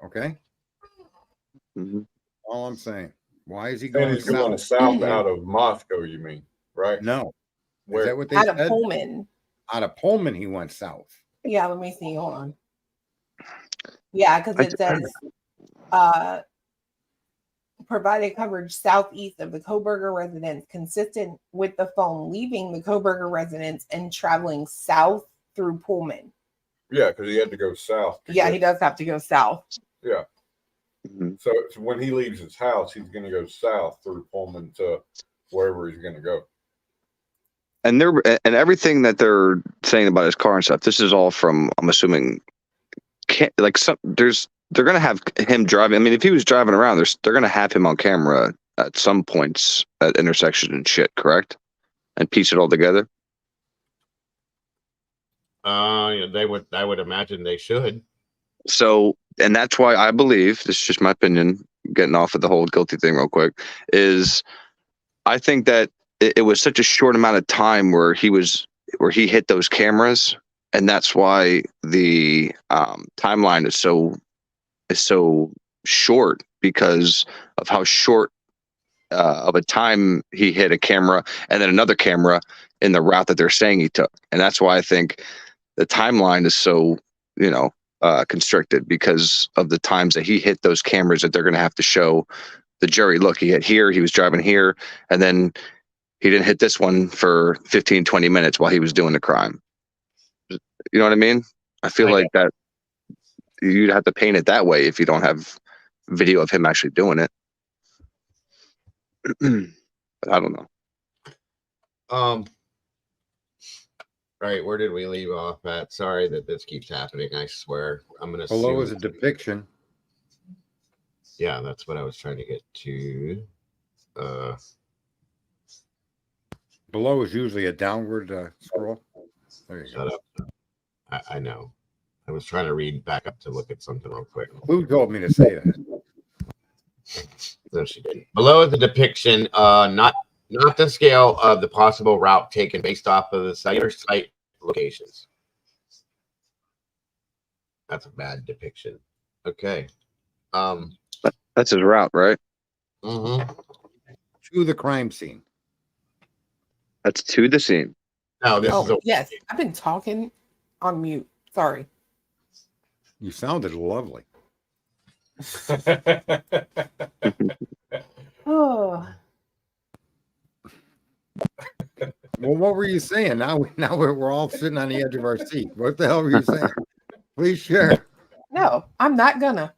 Okay? Mm-hmm. All I'm saying. Why is he And going he's going south out of Moscow, you mean, right? No. Where? Is that what they Out said? of Pullman. Out of Pullman, he went south. Yeah, let me see. Hold on. Yeah, because it says provided coverage southeast of the Kohberger residence, consistent with the phone leaving the Kohberger residence and traveling south through Pullman. Yeah, because he had to go south. Yeah, he does have to go south. Yeah. Mm-hmm. So when he leaves his house, he's going to go south through Pullman to wherever he's going to go. And everything that they're saying about his car and stuff, this is all from, I'm assuming, they're gonna have him driving. I mean, if he was driving around, they're gonna have him on camera at some points at intersections and shit, correct? And piece it all together. I would imagine they should. So, and that's why I believe, this is just my opinion, getting off of the whole guilty thing real quick, is I think that it was such a short amount of time where he hit those cameras, and that's why the timeline is so short, because of how short of a time he hit a camera and then another camera in the route that they're saying he took. And that's why I think the timeline is so, constricted, because of the times that he hit those cameras that they're going to have to show the jury. Look, he hit here, he was driving here, and then he didn't hit this one for 15, 20 minutes while he was doing the crime. You know what I mean? I feel like that you'd have to paint it that way if you don't have video of him actually doing it. But I don't know. Right, where did we leave off at? Sorry that this keeps happening. I swear. I'm gonna Below is a depiction. Yeah, that's what I was trying to get to. Below is usually a downward scroll. There you Shut go. up. I know. I was trying to read back up to look at something real quick. Who told me to say that? No, she didn't. Below is a depiction, not the scale of the possible route taken based off of the cellular site locations. That's a bad depiction. Okay. That's his route, right? Mm-hmm. To the crime scene. That's to the scene. No, this is Oh, a yes. I've been talking on mute. Sorry. You sounded lovely. Oh, Well, what were you saying? Now we're all sitting on the edge of our seat. What the hell were you saying? Please share. no, I'm not gonna.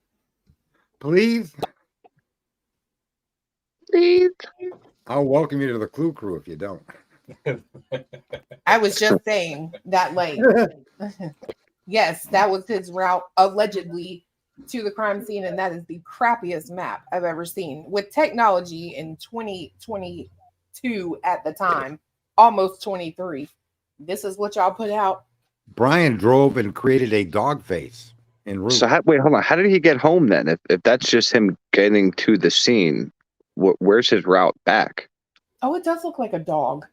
Please. Please. I'll welcome you to the Clue Crew if you don't. I was just saying that, like, yes, that was his route allegedly to the crime scene, and that is the crappiest map I've ever seen. With technology in 2022 at the time, almost 23, this is what y'all put out. Bryan drove and created a dog face en route. So wait, hold on. How did he get home then? If that's just him getting to the scene, where's his route back? Oh, it does look like a dog.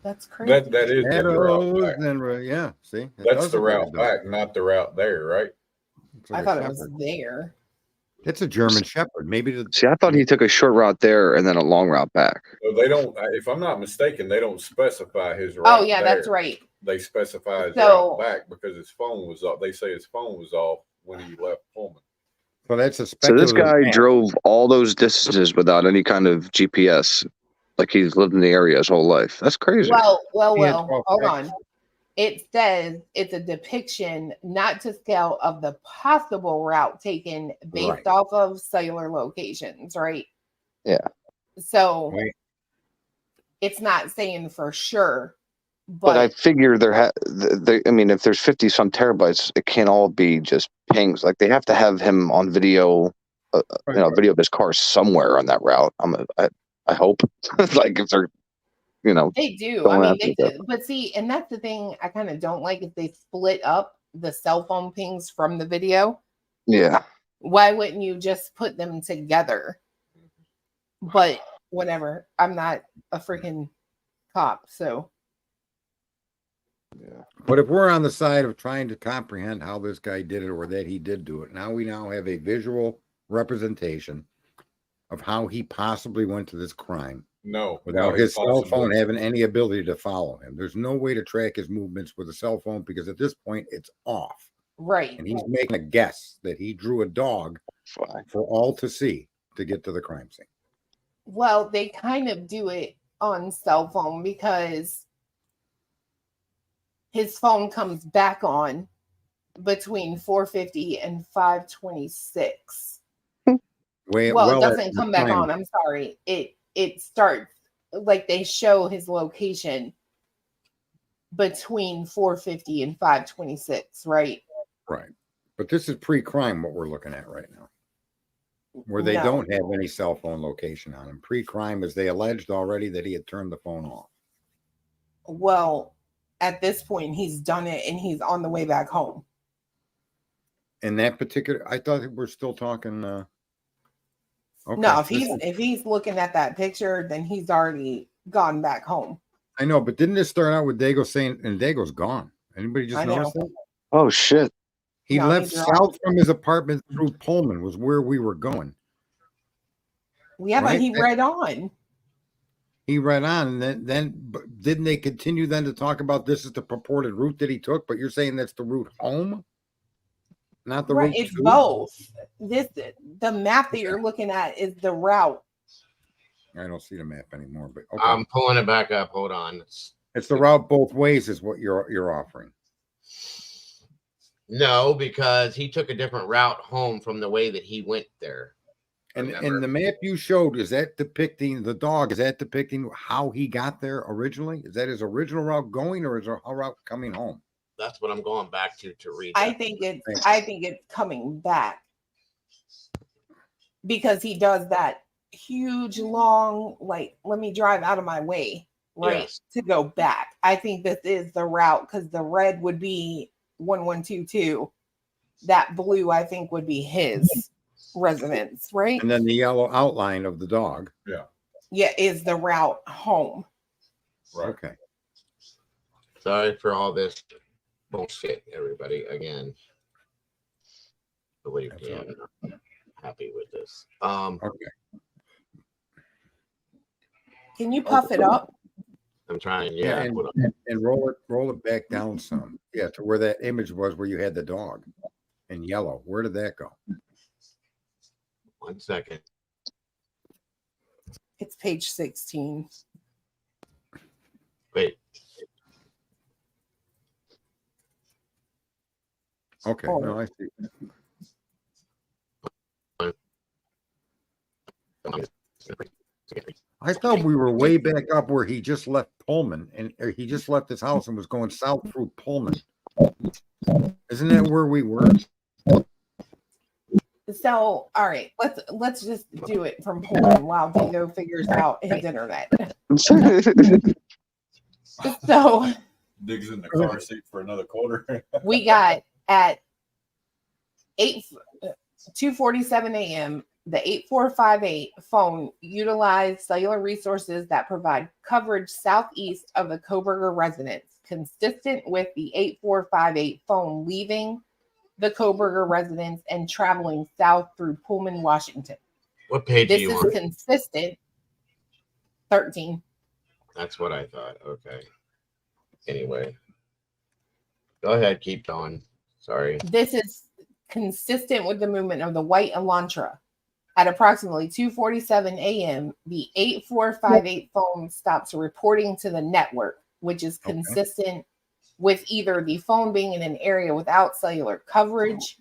That's crazy. That is the route back. Yeah, see, it That's does the look like a route dog. back, not the route there, right? It's like I a thought it was shepherd. there. It's a German Shepherd. Maybe See, I thought he took a short route there and then a long route back. So they don't. If I'm not mistaken, they don't specify his route. Oh, yeah, there. that's right. They specify his So- route back because his phone was off. They say his phone was off when he left Pullman. so. That's a So speculative. this guy map. drove all those distances without any kind of GPS, like he's lived in the area his whole life. That's crazy. Well, He had 12 hold facts. on. It says it's a depiction not to scale of the possible route taken based Right. off of cellular locations, right? Yeah. So Right. it's not saying for sure, But I but figure I mean, if there's 50 some terabytes, it can't all be just pings. Like they have to have him on video, Right. video of his car somewhere on that route. I hope. Like if they're, they do. Don't I mean, have they to do. But see, and that's the thing I kind of don't like is they split up the cell phone pings from the video. yeah. Why wouldn't you just put them together? But whatever. I'm not a freaking cop, so But if we're on the side of trying to comprehend how this guy did it or that he did do it, we now have a visual representation of how he possibly went to this crime No, without he his cell phone possibly- having any ability to follow him. There's no way to track his movements with a cell phone because at this point it's off. right. And he's making a guess that he drew a dog Fine. for all to see to get to the crime scene. Well, they kind of do it on cell phone because his phone comes back on between 4:50 and 5:26. Well, it doesn't come back on. I'm sorry. It starts like they show his location between 4:50 and 5:26, right? Right. But this is pre-crime what we're looking at right now, where they No. don't have any cell phone location on him. Pre-crime is they alleged already that he had turned the phone off. Well, at this point, he's done it and he's on the way back home. In that particular, I thought we're still talking. Okay. No, if he's looking at that picture, then he's already gone back home. I know, but didn't this start out with Dago saying, and Dago's gone? Anybody just I know. notice that? Oh shit. He No, left he's south from his apartment through Pullman was where we were going. Yeah, Right? but he read on. He read on, and then but didn't they continue then to talk about this is the purported route that he took? But you're saying that's the route home, not the Right, route. it's to? both. The map that you're looking at is the route. I don't see the map anymore, but okay. I'm pulling it back up. Hold on. It's the route both ways, is what you're offering. No, because he took a different route home from the way that he went there. And Remember. the map you showed, is that depicting the dog? Is that depicting how he got there originally? Is that his original route going, or is there a route coming home? That's what I'm going back to read. I that. think it's coming back because he does that huge long, like, let me drive out of my way, right? Yes. To go back. I think this is the route because the red would be 1122. That blue, I think, would be his residence, right? And then the yellow outline of the dog. Yeah, is the route home. Right. Okay. Sorry for all this bullshit, everybody. Again, believe me, I'm not happy with this. Okay. Can you puff it up? I'm trying. Yeah, Yeah. and roll it back down some. Yeah, to where that image was where you had the dog in yellow. Where did that go? 1 second. It's page 16. Wait. Okay, Oh. no, I see. I thought we were way back up where he just left Pullman and he just left his house and was going south through Pullman. Isn't that where we were? So, all right, let's just do it from Pullman while Diego figures out his internet. So Digs in the car seat for another quarter. we got at 2:47 a.m. the 8458 phone utilized cellular resources that provide coverage southeast of the Kohberger residence, consistent with the 8458 phone leaving the Kohberger residence and traveling south through Pullman, Washington. What page This are you is on? consistent. 13. That's what I thought. Okay. Anyway. Go ahead. Keep going. Sorry. This is consistent with the movement of the white Elantra. At approximately 2:47 a.m., the 8458 phone stops reporting to the network, which is consistent with either the phone being in an area without cellular coverage,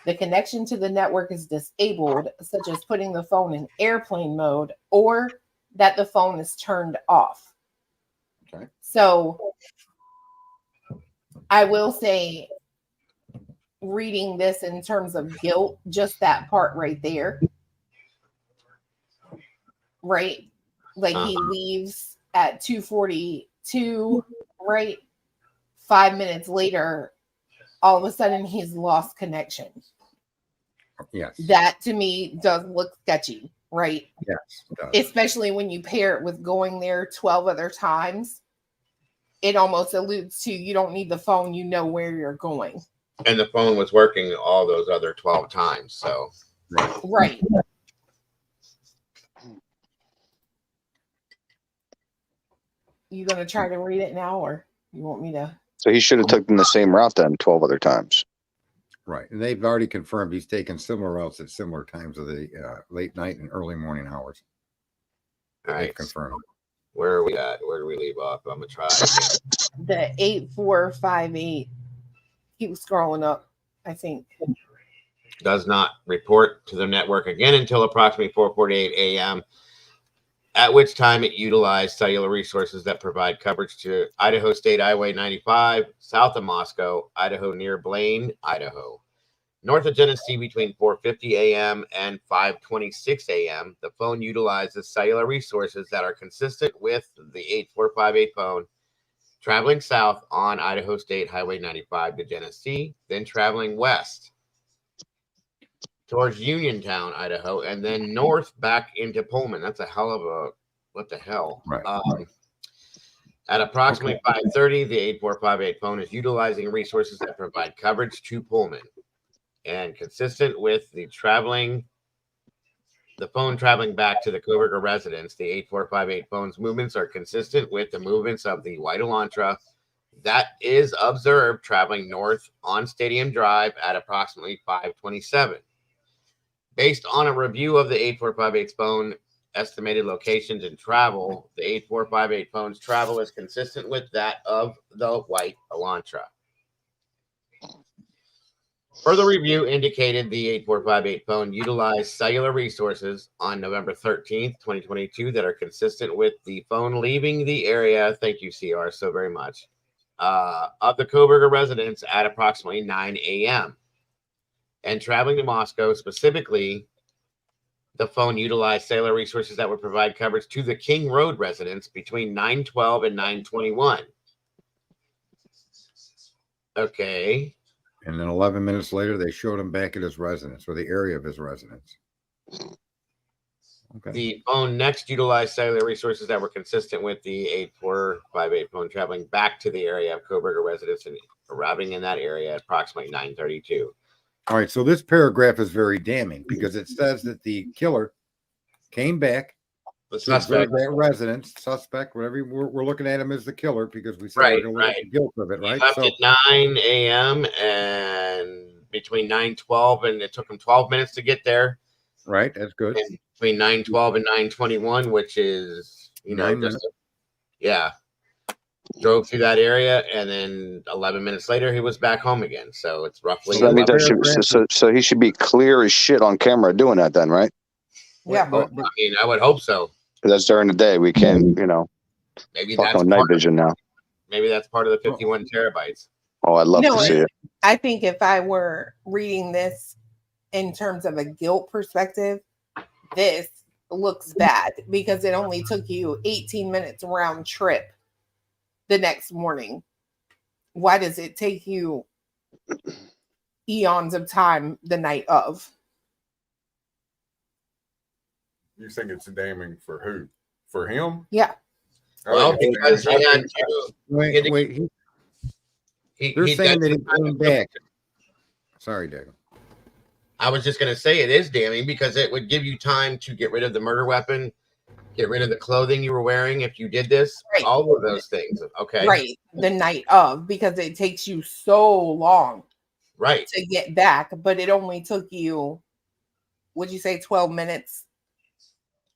the connection to the network is disabled, such as putting the phone in airplane mode, or that the phone is turned off. Okay. So I will say, reading this in terms of guilt, just that part right there, right? Like he leaves at 2:42, right? 5 minutes later, all of a sudden he's lost connection. Yes. That to me does look sketchy, right? Yes. It does. Especially when you pair it with going there 12 other times. It almost alludes to you don't need the phone, you know where you're going. And the phone was working all those other 12 times. So, Right. You gonna try to read it now, or you want me to? So he should have taken the same route then 12 other times. Right. And they've already confirmed he's taken similar routes at similar times of the late night and early morning hours. all They've right. confirmed. Where are we at? Where do we leave off? I'm going to try again. The 8458. Keep scrolling up, I think. Does not report to the network again until approximately 4:48 a.m., at which time it utilized cellular resources that provide coverage to Idaho State Highway 95, south of Moscow, Idaho, near Blaine, Idaho. North of Genesee between 4:50 a.m. and 5:26 a.m., the phone utilizes cellular resources that are consistent with the 8458 phone, traveling south on Idaho State Highway 95 to Genesee, then traveling west towards Uniontown, Idaho, and then north back into Pullman. That's a hell of a, what the hell? Right. At approximately 5:30, the 8458 phone is utilizing resources that provide coverage to Pullman. And consistent with the phone traveling back to the Kohberger residence, the 8458 phone's movements are consistent with the movements of the white Elantra that is observed traveling north on Stadium Drive at approximately 5:27. Based on a review of the 8458's phone estimated locations and travel, the 8458 phone's travel is consistent with that of the white Elantra. Further review indicated the 8458 phone utilized cellular resources on November 13th, 2022 that are consistent with the phone leaving the area, thank you, CR, so very much, of the Kohberger residence at approximately 9 a.m. and traveling to Moscow. Specifically, the phone utilized cellular resources that would provide coverage to the King Road residence between 9:12 and 9:21. Okay. And then 11 minutes later, they showed him back at his residence or the area of his residence. Okay. The phone next utilized cellular resources that were consistent with the 8458 phone traveling back to the area of Kohberger residence and arriving in that area at approximately 9:32. All right. So this paragraph is very damning because it says that the killer came back The to observe suspect. that residence, suspect, whatever we're looking at him as the killer because we said Right, we're going to look at right. the guilt of it, He right? left So at 9 a.m. and between 9:12 and it took him 12 minutes to get there. right, that's good. And between 9:12 and 9:21, which is, you know, 9 minutes. Yeah. Drove through that area, and then 11 minutes later, he was back home again. So it's roughly. So that means 11 so he should be clear as shit on camera doing that then, right? Yeah. But I mean, I would hope so. 'Cause that's during the day. We can't, you know, Maybe fucking that's with night part of, vision now. maybe that's part of the 51 terabytes. Oh, I'd love No, to see it. I think if I were reading this in terms of a guilt perspective, this looks bad because it only took you 18 minutes round trip the next morning. Why does it take you eons of time the night of? You think it's damning for who? For him? Yeah. Well, think because he it's- had to. wait, they're saying that he came back. Sorry, Diego. I was just going to say it is damning because it would give you time to get rid of the murder weapon, get rid of the clothing you were wearing if you did this, Right. all of those things. Okay. Right. The night of, because it takes you so long Right. to get back, but it only took you, would you say 12 minutes?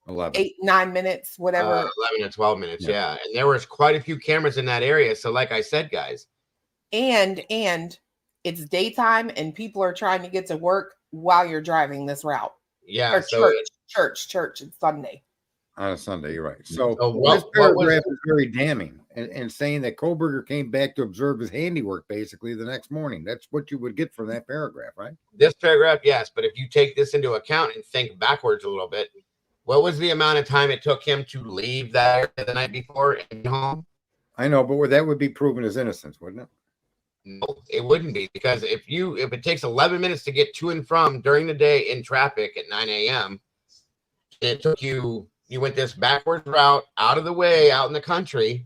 11. 8-9 minutes, whatever. 11 to 12 minutes. Yeah. Yeah. And there was quite a few cameras in that area. So like I said, guys, And it's daytime and people are trying to get to work while you're driving this route. yeah. Or So church. It's Sunday. On a Sunday, you're right. So So what- this what was- paragraph is very damning and saying that Kohberger came back to observe his handiwork basically the next morning. That's what you would get from that paragraph, right? this paragraph, yes. But if you take this into account and think backwards a little bit, what was the amount of time it took him to leave that area the night before and get home? I know, but that would be proven his innocence, wouldn't it? No, it wouldn't be, because if it takes 11 minutes to get to and from during the day in traffic at 9 a.m., it took you went this backwards route out of the way, out in the country,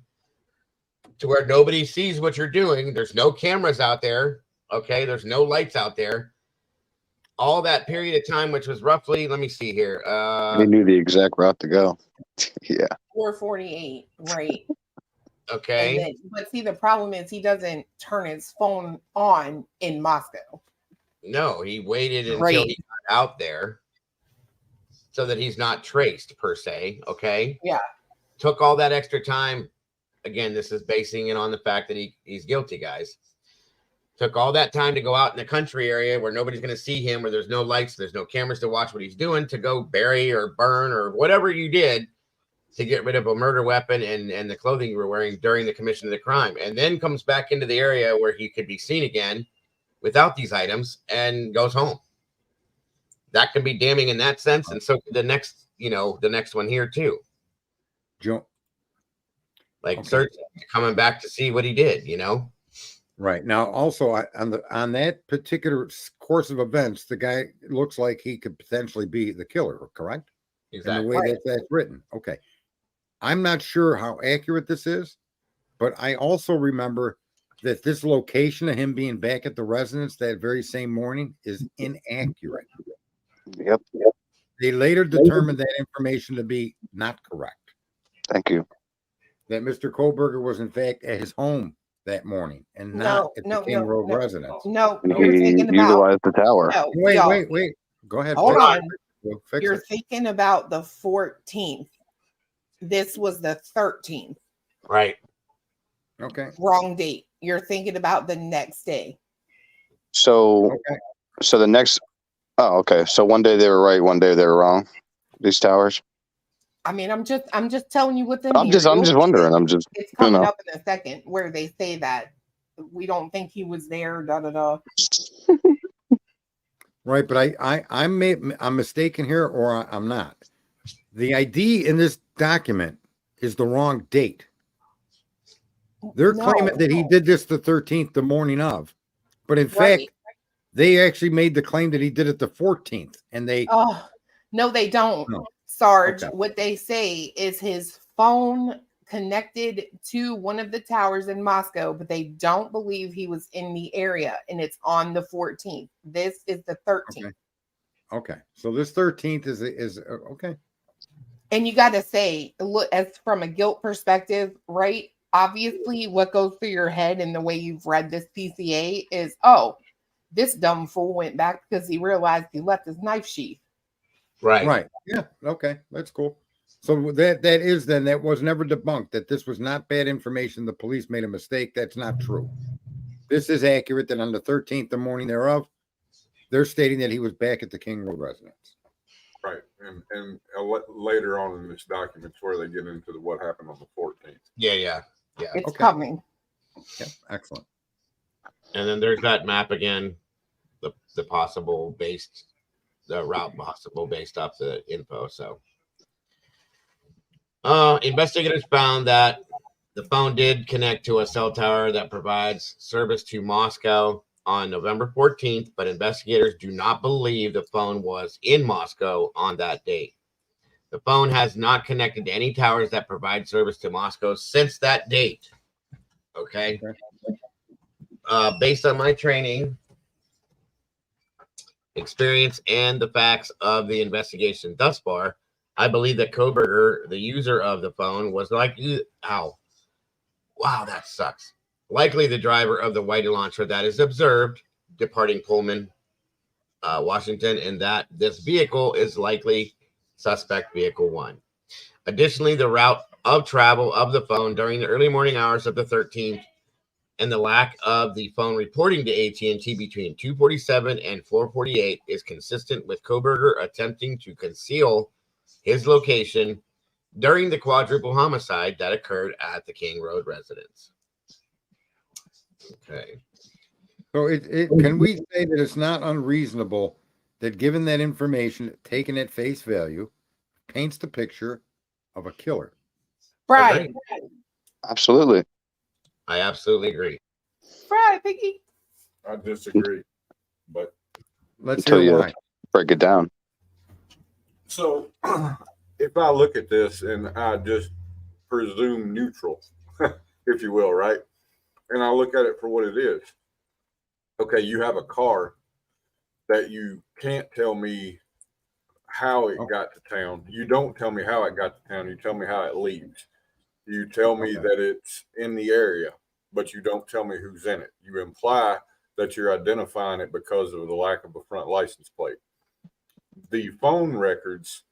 to where nobody sees what you're doing. There's no cameras out there. Okay. There's no lights out there. All that period of time, which was roughly, let me see here. He knew the exact route to go. Yeah. 4:48, right? Okay. And then, but see, the problem is he doesn't turn his phone on in Moscow. No, he waited until Right. he got out there so that he's not traced per se. Okay. Yeah. Took all that extra time. Again, this is basing it on the fact that he's guilty, guys. Took all that time to go out in the country area where nobody's going to see him, where there's no lights, there's no cameras to watch what he's doing, to go bury or burn or whatever you did to get rid of a murder weapon and the clothing you were wearing during the commission of the crime. And then comes back into the area where he could be seen again without these items and goes home. That can be damning in that sense. And so the next one here too. Joe. Like Okay. search coming back to see what he did, Right. Now, also on that particular course of events, the guy looks like he could potentially be the killer, correct? In the way Right. that's written. Okay. I'm not sure how accurate this is, but I also remember that this location of him being back at the residence that very same morning is inaccurate. Yep. They later determined that information to be not correct. Thank you. That Mr. Kohberger was in fact at his home that morning and not at the King Road residence. No, And you're he thinking about. utilized the tower. No, Wait, y'all, wait. Go ahead. Hold fix it. on. We'll fix You're it. thinking about the 14th. This was the 13th. Right. Okay. Wrong date. You're thinking about the next day. So, Okay. so the next. Oh, okay. So one day they were right, one day they were wrong. These towers. I mean, I'm just telling you what's in I'm here. just You'll see wondering. it. I'm just. It's coming know. up in a second where they say that we don't think he was there. Da da da. Right, but I'm mistaken here, or I'm not. The ID in this document is the wrong date. They're No. claiming that he did this the 13th, the morning of, but in Right. fact, they actually made the claim that he did it the 14th, and they Oh no, they don't. No. Sarge, Okay. what they say is his phone connected to one of the towers in Moscow, but they don't believe he was in the area, and it's on the 14th. This is the 13th. Okay. So this 13th is okay. And you got to say, look, as from a guilt perspective, right? Obviously, what goes through your head and the way you've read this PCA is, oh, this dumb fool went back because he realized he left his knife sheath. Right. Yeah. Okay. That's cool. So that was never debunked, that this was not bad information. The police made a mistake. That's not true. This is accurate that on the 13th, the morning thereof, they're stating that he was back at the King Road residence. Right. And later on in this document where they get into what happened on the 14th. Yeah. It's coming. Yeah. Excellent. And then there's that map again, the route possible based off the info. So investigators found that the phone did connect to a cell tower that provides service to Moscow on November 14th, but investigators do not believe the phone was in Moscow on that date. The phone has not connected to any towers that provide service to Moscow since that date. Okay. Based on my training, experience, and the facts of the investigation thus far, I believe that Kohberger, the user of the phone, was wow, that sucks. Likely the driver of the white launcher that is observed departing Pullman, Washington, and that this vehicle is likely suspect vehicle 1. Additionally, the route of travel of the phone during the early morning hours of the 13th and the lack of the phone reporting to AT&T between 2:47 and 4:48 is consistent with Kohberger attempting to conceal his location during the quadruple homicide that occurred at the King Road residence. Okay. So can we say that it's not unreasonable that, given that information taken at face value, paints the picture of a killer? Right. Absolutely. I absolutely agree. Right, Piggy. I disagree, but Let's Until hear you why. break it down. so if I look at this and I just presume neutral, if you will, right? And I look at it for what it is. Okay, you have a car that you can't tell me how it got to town. You don't tell me how it got to town. You tell me how it leaves. You tell me that it's in the area, but you don't tell me who's in it. You imply that you're identifying it because of the lack of a front license plate. The phone records,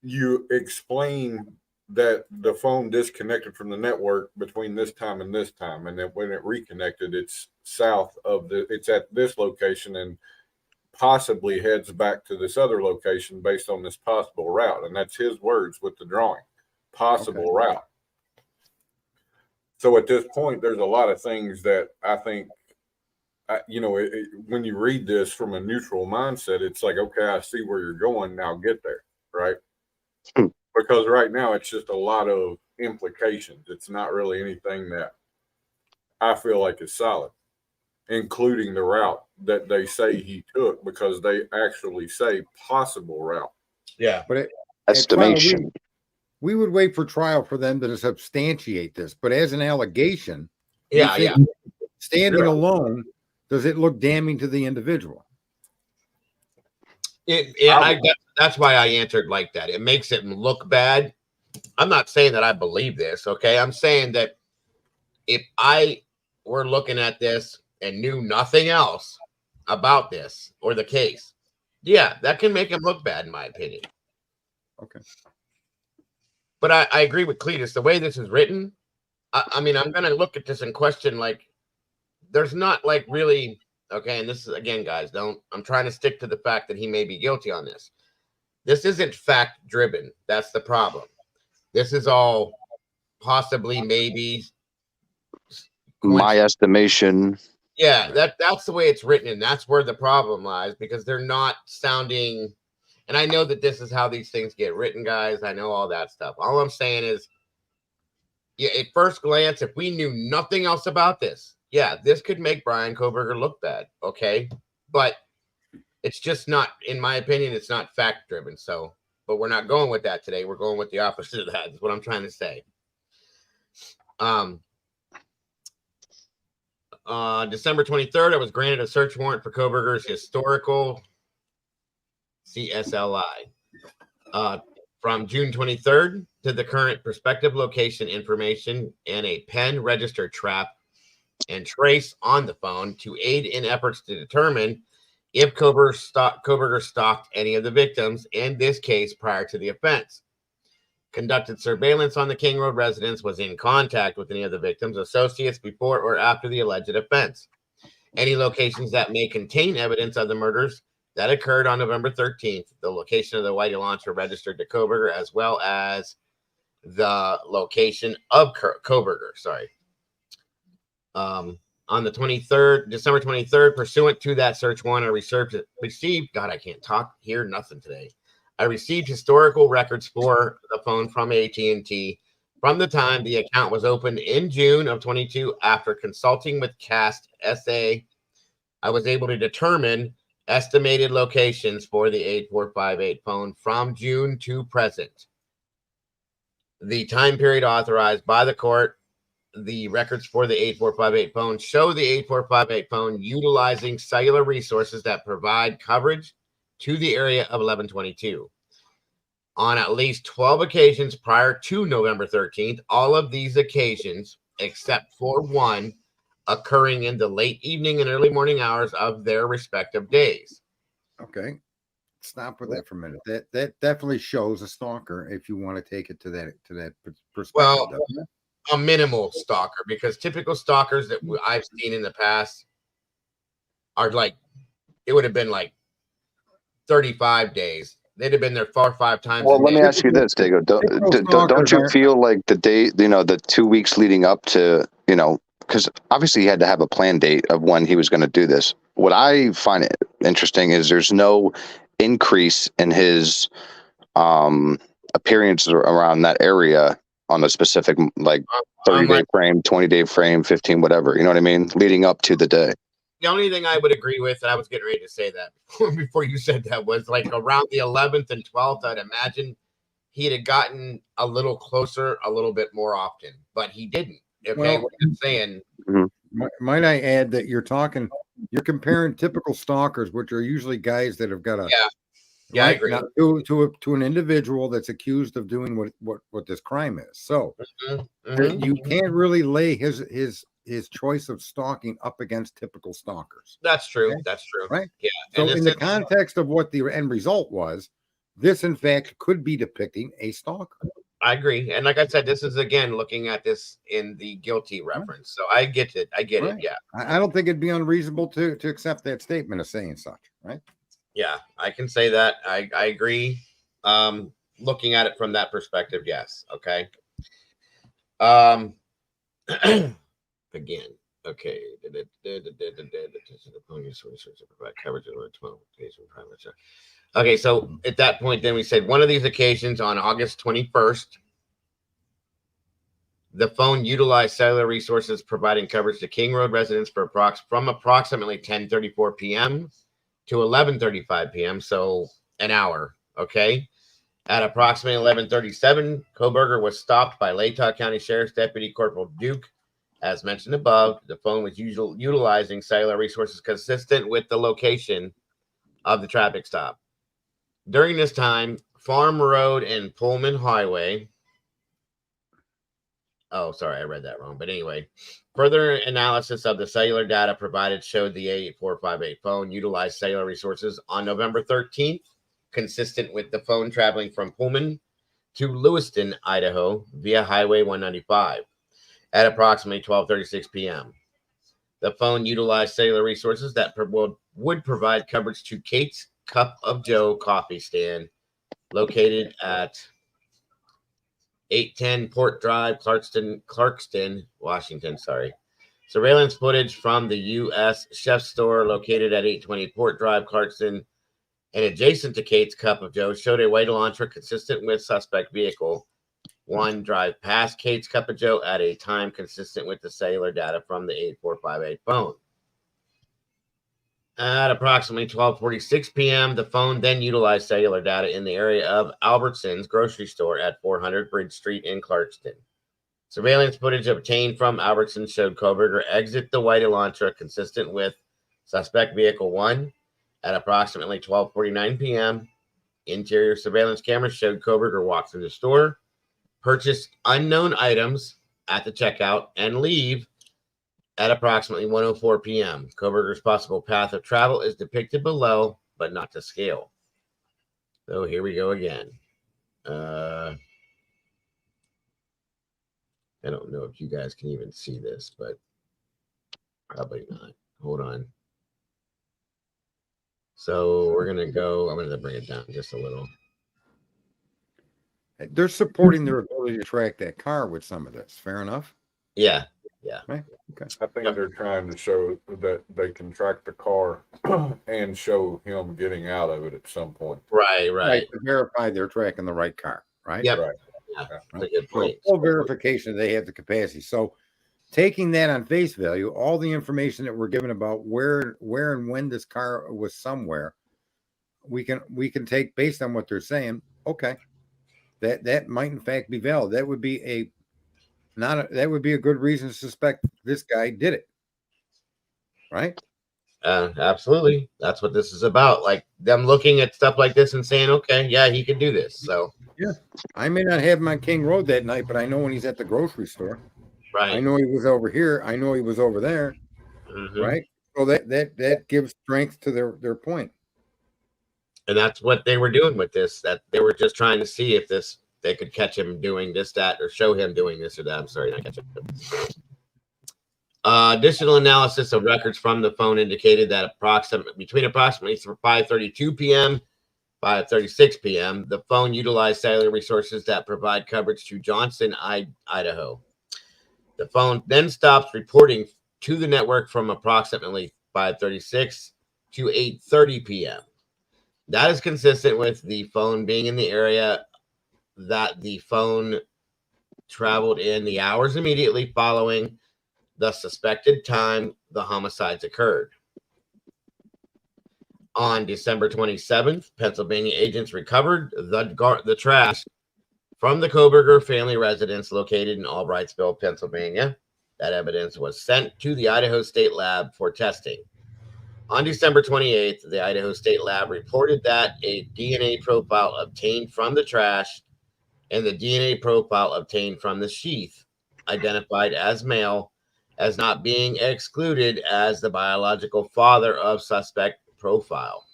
you explain that the phone disconnected from the network between this time and this time, and then when it reconnected, it's it's at this location and possibly heads back to this other location based on this possible route. And that's his words with the drawing, possible route. So at this point, there's a lot of things that I think, when you read this from a neutral mindset, it's like, okay, I see where you're going. Now get there, right? Because right now it's just a lot of implications. It's not really anything that I feel like is solid, including the route that they say he took, because they actually say possible route. Yeah. But Estimation. we would wait for trial for them to substantiate this. But as an allegation, Yeah. standing alone, does it look damning to the individual? That's why I answered like that. It makes it look bad. I'm not saying that I believe this, okay? I'm saying that if I were looking at this and knew nothing else about this or the case, yeah, that can make him look bad, in my opinion. Okay. But I agree with Cletus. The way this is written, I mean, I'm going to look at this and question, like, there's not, like, really... Okay, and this is, again, guys, I'm trying to stick to the fact that he may be guilty on this. This isn't fact-driven. That's the problem. This is all possibly, maybe. My estimation. Yeah, that's the way it's written, and that's where the problem lies, because they're not sounding, and I know that this is how these things get written, guys. I know all that stuff. All I'm saying is, yeah, at first glance, if we knew nothing else about this, yeah, this could make Bryan Kohberger look bad, okay? But it's just not, in my opinion, it's not fact-driven. So, but we're not going with that today. We're going with the opposite of that, is what I'm trying to say. December 23rd, I was granted a search warrant for Kohberger's historical CSLI. from June 23rd to the current prospective location information and a pen register trap and trace on the phone to aid in efforts to determine if Kohberger stalked any of the victims in this case prior to the offense. Conducted surveillance on the King Road residence, was in contact with any of the victims' associates before or after the alleged offense. Any locations that may contain evidence of the murders that occurred on November 13th, the location of the White Elantra registered to Kohberger, as well as the location of Kohberger. On the 23rd, December 23rd, pursuant to that search warrant, I received, God, I can't talk, hear nothing today. I received historical records for the phone from AT&T from the time the account was opened in June of 22. After consulting with Cast SA, I was able to determine estimated locations for the 8458 phone from June to present. The time period authorized by the court, the records for the 8458 phone show the 8458 phone utilizing cellular resources that provide coverage to the area of 1122. On at least 12 occasions prior to November 13th, all of these occasions, except for one, occurring in the late evening and early morning hours of their respective days. Okay. Stop with that for a minute. That definitely shows a stalker if you want to take it to that perspective. Well, a minimal stalker, because typical stalkers that I've seen in the past are like, it would have been like 35 days. They'd have been there 4 or 5 times. Well, let me ask you this, Dago. Don't you feel like the date, the 2 weeks leading up to, because obviously he had to have a planned date of when he was going to do this. What I find interesting is there's no increase in his appearance around that area on a specific, like 30-day frame, 20-day frame, 15, whatever. You know what I mean? Leading up to the day. The only thing I would agree with, and I was getting ready to say that before you said that, was like around the 11th and 12th, I'd imagine he'd have gotten a little closer a little bit more often, but he didn't. Okay, well, what I'm saying. Might I add that you're comparing typical stalkers, which are usually guys that have got a I agree. Now, to an individual that's accused of doing what this crime is. So you can't really lay his choice of stalking up against typical stalkers. That's true. Okay? That's true. Right. Yeah. So in the context of what the end result was, this in fact could be depicting a stalker. I agree. And like I said, this is again looking at this in the guilty reference. So I get it. I get it. Yeah. I don't think it'd be unreasonable to accept that statement as saying such, right? Yeah, I can say that. I agree. Looking at it from that perspective, yes. Okay. Again, okay. Okay, so at that point, then we said one of these occasions on August 21st, the phone utilized cellular resources providing coverage to King Road residents from approximately 10:34 p.m. to 11:35 p.m., so an hour. Okay. At approximately 11:37, Kohberger was stopped by Latah County Sheriff's Deputy Corporal Duke. As mentioned above, the phone was utilizing cellular resources consistent with the location of the traffic stop. During this time, Farm Road and Pullman Highway. Oh, sorry, I read that wrong. But anyway, further analysis of the cellular data provided showed the 8458 phone utilized cellular resources on November 13th, consistent with the phone traveling from Pullman to Lewiston, Idaho, via Highway 195 at approximately 12:36 p.m. The phone utilized cellular resources that would provide coverage to Kate's Cup of Joe coffee stand located at 810 Port Drive, Clarkston, Washington. Surveillance footage from the U.S. Chef store located at 820 Port Drive, Clarkston, and adjacent to Kate's Cup of Joe showed a White Elantra consistent with suspect vehicle 1 drive past Kate's Cup of Joe at a time consistent with the cellular data from the 8458 phone. At approximately 12:46 p.m., the phone then utilized cellular data in the area of Albertson's grocery store at 400 Bridge Street in Clarkston. Surveillance footage obtained from Albertsons showed Kohberger exit the White Elantra consistent with suspect vehicle 1 at approximately 12:49 p.m. Interior surveillance cameras showed Kohberger walk through the store, purchase unknown items at the checkout, and leave at approximately 1:04 p.m. Kohberger's possible path of travel is depicted below, but not to scale. So here we go again. I don't know if you guys can even see this, but probably not. Hold on. So we're going to go, I'm going to bring it down just a little. They're supporting their ability to track that car with some of this. Fair enough. Yeah. Right. Okay. I think they're trying to show that they can track the car and show him getting out of it at some point. Right. To verify they're tracking the right car. Right. Yep. Right. Yeah, Right. that's a good So point. full verification they have the capacity. So taking that on face value, all the information that we're given about where and when this car was somewhere, we can take based on what they're saying. Okay, that might in fact be valid. That would be a good reason to suspect this guy did it. Right? Absolutely. That's what this is about. Like them looking at stuff like this and saying, okay, yeah, he could do this. So yeah, I may not have him on King Road that night, but I know when he's at the grocery store. right. I know he was over here. I know he was over there. Mhm. Right? So that gives strength to their point. And that's what they were doing with this, that they were just trying to see if they could catch him doing this, that, or show him doing this or that. I'm sorry, not catch him. Additional analysis of records from the phone indicated that between approximately 5:32 p.m. 5:36 p.m., the phone utilized cellular resources that provide coverage to Johnston, Idaho. The phone then stopped reporting to the network from approximately 5:36 to 8:30 p.m. That is consistent with the phone being in the area that the phone traveled in the hours immediately following the suspected time the homicides occurred. On December 27th, Pennsylvania agents recovered the trash from the Kohberger family residence located in Albrightsville, Pennsylvania. That evidence was sent to the Idaho State Lab for testing. On December 28th, the Idaho State Lab reported that a DNA profile obtained from the trash and the DNA profile obtained from the sheath, identified as male, as not being excluded as the biological father of suspect profile.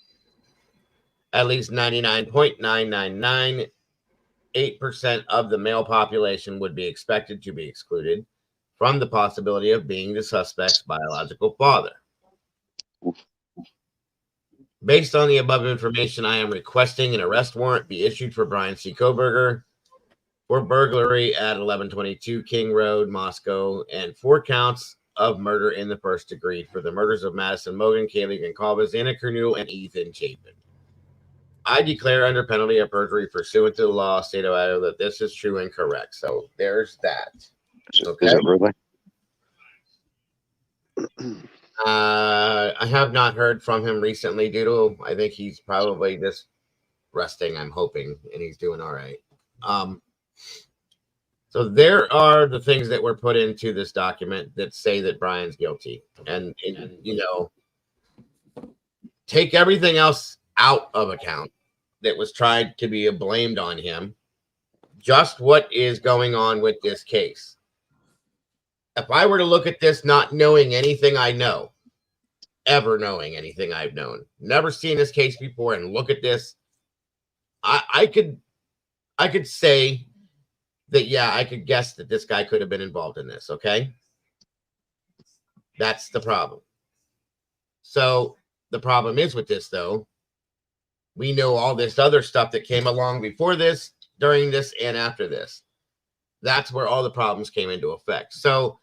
At least 99.9998% of the male population would be expected to be excluded from the possibility of being the suspect's biological father. Based on the above information, I am requesting an arrest warrant be issued for Bryan C. Kohberger for burglary at 1122 King Road, Moscow, and 4 counts of murder in the first degree for the murders of Madison Mogan, Kaylee Goncalves, Anna Kernule, and Ethan Chapin. I declare under penalty of perjury pursuant to the law of state of Idaho that this is true and correct. So there's that. Okay. Is it really? I have not heard from him recently, Doodle. I think he's probably just resting, I'm hoping, and he's doing all right. So there are the things that were put into this document that say that Bryan's guilty. And you know, take everything else out of account that was tried to be blamed on him. Just what is going on with this case. If I were to look at this not knowing anything I know, ever knowing anything I've known, never seen this case before, and look at this, I could say that, yeah, I could guess that this guy could have been involved in this, okay? That's the problem. So the problem is with this, though, we know all this other stuff that came along before this, during this, and after this. That's where all the problems came into effect. So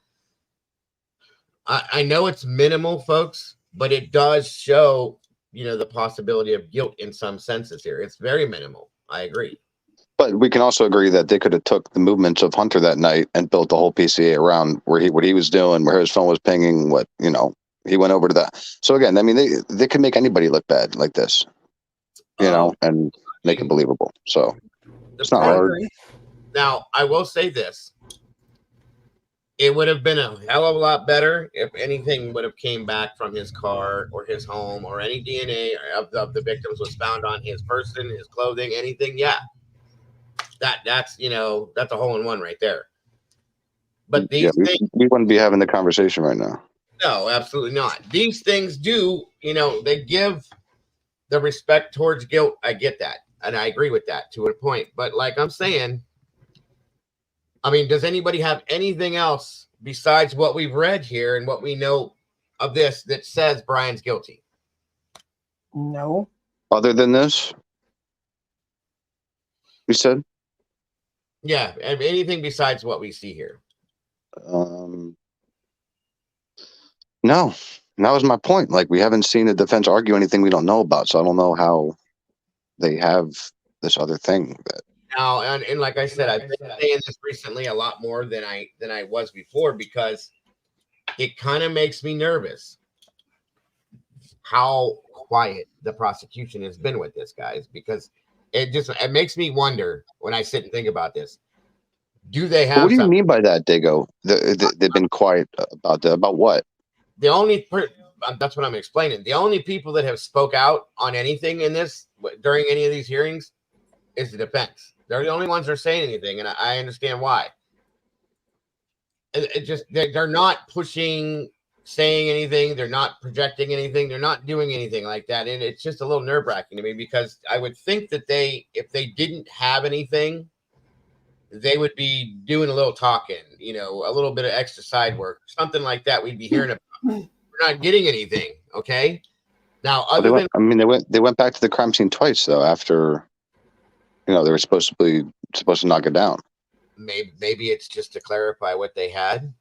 I know it's minimal, folks, but it does show, you know, the possibility of guilt in some senses here. It's very minimal. I agree. But we can also agree that they could have took the movements of Hunter that night and built the whole PCA around what he was doing, where his phone was pinging, what, you know, he went over to that. So again, I mean, they can make anybody look bad like this, you know, and make it believable. So it's not hard. Now, I will say this. It would have been a hell of a lot better if anything would have came back from his car or his home, or any DNA of the victims was found on his person, his clothing, anything. Yeah, that's that's a hole in one right there. But Yeah, these things, we wouldn't be having the conversation right now. no, absolutely not. These things do, they give the respect towards guilt. I get that, and I agree with that to a point. But like I'm saying, I mean, does anybody have anything else besides what we've read here and what we know of this that says Bryan's guilty? No. Other than this, we said, Yeah, anything besides what we see here. No, and that was my point. Like, we haven't seen the defense argue anything we don't know about, so I don't know how they have this other thing. Now, and like I said, I've been saying this recently a lot more than I was before, because it kind of makes me nervous how quiet the prosecution has been with this, guys, because it makes me wonder when I sit and think about this. Do they have? What do you something? mean by that, Dago? They've been quiet about what? The only that's what I'm explaining. The only people that have spoke out on anything in this during any of these hearings is the defense. They're the only ones that are saying anything, and I understand why. It just they're not pushing, saying anything. They're not projecting anything. They're not doing anything like that, and it's just a little nerve-wracking to me, because I would think that if they didn't have anything, they would be doing a little talking, a little bit of extra side work, something like that. We'd be hearing about. We're not getting anything. Okay. Now, They went back to the crime scene twice though. After, they were supposed to knock it down. Maybe it's just to clarify what they had.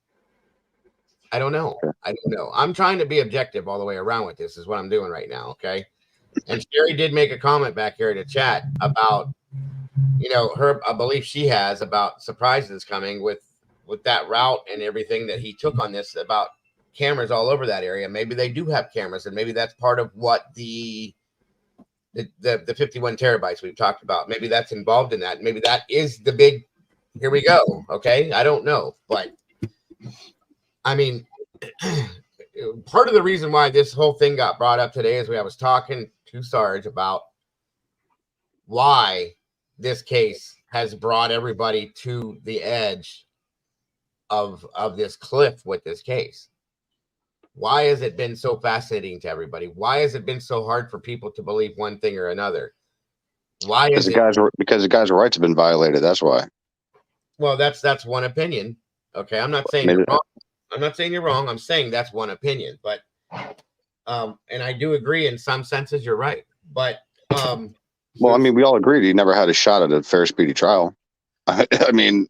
I don't know. I'm trying to be objective all the way around with this. Is what I'm doing right now. Okay. And Sherry did make a comment back here in the chat about, a belief she has about surprises coming with that route and everything that he took on this, about cameras all over that area. Maybe they do have cameras, and maybe that's part of what the 51 terabytes we've talked about. Maybe that's involved in that. Maybe that is the big, here we go. Okay. I don't know, but I mean, part of the reason why this whole thing got brought up today is I was talking to Sarge about why this case has brought everybody to the edge of this cliff with this case. Why has it been so fascinating to everybody? Why has it been so hard for people to believe one thing or another? Why is it? Because the guy's rights have been violated. That's why. Well, that's one opinion. Okay, I'm not saying you're wrong. I'm not saying you're wrong. I'm saying that's one opinion. But and I do agree in some senses you're right. But well, I mean, we all agreed he never had a shot at a fair, speedy trial. I mean,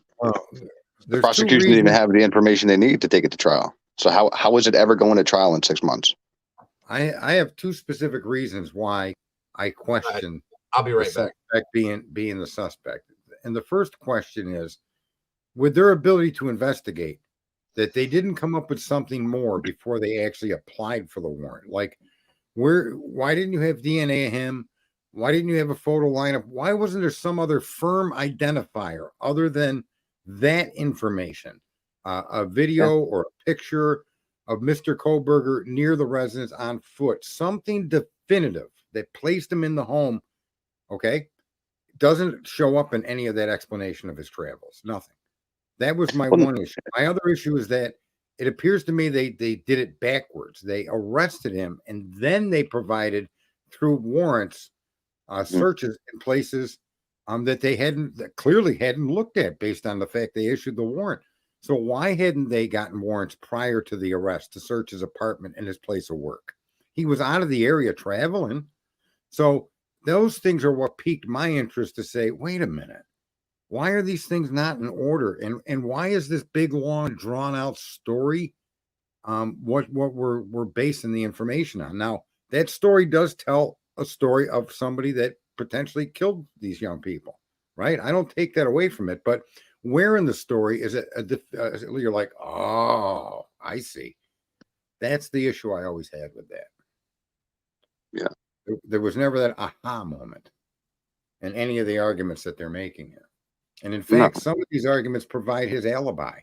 the prosecution didn't even have the information they need to take it to trial. So how is it ever going to trial in 6 months? I have two specific reasons why I question. I'll be right back. Being the suspect, and the first question is, with their ability to investigate, that they didn't come up with something more before they actually applied for the warrant. Like, why didn't you have DNA of him? Why didn't you have a photo lineup? Why wasn't there some other firm identifier other than that information? A video or a picture of Mr. Kohberger near the residence on foot, something definitive that placed him in the home. Okay. Doesn't show up in any of that explanation of his travels. Nothing. That was my one issue. My other issue is that it appears to me they did it backwards. They arrested him, and then they provided, through warrants, searches in places that clearly hadn't looked at based on the fact they issued the warrant. So why hadn't they gotten warrants prior to the arrest to search his apartment and his place of work? He was out of the area traveling. So those things are what piqued my interest to say, wait a minute, why are these things not in order? And why is this big, long, drawn out story what we're basing the information on? Now, that story does tell a story of somebody that potentially killed these young people, right? I don't take that away from it, but where in the story is it you're like, oh, I see. That's the issue I always had with that. Yeah. There was never that aha moment in any of the arguments that they're making here. And in fact, some of these arguments provide his alibi.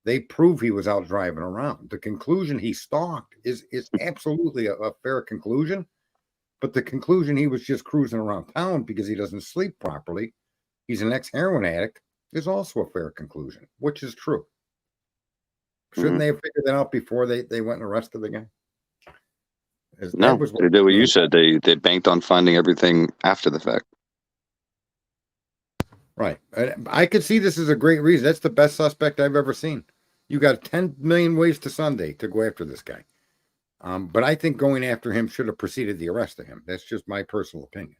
They prove he was out driving around. The conclusion he stalked is absolutely a fair conclusion, but the conclusion he was just cruising around town because he doesn't sleep properly, he's an ex-heroin addict, is also a fair conclusion, which is true. Shouldn't they have figured that out before they went and arrested the guy? No, they did what you said. They banked on finding everything after the fact. Right. I could see this as a great reason. That's the best suspect I've ever seen. You got 10 million ways to Sunday to go after this guy. But I think going after him should have preceded the arrest of him. That's just my personal opinion.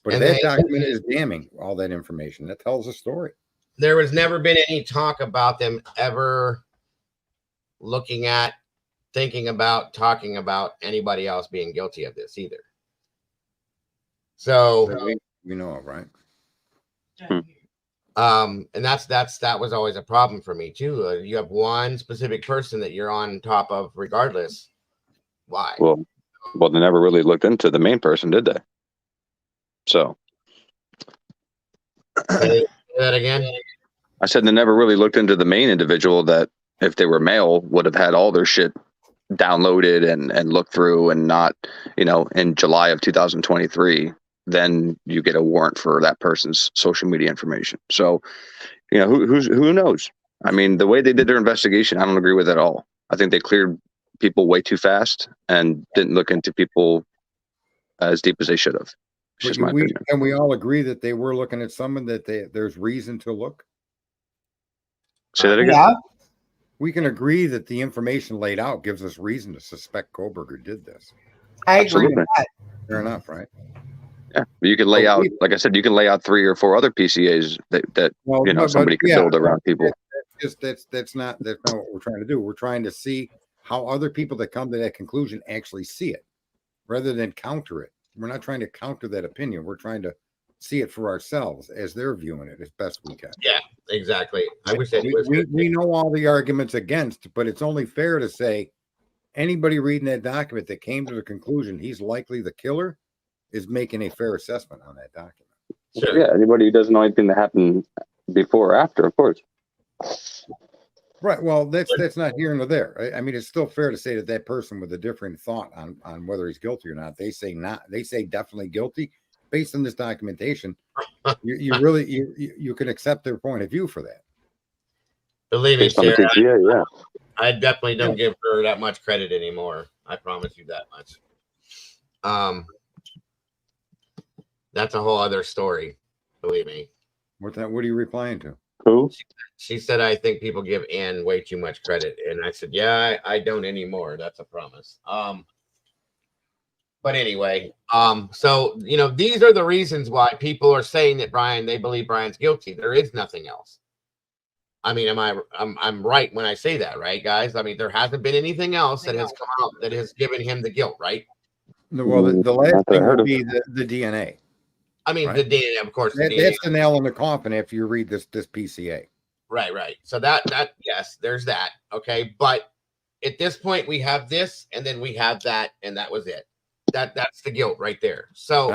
But that document is damning, all that information. That tells a story. There has never been any talk about them ever looking at, thinking about, talking about anybody else being guilty of this either. So we know it, right? And that was always a problem for me too. You have one specific person that you're on top of regardless. Why? Well, they never really looked into the main person, did they? So say that again. I said they never really looked into the main individual that, if they were male, would have had all their shit downloaded and looked through, and not, in July of 2023, then you get a warrant for that person's social media information. So, who knows? I mean, the way they did their investigation, I don't agree with at all. I think they cleared people way too fast and didn't look into people as deep as they should have. It's just my opinion. And we all agree that they were looking at someone that there's reason to look. Say that again. Yeah. We can agree that the information laid out gives us reason to suspect Kohberger did this. I agree with that. Fair enough, right? Yeah, but you can lay out, like I said, you can lay out 3 or 4 other PCAs that somebody could build around people. That's not what we're trying to do. We're trying to see how other people that come to that conclusion actually see it, rather than counter it. We're not trying to counter that opinion. We're trying to see it for ourselves as they're viewing it as best we can. Yeah, exactly. I wish that we know all the arguments against, but it's only fair to say anybody reading that document that came to the conclusion he's likely the killer is making a fair assessment on that document. Sure. Yeah, anybody who doesn't know anything that happened before or after, of course. Right. Well, that's not here nor there. Right? I mean, it's still fair to say that person with a different thought on whether he's guilty or not. They say not. They say definitely guilty based on this documentation. You can accept their point of view for that. Believe me, Sarah, yeah. I definitely don't give her that much credit anymore. I promise you that much. That's a whole other story. Believe me. What are you replying to? Who? She said, I think people give Ann way too much credit. And I said, yeah, I don't anymore. That's a promise. But anyway, so, these are the reasons why people are saying that they believe Bryan's guilty. There is nothing else. I mean, I'm right when I say that, right, guys? I mean, there hasn't been anything else that has come out that has given him the guilt, right? Well, the last thing would be the DNA. I mean, right? The DNA, of course. That's the nail in the coffin after you read this PCA. Right. So that yes, there's that. Okay, but at this point, we have this, and then we have that, and that was it. That's the guilt right there. So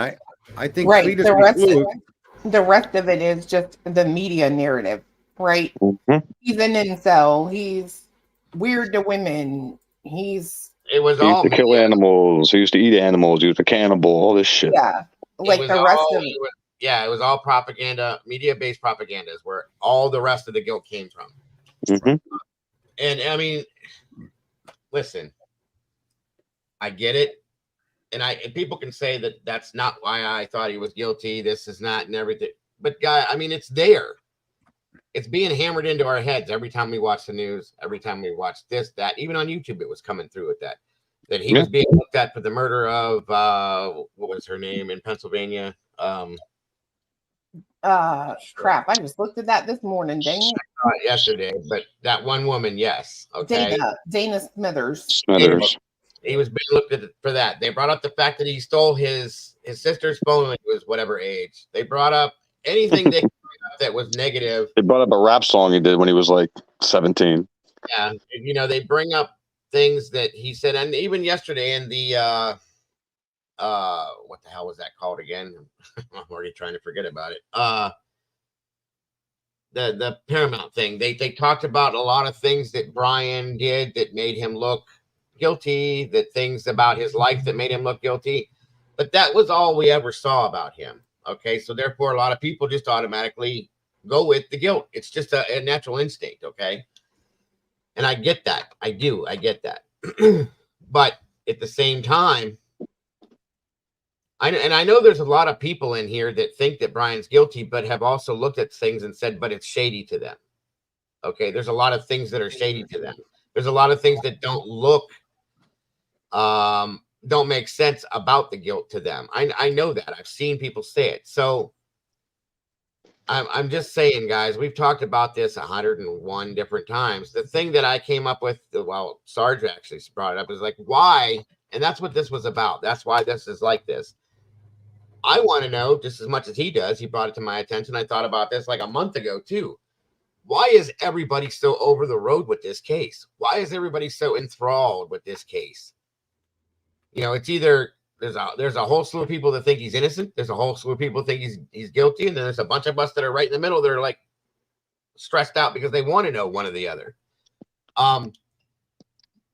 I think right. The rest of it is just the media narrative, right? Mm-hmm. He's an incel. He's weird to women. He used to kill animals. He used to eat animals. He was a cannibal. All this shit. Yeah. Like the rest of it. It was all propaganda, media-based propaganda is where all the rest of the guilt came from. Mm-hmm. And I mean, listen, I get it. And people can say that that's not why I thought he was guilty. This is not and everything. But guy, I mean, it's there. It's being hammered into our heads every time we watch the news, every time we watch this, that. Even on YouTube, it was coming through with that he was being looked at for the murder of what was her name in Pennsylvania? Crap! I just looked at that this morning. Dang it! Yesterday, but that one woman, yes, okay, Dana Smithers. He was being looked at for that. They brought up the fact that he stole his sister's phone when he was whatever age. They brought up anything they could bring up that was negative. They brought up a rap song he did when he was like 17. Yeah, they bring up things that he said, and even yesterday in the what the hell was that called again? I'm already trying to forget about it. the Paramount thing. They talked about a lot of things that Bryan did that made him look guilty, that things about his life that made him look guilty. But that was all we ever saw about him. Okay, so therefore a lot of people just automatically go with the guilt. It's just a natural instinct, okay? And I get that. I do. I get that. But at the same time, I know there's a lot of people in here that think that Bryan's guilty, but have also looked at things and said, but it's shady to them. Okay, there's a lot of things that are shady to them. There's a lot of things that don't make sense about the guilt to them. I know that. I've seen people say it. So I'm just saying, guys, we've talked about this 101 different times. The thing that I came up with, well, Sarge actually brought it up, is like, why? And that's what this was about. That's why this is like this. I want to know just as much as he does. He brought it to my attention. I thought about this like a month ago, too. Why is everybody so over the road with this case? Why is everybody so enthralled with this case? You know, it's either there's a whole slew of people that think he's innocent. There's a whole slew of people that think he's guilty. And then there's a bunch of us that are right in the middle. They're like stressed out because they want to know one or the other.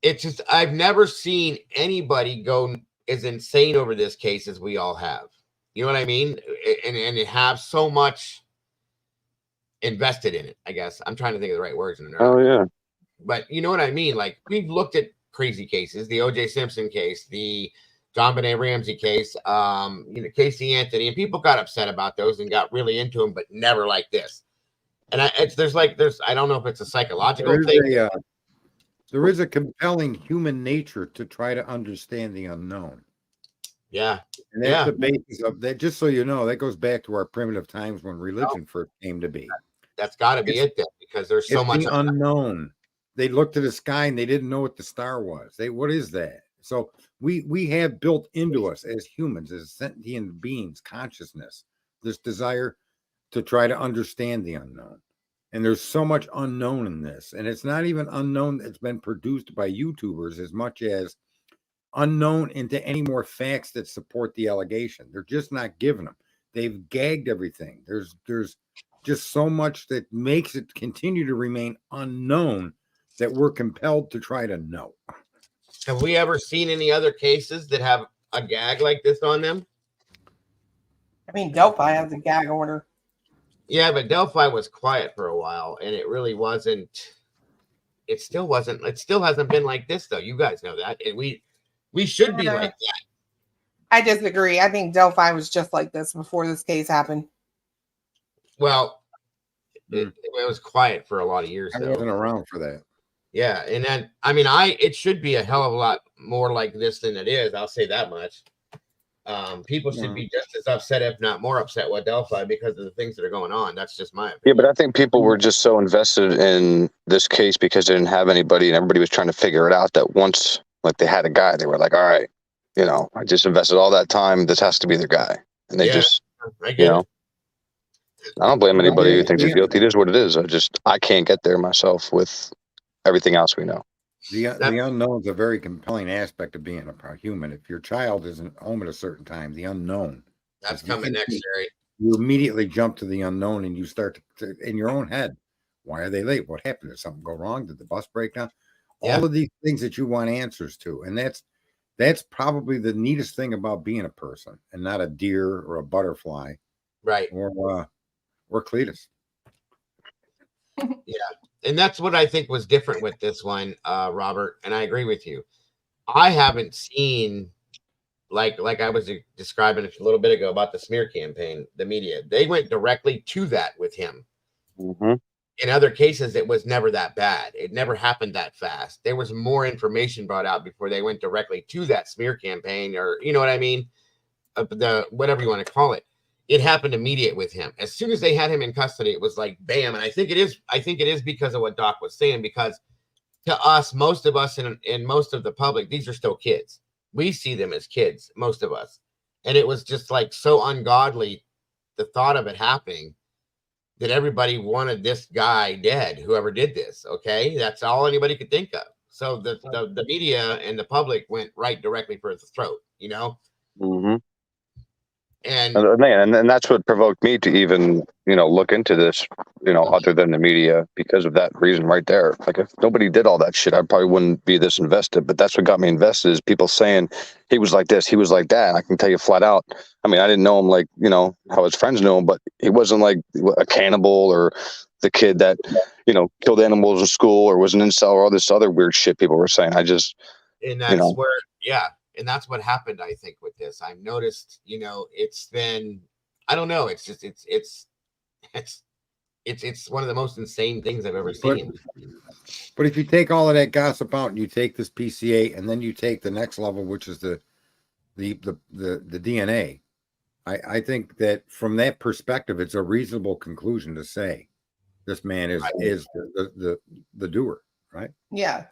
It's just, I've never seen anybody go as insane over this case as we all have. You know what I mean? And have so much invested in it, I guess. I'm trying to think of the right words. Oh, yeah. But you know what I mean? Like, we've looked at crazy cases, the O.J. Simpson case, the John Benet Ramsey case, you know, Casey Anthony, and people got upset about those and got really into them, but never like this. And there's I don't know if it's a psychological thing. There is a compelling human nature to try to understand the unknown. Yeah. And that's the basis of that. Just so you know, that goes back to our primitive times when religion first came to be. That's got to be it then, because there's so much the unknown. They looked to the sky and they didn't know what the star was. What is that? So we have built into us as humans, as sentient beings, consciousness, this desire to try to understand the unknown. And there's so much unknown in this. And it's not even unknown that's been produced by YouTubers as much as unknown into any more facts that support the allegation. They're just not giving them. They've gagged everything. There's just so much that makes it continue to remain unknown that we're compelled to try to know. Have we ever seen any other cases that have a gag like this on them? I mean, Delphi has a gag order. Yeah, but Delphi was quiet for a while, and it really wasn't. It still wasn't. It still hasn't been like this, though. You guys know that, and we should be like that. I disagree. I think Delphi was just like this before this case happened. Well, it was quiet for a lot of years. I wasn't around for that. Yeah, and then it should be a hell of a lot more like this than it is. I'll say that much. People should be just as upset, if not more upset, with Delphi because of the things that are going on. That's just my opinion. Yeah, but I think people were just so invested in this case because they didn't have anybody, and everybody was trying to figure it out. That once, like, they had a guy, they were like, "All right, you know, I just invested all that time. This has to be the guy." And they I don't blame anybody who thinks he's guilty. It is what it is. I can't get there myself with everything else we know. The unknown is a very compelling aspect of being a human. If your child isn't home at a certain time, the unknown. That's coming next, Jerry. You immediately jump to the unknown and you start to in your own head. Why are they late? What happened? Did something go wrong? Did the bus break down? All of these things that you want answers to. And that's probably the neatest thing about being a person and not a deer or a butterfly. Right. Or Cletus. Yeah. And that's what I think was different with this one, Robert. And I agree with you. I haven't seen, like I was describing a little bit ago about the smear campaign, the media. They went directly to that with him. Mm-hmm. In other cases, it was never that bad. It never happened that fast. There was more information brought out before they went directly to that smear campaign, or you know what I mean? The whatever you want to call it. It happened immediate with him. As soon as they had him in custody, it was like bam. And I think it is because of what Doc was saying, because to us, most of us and most of the public, these are still kids. We see them as kids, most of us. And it was just like so ungodly, the thought of it happening, that everybody wanted this guy dead, whoever did this. Okay. That's all anybody could think of. So the media and the public went right directly for his throat, you know? Mm-hmm. And and that's what provoked me to even, look into this, other than the media, because of that reason right there. Like, if nobody did all that shit, I probably wouldn't be this invested. But that's what got me invested, is people saying he was like this, he was like that. And I can tell you flat out, I mean, I didn't know him like, how his friends knew him, but he wasn't like a cannibal or the kid that, killed animals in school or was an incel or all this other weird shit people were saying. and that's where, yeah. And that's what happened, I think, with this. I've noticed, it's been, I don't know. It's just, it's one of the most insane things I've ever seen. But if you take all of that gossip out and you take this PCA and then you take the next level, which is the DNA, I think that from that perspective, it's a reasonable conclusion to say this man is the doer, right? Yeah.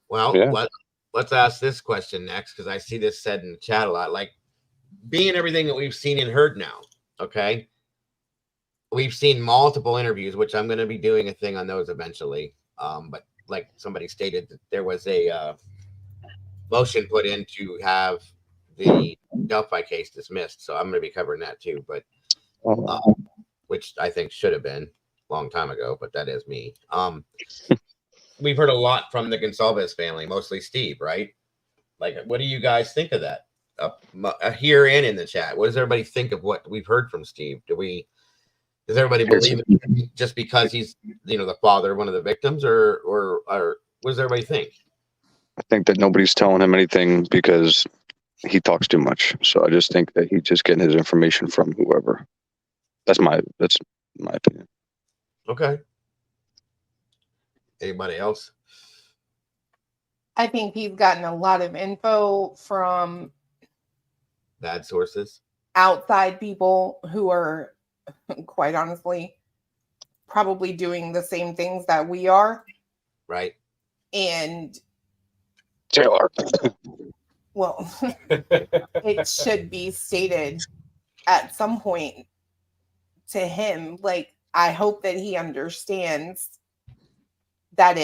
Well, Yeah. let's ask this question next, because I see this said in the chat a lot. Like, being everything that we've seen and heard now, okay? We've seen multiple interviews, which I'm going to be doing a thing on those eventually. But like somebody stated, that there was a motion put in to have the Delphi case dismissed. So I'm going to be covering that too, but which I think should have been a long time ago, but that is me. We've heard a lot from the Gonsalves family, mostly Steve, right? Like, what do you guys think of that? Here and in the chat, what does everybody think of what we've heard from Steve? Does everybody believe it just because he's, the father of one of the victims, or what does everybody think? I think that nobody's telling him anything because he talks too much. So I just think that he's just getting his information from whoever. That's my opinion. Okay. Anybody else? I think he's gotten a lot of info from Bad sources, outside people who are, quite honestly, probably doing the same things that we are. right? And Taylor. well, it should be stated at some point to him. Like, I hope that he understands that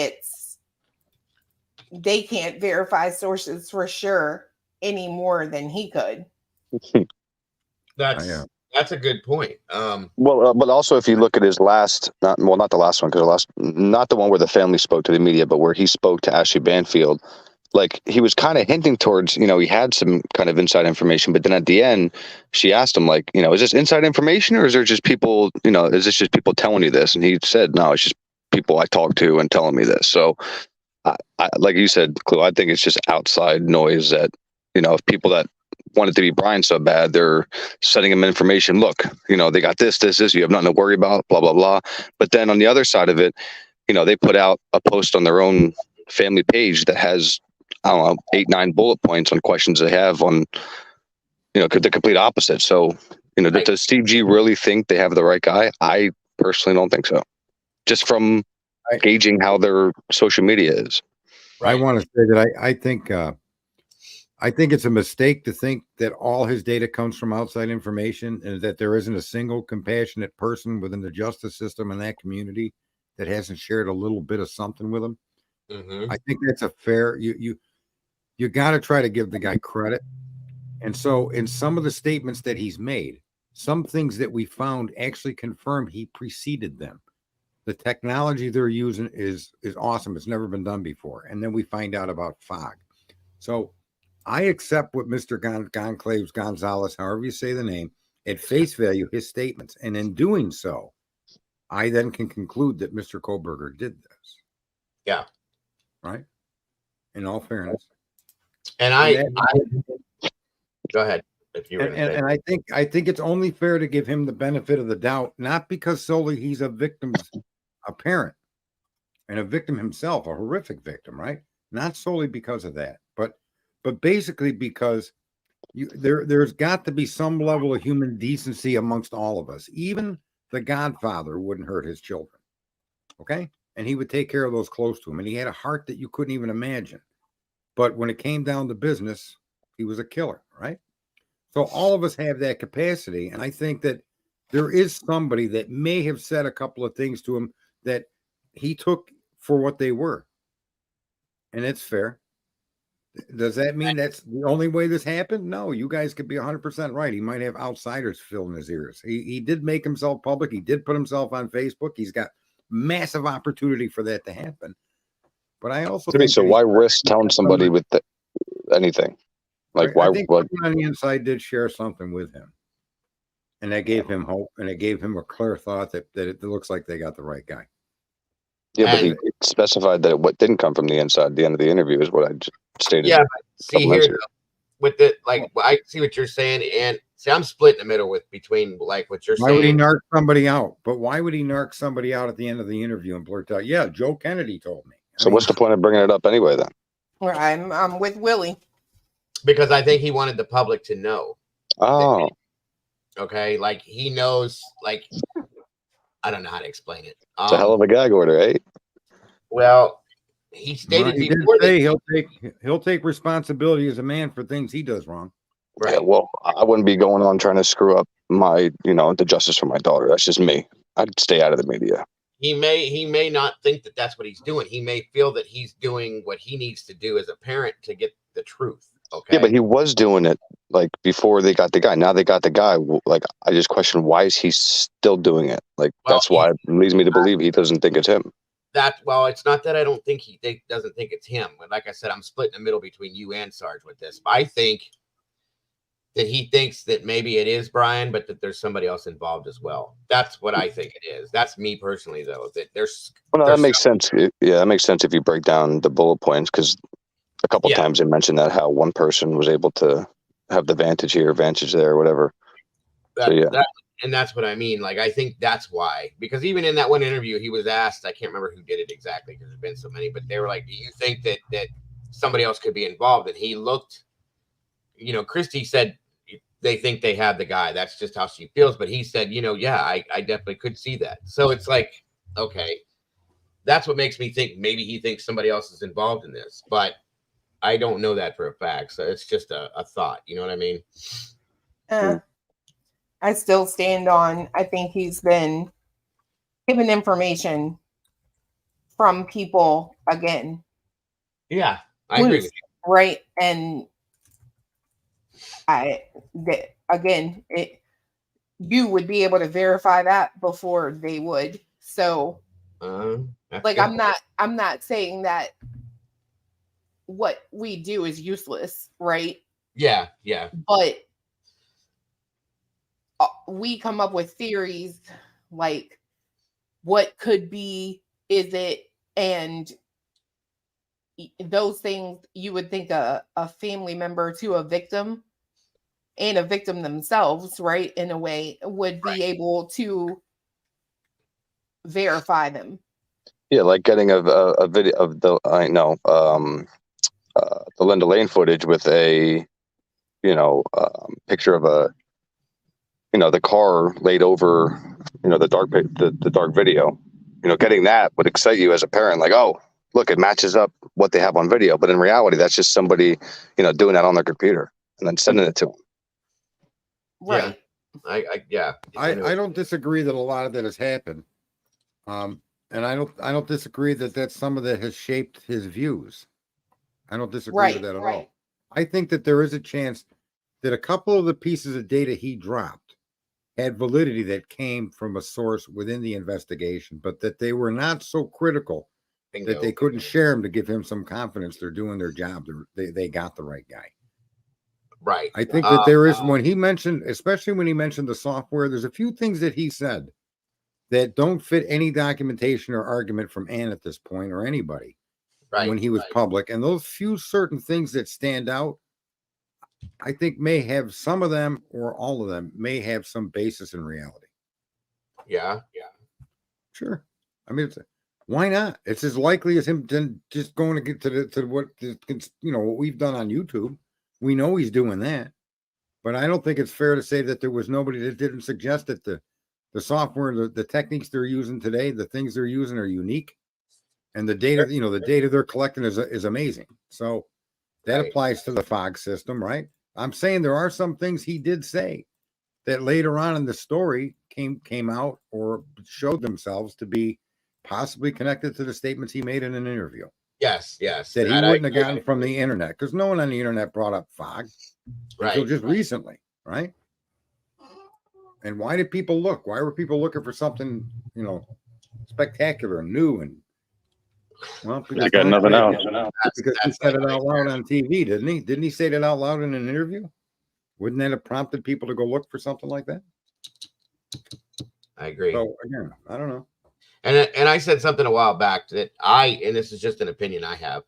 they can't verify sources for sure any more than he could. That's a good point. Well, but also if you look at his last, not the last one, because not the one where the family spoke to the media, but where he spoke to Ashley Banfield, like, he was kind of hinting towards, he had some kind of inside information, but then at the end, she asked him, like, is this inside information, or is there just people, is this just people telling you this? And he said, no, it's just people I talk to and telling me this. So, I like you said, Clue, I think it's just outside noise that, if people that wanted to be Bryan so bad, they're sending him information. Look, they got this, you have nothing to worry about, blah, blah, blah. But then on the other side of it, they put out a post on their own family page that has, I don't know, 8-9 bullet points on questions they have on, the complete opposite. So, does Steve G really think they have the right guy? I personally don't think so. Just from gauging how their social media is. Right. I want to say that I think it's a mistake to think that all his data comes from outside information, and that there isn't a single compassionate person within the justice system in that community that hasn't shared a little bit of something with him. Mm-hmm. I think that's a fair, you got to try to give the guy credit. And so in some of the statements that he's made, some things that we found actually confirm he preceded them. The technology they're using is awesome. It's never been done before. And then we find out about fog. So I accept what Mr. Goncalves Gonzalez, however you say the name, at face value, his statements. And in doing so, I then can conclude that Mr. Kohberger did this. Yeah. Right? In all fairness. And I go ahead. If you and I think it's only fair to give him the benefit of the doubt, not because solely he's a parent and a victim himself, a horrific victim, right? Not solely because of that, but basically because there's got to be some level of human decency amongst all of us. Even the Godfather wouldn't hurt his children, okay? And he would take care of those close to him, and he had a heart that you couldn't even imagine. But when it came down to business, he was a killer, right? So all of us have that capacity. And I think that there is somebody that may have said a couple of things to him that he took for what they were. And it's fair. Does that mean that's the only way this happened? No, you guys could be 100% right. He might have outsiders filling his ears. He did make himself public. He did put himself on Facebook. He's got massive opportunity for that to happen. But I also think so why risk telling somebody with anything? Like, why? I think What? someone on the inside did share something with him, and that gave him hope, and it gave him a clear thought that it looks like they got the right guy. Yeah, but he specified that what didn't come from the inside. At the end of the interview is what I just stated. Yeah, see here though, with the I see what you're saying, and see, I'm split in the middle between like what you're saying. Why would he narc somebody out? But why would he narc somebody out at the end of the interview and blurt out, "Yeah, Joe Kennedy told me"? So what's the point of bringing it up anyway then? Well, I'm with Willie. Because I think he wanted the public to know. Oh, okay, like he knows, like I don't know how to explain it. It's a hell of a gag order, eh? Well, he stated he before that he'll take responsibility as a man for things he does wrong. Right. Yeah, well, I wouldn't be going on trying to screw up my, the justice for my daughter. That's just me. I'd stay out of the media. He may not think that that's what he's doing. He may feel that he's doing what he needs to do as a parent to get the truth. Okay. Yeah, but he was doing it like before they got the guy. Now they got the guy. Like, I just question, why is he still doing it? Like, that's why it leads me to believe he doesn't think it's him. It's not that I don't think he doesn't think it's him. But like I said, I'm split in the middle between you and Sarge with this. But I think that he thinks that maybe it is Bryan, but that there's somebody else involved as well. That's what I think it is. That's me personally, though. That that makes sense. Yeah, that makes sense if you break down the bullet points, because a couple times they mentioned that how one person was able to have the vantage here, vantage there, whatever. And that's what I mean. Like, I think that's why, because even in that one interview, he was asked, I can't remember who did it exactly because there's been so many, but they were like, do you think that somebody else could be involved? And he looked, Christy said they think they have the guy. That's just how she feels. But he said, yeah, I definitely could see that. So it's like, okay, that's what makes me think maybe he thinks somebody else is involved in this, but I don't know that for a fact. So it's just a thought. You know what I mean? I still stand on, I think he's been given information from people again. Yeah, I agree with you. Right. And you would be able to verify that before they would. So like, I'm not saying that what we do is useless, right? Yeah. But we come up with theories like what could be, is it, and those things you would think a family member to a victim and a victim themselves, right, in a way, would be able to verify them. Yeah, like getting a video of the Linda Lane footage with a picture of the car laid over the dark video. Getting that would excite you as a parent, like, oh, look, it matches up what they have on video. But in reality, that's just somebody doing that on their computer and then sending it to them. Right. Yeah. I don't disagree that a lot of that has happened. And I don't disagree that some of that has shaped his views. I don't disagree with that at all. I think that there is a chance that a couple of the pieces of data he dropped had validity that came from a source within the investigation, but that they were not so critical that they couldn't share them to give him some confidence they're doing their job. They got the right guy. Right. I think that there is, when he mentioned, especially when he mentioned the software, there's a few things that he said that don't fit any documentation or argument from Ann at this point or anybody when he was public. And those few certain things that stand out, I think may have, some of them or all of them may have some basis in reality. Yeah. Sure. I mean, why not? It's as likely as him just going to get to what we've done on YouTube. We know he's doing that, but I don't think it's fair to say that there was nobody that didn't suggest that the software, the techniques they're using today, the things they're using are unique, and the data, the data they're collecting is amazing. So that applies to the FOG system, right? I'm saying there are some things he did say that later on in the story came out or showed themselves to be possibly connected to the statements he made in an interview. Yes. that he wouldn't have gotten from the internet, because no one on the internet brought up fog until just recently, right? And why did people look? Why were people looking for something, spectacular and new? And well, I got nothing else. Because he said it out loud on TV, didn't he? Didn't he say that out loud in an interview? Wouldn't that have prompted people to go look for something like that? I agree. So again, I don't know. And I said something a while back that and this is just an opinion I have,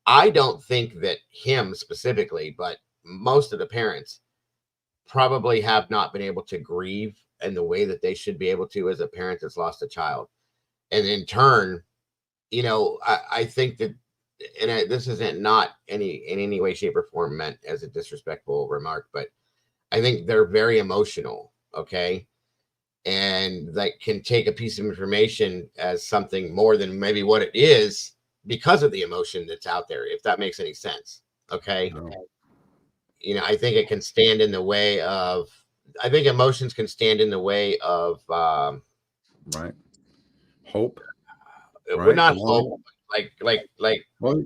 I don't think that him specifically, but most of the parents probably have not been able to grieve in the way that they should be able to as a parent that's lost a child. And in turn, I think that, and this isn't not in any way, shape, or form meant as a disrespectful remark, but I think they're very emotional, okay? And like can take a piece of information as something more than maybe what it is because of the emotion that's out there, if that makes any sense. Okay. No. I think it can stand in the way of, I think emotions can stand in the way of, right. Hope. We're not hope. Well,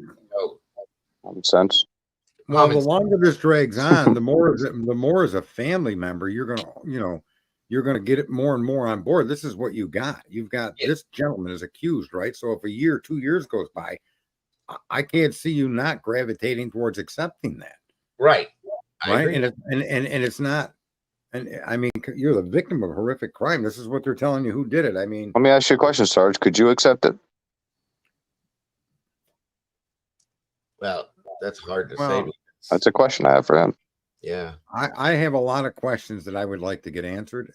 Common sense. Well, the longer this drags on, the more as a family member, you're gonna get it more and more on board. This is what you got. You've got this gentleman is accused, right? So if a year, 2 years goes by, I can't see you not gravitating towards accepting that. Right. Right. And it's not. And I mean, you're the victim of a horrific crime. This is what they're telling you who did it. I mean, let me ask you a question, Sarge. Could you accept it? Well, that's hard to say. That's a question I have for him. Yeah. I have a lot of questions that I would like to get answered.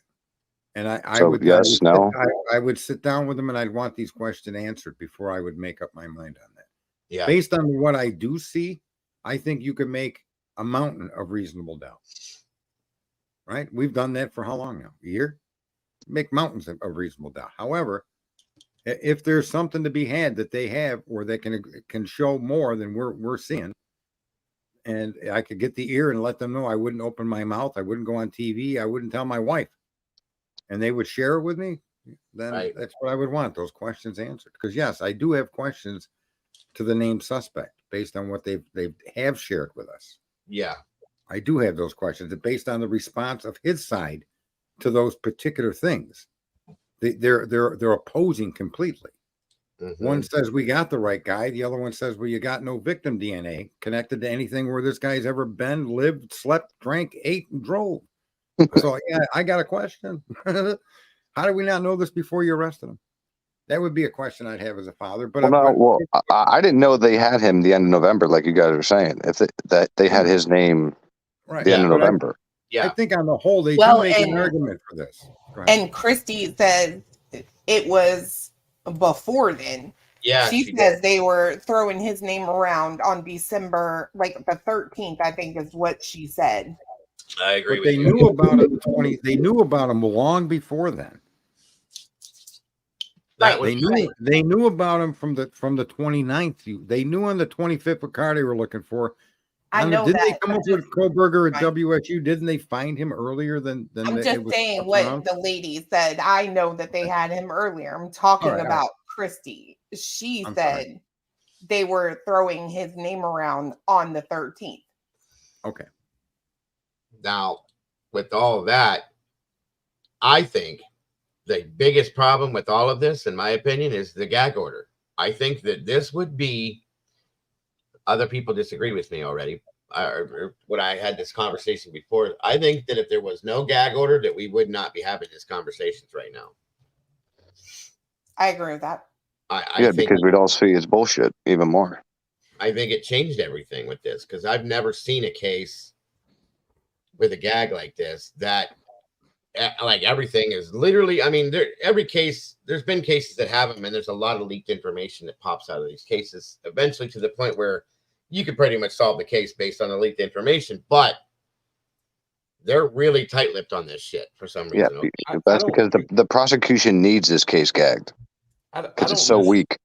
And I would sit down with them and I'd want these questions answered before I would make up my mind on that. Yeah. Based on what I do see, I think you can make a mountain of reasonable doubt. Right? We've done that for how long now? A year? Make mountains of reasonable doubt. However, if there's something to be had that they have, or they can show more than we're seeing, and I could get the ear and let them know I wouldn't open my mouth, I wouldn't go on TV, I wouldn't tell my wife, and they would share it with me, then that's what I would want, those questions answered. Because yes, I do have questions to the named suspect based on what they have shared with us. Yeah. I do have those questions, and based on the response of his side to those particular things. They're opposing completely. Mm-hmm. One says we got the right guy. The other one says, well, you got no victim DNA connected to anything where this guy's ever been, lived, slept, drank, ate, and drove. So yeah, I got a question. How did we not know this before you arrested him? That would be a question I'd have as a father. But I didn't know they had him the end of November, like you guys are saying. That they had his name the end of November. I think on the whole, they do make an argument for this. And Christy said it was before then. Yeah. She says they were throwing his name around on December, like the 13th, I think is what she said. I agree with you. They knew about him long before then. They knew about him from the 29th. They knew on the 25th what car they were looking for. I know didn't they come up with Kohberger at WSU? Didn't they find him earlier than I'm just saying what the lady said. I know that they had him earlier. I'm talking about Christy. She said they were throwing his name around on the 13th. Okay. Now, with all of that, I think the biggest problem with all of this, in my opinion, is the gag order. I think that this would be, other people disagree with me already. When I had this conversation before, I think that if there was no gag order, that we would not be having these conversations right now. I agree with that. I think because we'd all see it's bullshit even more. I think it changed everything with this, because I've never seen a case with a gag like this that, like, everything is literally, I mean, every case, there's been cases that have them, and there's a lot of leaked information that pops out of these cases eventually to the point where you could pretty much solve the case based on the leaked information, but they're really tight-lipped on this shit for some reason. Yeah, that's because the prosecution needs this case gagged because it's so weak.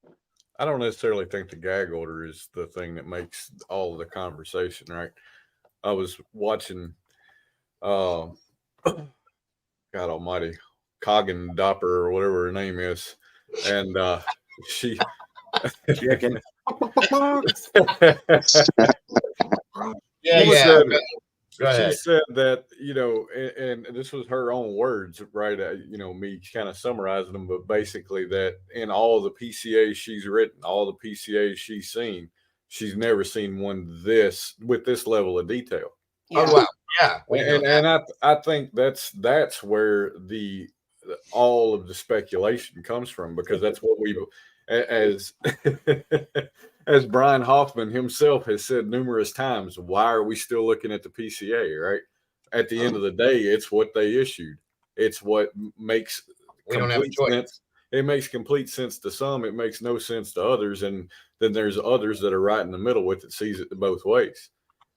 I don't necessarily think the gag order is the thing that makes all of the conversation, right? I was watching, God almighty, Coggin Dopper or whatever her name is, and she... Yeah, She yeah. said- Go She ahead. said that, and this was her own words, right? Me kind of summarizing them, but basically that in all the PCAs she's written, all the PCAs she's seen, she's never seen one with this level of detail. Yeah. Oh wow, yeah. We know And that. I think that's where all of the speculation comes from, because that's what we, as as Brian Hoffman himself has said numerous times, why are we still looking at the PCA, right? At the end of the day, it's what they issued. It's what makes We don't have a complete choice. sense. It makes complete sense to some. It makes no sense to others. And then there's others that are right in the middle with it, sees it both ways.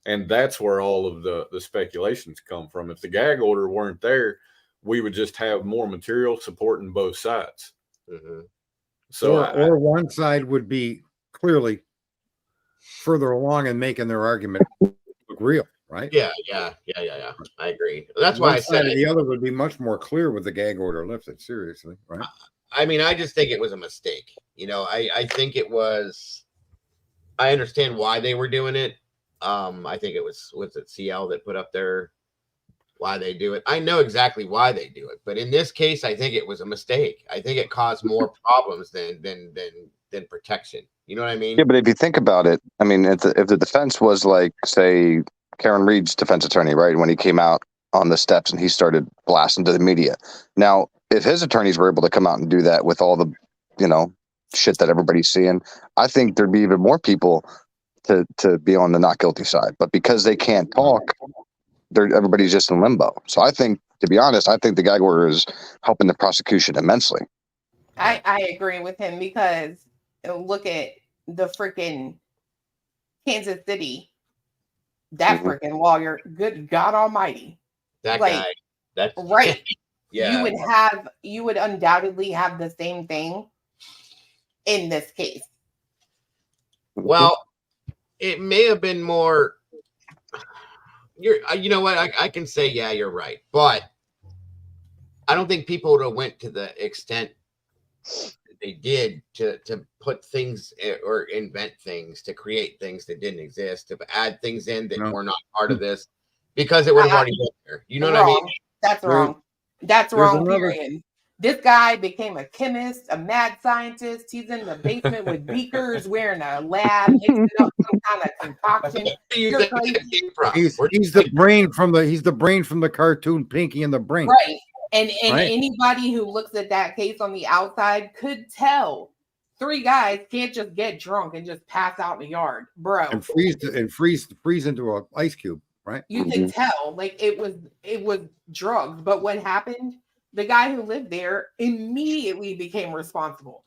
And that's where all of the speculations come from. If the gag order weren't there, we would just have more material supporting both sides. Mm-hmm. So or one side would be clearly further along in making their argument look real, right? Yeah. I agree. That's why One I side said or the other would be much more clear with the gag order lifted. Seriously, right? I mean, I just think it was a mistake. I think it was. I understand why they were doing it. I think it was it CL that put up their why they do it. I know exactly why they do it, but in this case, I think it was a mistake. I think it caused more problems than protection. You know what I mean? Yeah, but if you think about it, I mean, if the defense was like, say, Karen Reed's defense attorney, right, when he came out on the steps and he started blasting to the media. Now, if his attorneys were able to come out and do that with all the, shit that everybody's seeing, I think there'd be even more people to be on the not guilty side. But because they can't talk, everybody's just in limbo. So I think, to be honest, I think the gag order is helping the prosecution immensely. I agree with him, because look at the freaking Kansas City, that freaking lawyer, good God Almighty. That Like, guy. That's right. Yeah. You would undoubtedly have the same thing in this case. Well, it may have been more. You know what? I can say, yeah, you're right, but I don't think people would have went to the extent they did to put things or invent things, to create things that didn't exist, to add things in that were not part of this, because it would have already been there. You know what I mean? That's wrong. That's wrong. another- Period. This guy became a chemist, a mad scientist. He's in the basement with beakers, wearing a lab, mixing up some kind of concoction. You're crazy. He's the brain from the cartoon Pinky and the Brain. Right. And Right. anybody who looks at that case on the outside could tell 3 guys can't just get drunk and just pass out in the yard, bro. And freeze into an ice cube, right? You can tell, like, it was drugs. But what happened? The guy who lived there immediately became responsible,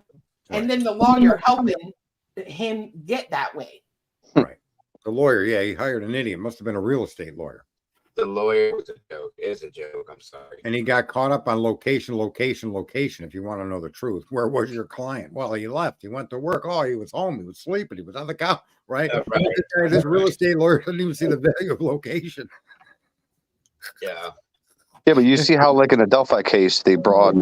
and then the lawyer helping him get that way. Right. The lawyer, yeah, he hired an idiot. Must have been a real estate lawyer. The lawyer was a joke. Is a joke. I'm sorry. And he got caught up on location. If you want to know the truth, where was your client? Well, he left. He went to work. Oh, he was home. He was sleeping. He was on the couch. Right. Right. This real estate lawyer doesn't even see the value of location. Yeah. Yeah, but you see how, like in the Delphi case, they brought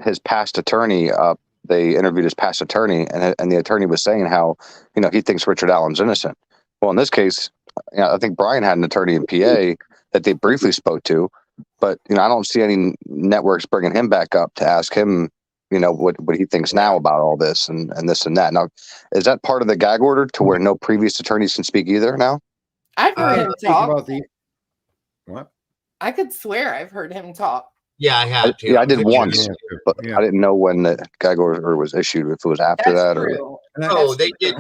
his past attorney up. They interviewed his past attorney, and the attorney was saying how, he thinks Richard Allen's innocent. Well, in this case, I think Brian had an attorney in PA that they briefly spoke to, but I don't see any networks bringing him back up to ask him, what he thinks now about all this and this and that. Now, is that part of the gag order to where no previous attorneys can speak either now? I've heard him talk. What? I could swear I've heard him talk. Yeah, I have too. Yeah, I did once, Yeah. but I didn't know when the gag order was issued, if it was after That's that true. Oh, they did.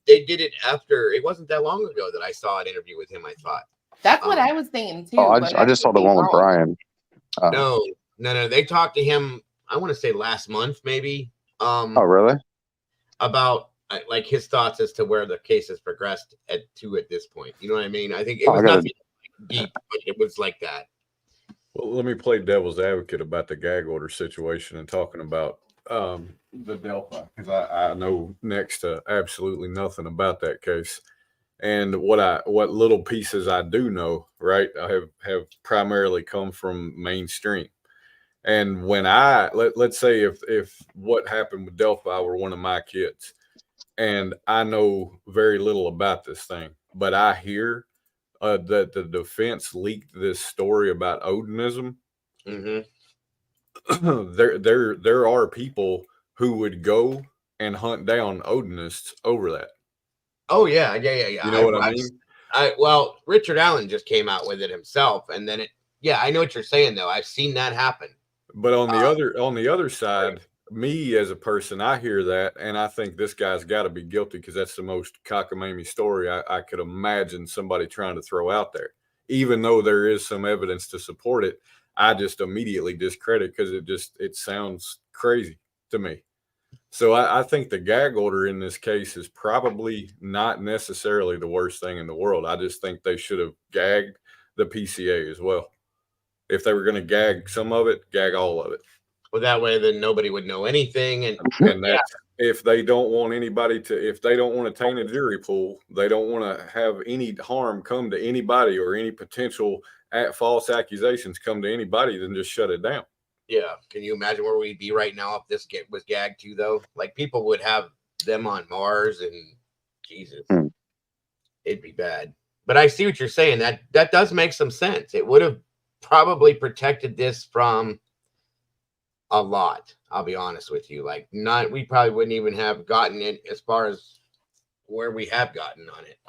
They did it after. It wasn't that long ago that I saw an interview with him. I thought. That's what I was thinking too. Oh, but I just saw the one with Brian. No. They talked to him. I want to say last month, maybe. Oh, really? About like his thoughts as to where the case has progressed at this point. You know what I mean? I think it was nothing deep, but it was like that. Well, let me play devil's advocate about the gag order situation and talking about the Delphi, because I know next to absolutely nothing about that case. And what little pieces I do know, right, I have primarily come from mainstream. And when let's say if what happened with Delphi were one of my kids, and I know very little about this thing, but I hear that the defense leaked this story about Odinism. Mm-hmm. There are people who would go and hunt down Odinists over that. Oh yeah. You know what I mean? Well, Richard Allen just came out with it himself, and then yeah, I know what you're saying though. I've seen that happen. But on the other side, me as a person, I hear that, and I think this guy's got to be guilty because that's the most cockamamie story I could imagine somebody trying to throw out there. Even though there is some evidence to support it, I just immediately discredit because it sounds crazy to me. So I think the gag order in this case is probably not necessarily the worst thing in the world. I just think they should have gagged the PCA as well. If they were going to gag some of it, gag all of it. Well, that way then nobody would know anything. And that's, if they don't want anybody to, if they don't want to taint a jury pool, they don't want to have any harm come to anybody or any potential false accusations come to anybody, then just shut it down. Yeah. Can you imagine where we'd be right now if this was gagged too, though? Like people would have them on Mars and Jesus, it'd be bad. But I see what you're saying. That does make some sense. It would have probably protected this from a lot. I'll be honest with you. Like we probably wouldn't even have gotten it as far as where we have gotten on it.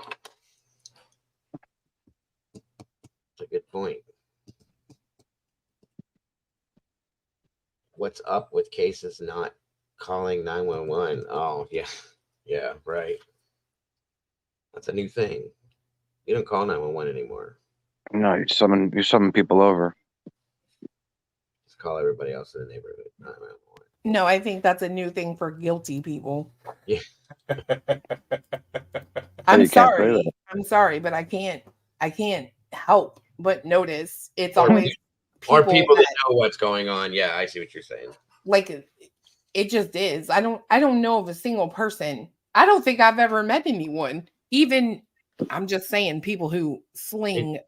That's a good point. What's up with cases not calling 911? Oh, yeah. Yeah, right. That's a new thing. You don't call 911 anymore. No, you summon people over. Just call everybody else in the neighborhood. 911. No, I think that's a new thing for guilty people. Yeah. I'm sorry, but I can't help but notice it's always people that know what's going on. Yeah, I see what you're saying. Like it just is. I don't know of a single person. I don't think I've ever met anyone. Even I'm just saying people who sling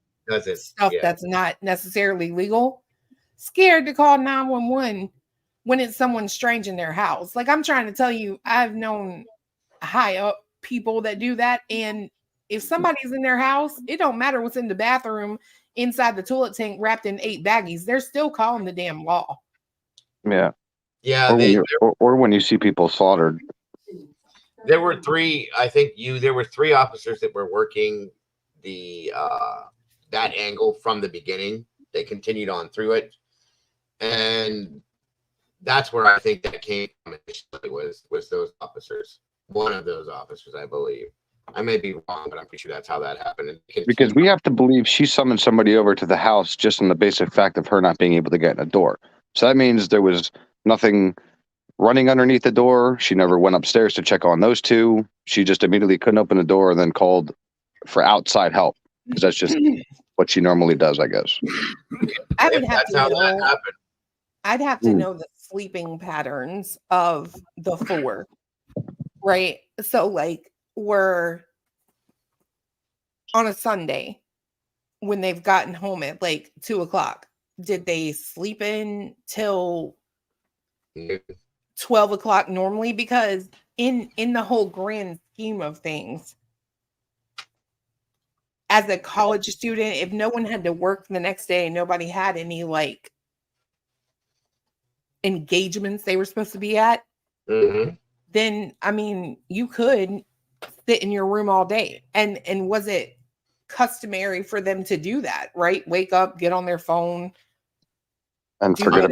stuff that's not necessarily legal, scared to call 911 when it's someone strange in their house. Like I'm trying to tell you, I've known high up people that do that. And if somebody's in their house, it don't matter what's in the bathroom, inside the toilet tank, wrapped in 8 baggies, they're still calling the damn law. Yeah. Yeah. Or when you see people slaughtered. There were 3, there were 3 officers that were working that angle from the beginning. They continued on through it. And that's where I think that came from initially was those officers. One of those officers, I believe. I may be wrong, but I'm pretty sure that's how that happened. Because we have to believe she summoned somebody over to the house just on the basic fact of her not being able to get in a door. So that means there was nothing running underneath the door. She never went upstairs to check on those 2. She just immediately couldn't open the door and then called for outside help because that's just what she normally does, I guess. I'd have to know the sleeping patterns of the 4, right? So like we're on a Sunday when they've gotten home at like 2:00. Did they sleep in till 12 o'clock normally? Because in the whole grand scheme of things, as a college student, if no one had to work the next day, nobody had any like engagements they were supposed to be at, then I mean you could sit in your room all day. And was it customary for them to do that, right? Wake up, get on their phone, and forget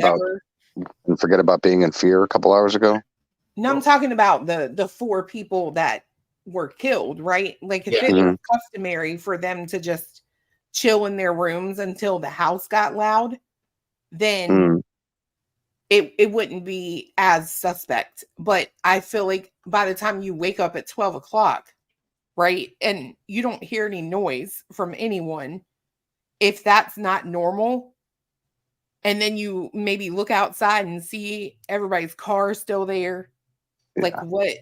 about being in fear a couple hours ago? No, I'm talking about the 4 people that were killed, right? Like if it was customary for them to just chill in their rooms until the house got loud, then it wouldn't be as suspect. But I feel like by the time you wake up at 12 o'clock, right, and you don't hear any noise from anyone, if that's not normal, and then you maybe look outside and see everybody's car still there, like why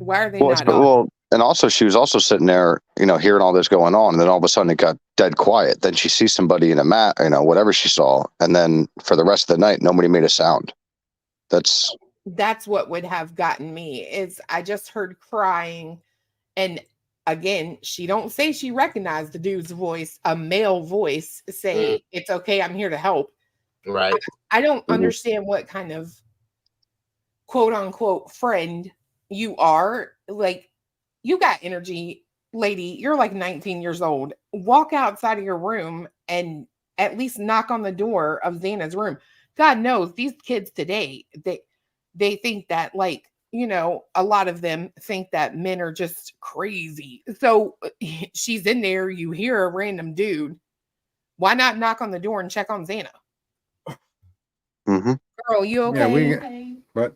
are they not? And also she was also sitting there, hearing all this going on, and then all of a sudden it got dead quiet. Then she sees somebody in a mat, whatever she saw, and then for the rest of the night nobody made a sound. That's That's what would have gotten me. Is I just heard crying, and again, she don't say she recognized the dude's voice, a male voice say, "It's okay, I'm here to help." Right. I don't understand what kind of quote unquote friend you are. Like, you got energy, lady. You're like 19 years old. Walk outside of your room and at least knock on the door of Xana's room. God knows these kids today, they think that, like, you know, a lot of them think that men are just crazy. So she's in there, you hear a random dude. Why not knock on the door and check on Xana? Mm-hmm. Girl, you okay? Yeah, but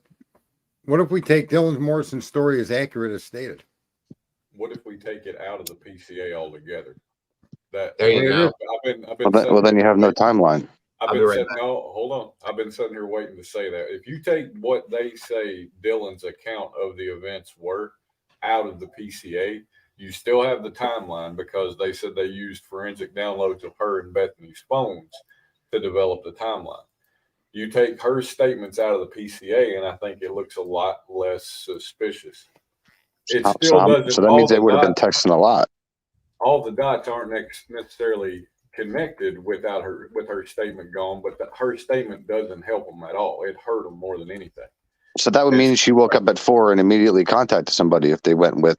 what if we take Dylan Morrison's story as accurate as stated? What if we take it out of the PCA altogether? That There you go. I've been Well, then you have no timeline. I've I'll be been right sitting, back. no, hold on. I've been sitting here waiting to say that. If you take what they say Dylan's account of the events were out of the PCA, you still have the timeline because they said they used forensic downloads of her and Bethany's phones to develop the timeline. You take her statements out of the PCA, and I think it looks a lot less suspicious. It still doesn't. So that means they would have been texting a lot. All the dots aren't necessarily connected with her statement gone, but her statement doesn't help them at all. It hurt them more than anything. So that would mean she woke up at 4 and immediately contacted somebody if they went with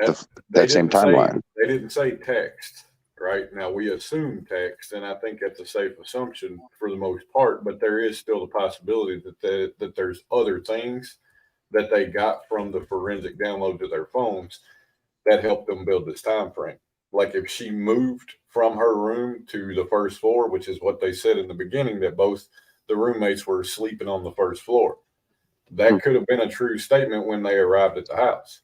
that same timeline. They didn't say text, right? Now we assume text, and I think that's a safe assumption for the most part, but there is still the possibility that there's other things that they got from the forensic download to their phones that helped them build this time frame. Like if she moved from her room to the first floor, which is what they said in the beginning, that both the roommates were sleeping on the first floor. That could have been a true statement when they arrived at the house.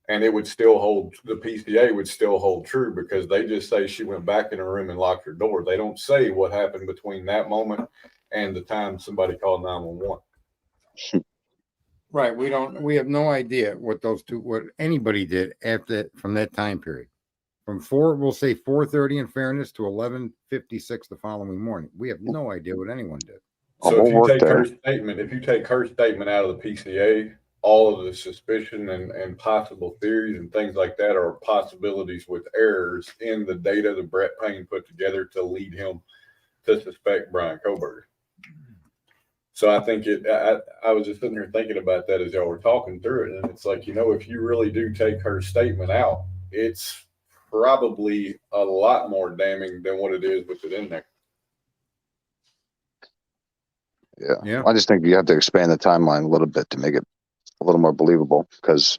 And it would still hold, the PCA would still hold true because they just say she went back in her room and locked her door. They don't say what happened between that moment and the time somebody called 911. Right. We have no idea what anybody did from that time period. From we'll say 4:30 in fairness to 11:56 the following morning. We have no idea what anyone did. So if you take her statement out of the PCA, all of the suspicion and possible theories and things like that are possibilities with errors in the data that Brett Payne put together to lead him to suspect Bryan Kohberger. So I think I was just sitting here thinking about that as y'all were talking through it. And it's like, you know, if you really do take her statement out, it's probably a lot more damning than what it is with it in there. Yeah. I just think you have to expand the timeline a little bit to make it a little more believable because.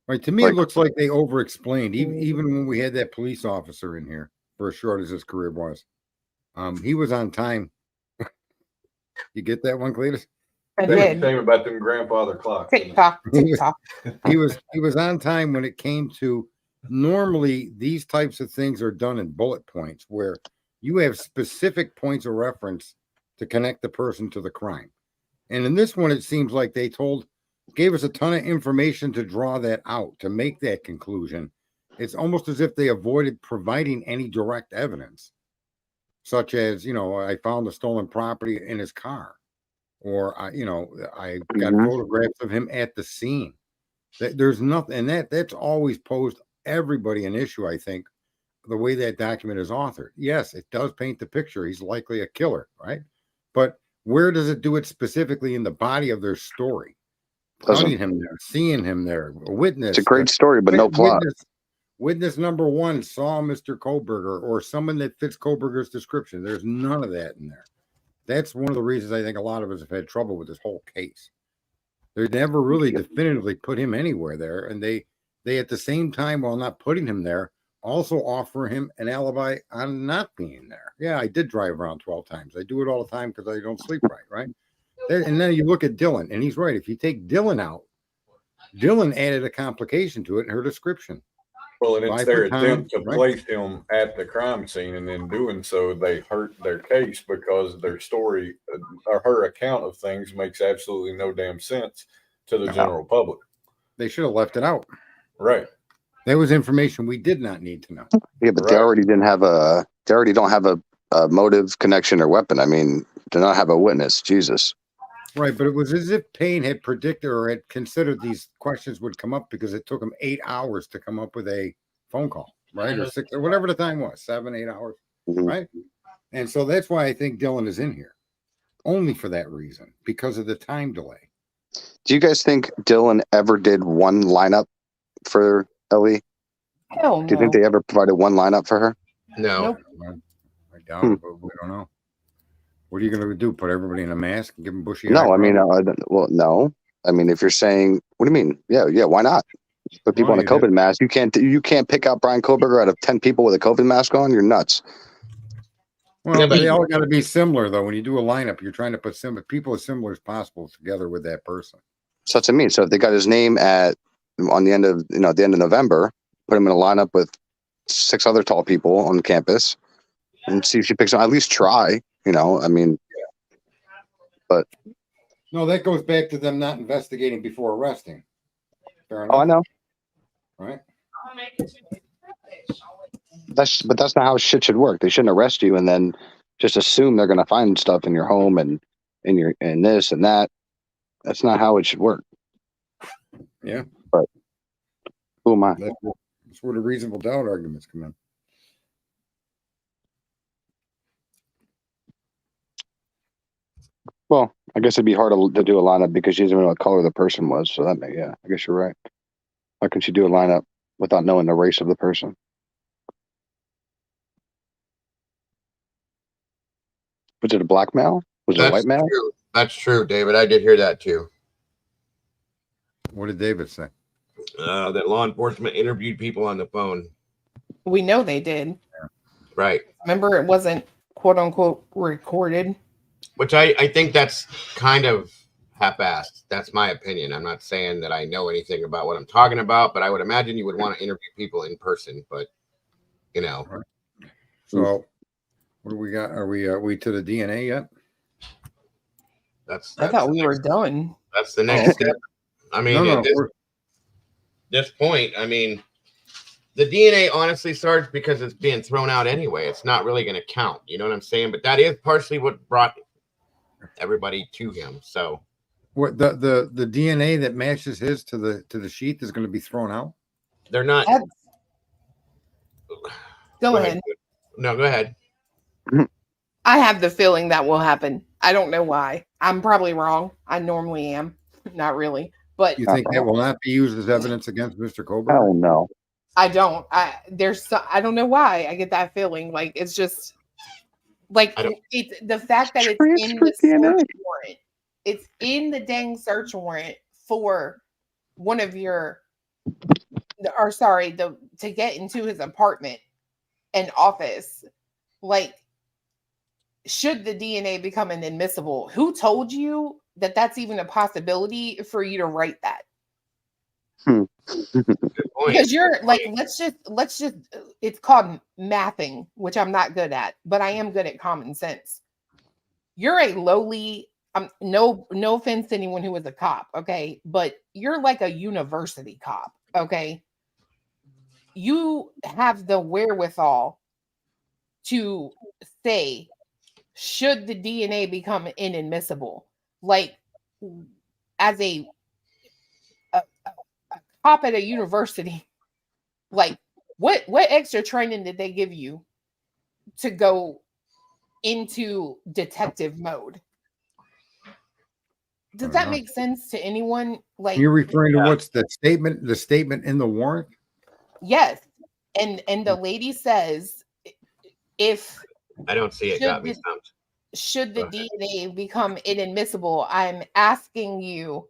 Right. To me, it looks like they over-explained, even when we had that police officer in here for as short as his career was. He was on time. You get that one, Cletus? I did. Same about them grandfather clocks. TikTok. He was on time when it came to, normally these types of things are done in bullet points where you have specific points of reference to connect the person to the crime. And in this one, it seems like they gave us a ton of information to draw that out, to make that conclusion. It's almost as if they avoided providing any direct evidence, such as, you know, I found the stolen property in his car, or I got photographs of him at the scene. There's nothing, and that's always posed everybody an issue, I think, the way that document is authored. Yes, it does paint the picture. He's likely a killer, right? But where does it do it specifically in the body of their story? Finding him there, seeing him there, a witness. It's a great story, but no plot. Witness number one saw Mr. Kohberger or someone that fits Kohberger's description. There's none of that in there. That's one of the reasons I think a lot of us have had trouble with this whole case. They never really definitively put him anywhere there. And they at the same time, while not putting him there, also offer him an alibi on not being there. Yeah, I did drive around 12 times. I do it all the time because I don't sleep right? And then you look at Dylan, and he's right. If you take Dylan out, Dylan added a complication to it in her description. Well, and it's their attempt to place him at the crime scene, and in doing so, they hurt their case because their story or her account of things makes absolutely no damn sense to the general public. They should have left it out. Right. That was information we did not need to know. Yeah, but they already don't have a motive, connection, or weapon. I mean, do not have a witness. Jesus. Right, but it was as if Payne had predicted or had considered these questions would come up because it took him 8 hours to come up with a phone call, right? Or 6 or whatever the time was, 7, 8 hours, right? And so that's why I think Dylan is in here. Only for that reason, because of the time delay. Do you guys think Dylan ever did one lineup for Ellie? Hell Do you think no. they ever provided one lineup for her? No. Nope. I doubt it, but we don't know. What are you going to do? Put everybody in a mask and give them bushy No, I eyebrows? mean, well, no. I mean, if you're saying, what do you mean? Yeah, why not? Put people Well, in a COVID mask. You can't pick out Bryan Kohberger out of 10 people with a COVID mask on. You're nuts. Well, Yeah, but- they all got to be similar, though. When you do a lineup, you're trying to put people as similar as possible together with that person. So that's what I mean. So if they got his name on the end of the end of November, put him in a lineup with 6 other tall people on campus, and see if she picks him. At least try. I mean, but No, that goes back to them not investigating before arresting. Fair enough. I know. Right? But that's not how shit should work. They shouldn't arrest you and then just assume they're going to find stuff in your home and in this and that. That's not how it should work. Yeah. But who am I? That's where the reasonable doubt arguments come in. Well, I guess it'd be hard to do a lineup because she doesn't know what color the person was. So I guess you're right. How can she do a lineup without knowing the race of the person? Was it a black male? Was it a white male? True. That's true, David. I did hear that too. What did David say? That law enforcement interviewed people on the phone. We know they did. Right. Remember, it wasn't quote unquote recorded. Which I think that's kind of half-assed. That's my opinion. I'm not saying that I know anything about what I'm talking about, but I would imagine you would want to interview people in person. But So, what do we got? Are we to the DNA yet? That's I thought we were next- done. That's the next step. I mean, No, at this point, I mean, the DNA honestly starts because it's being thrown out anyway. It's not really going to count. You know what I'm saying? But that is partially what brought everybody to him. So what the DNA that matches his to the sheath is going to be thrown out? they're not. Go ahead. No, go ahead. I have the feeling that will happen. I don't know why. I'm probably wrong. I normally am. Not really. But You think that will not be used as evidence against Mr. Kohberger? Hell no. I don't. I don't know why I get that feeling. Like it's just like it's the fact that it's in the search warrant. It's in the dang search warrant for one of your to get into his apartment and office. Like, should the DNA become inadmissible? Who told you that that's even a possibility for you to write that? Because you're like, let's just it's called mathing, which I'm not good at, but I am good at common sense. You're a lowly, no offense to anyone who is a cop, okay, but you're like a university cop, okay. You have the wherewithal to say, should the DNA become inadmissible? Like, as a cop at a university, like what extra training did they give you to go into detective mode? Does that make sense to anyone? Like, you're referring to what's the statement in the warrant? Yes. And the lady says, if I don't see it, got me stumped. Should the DNA become inadmissible, I'm asking you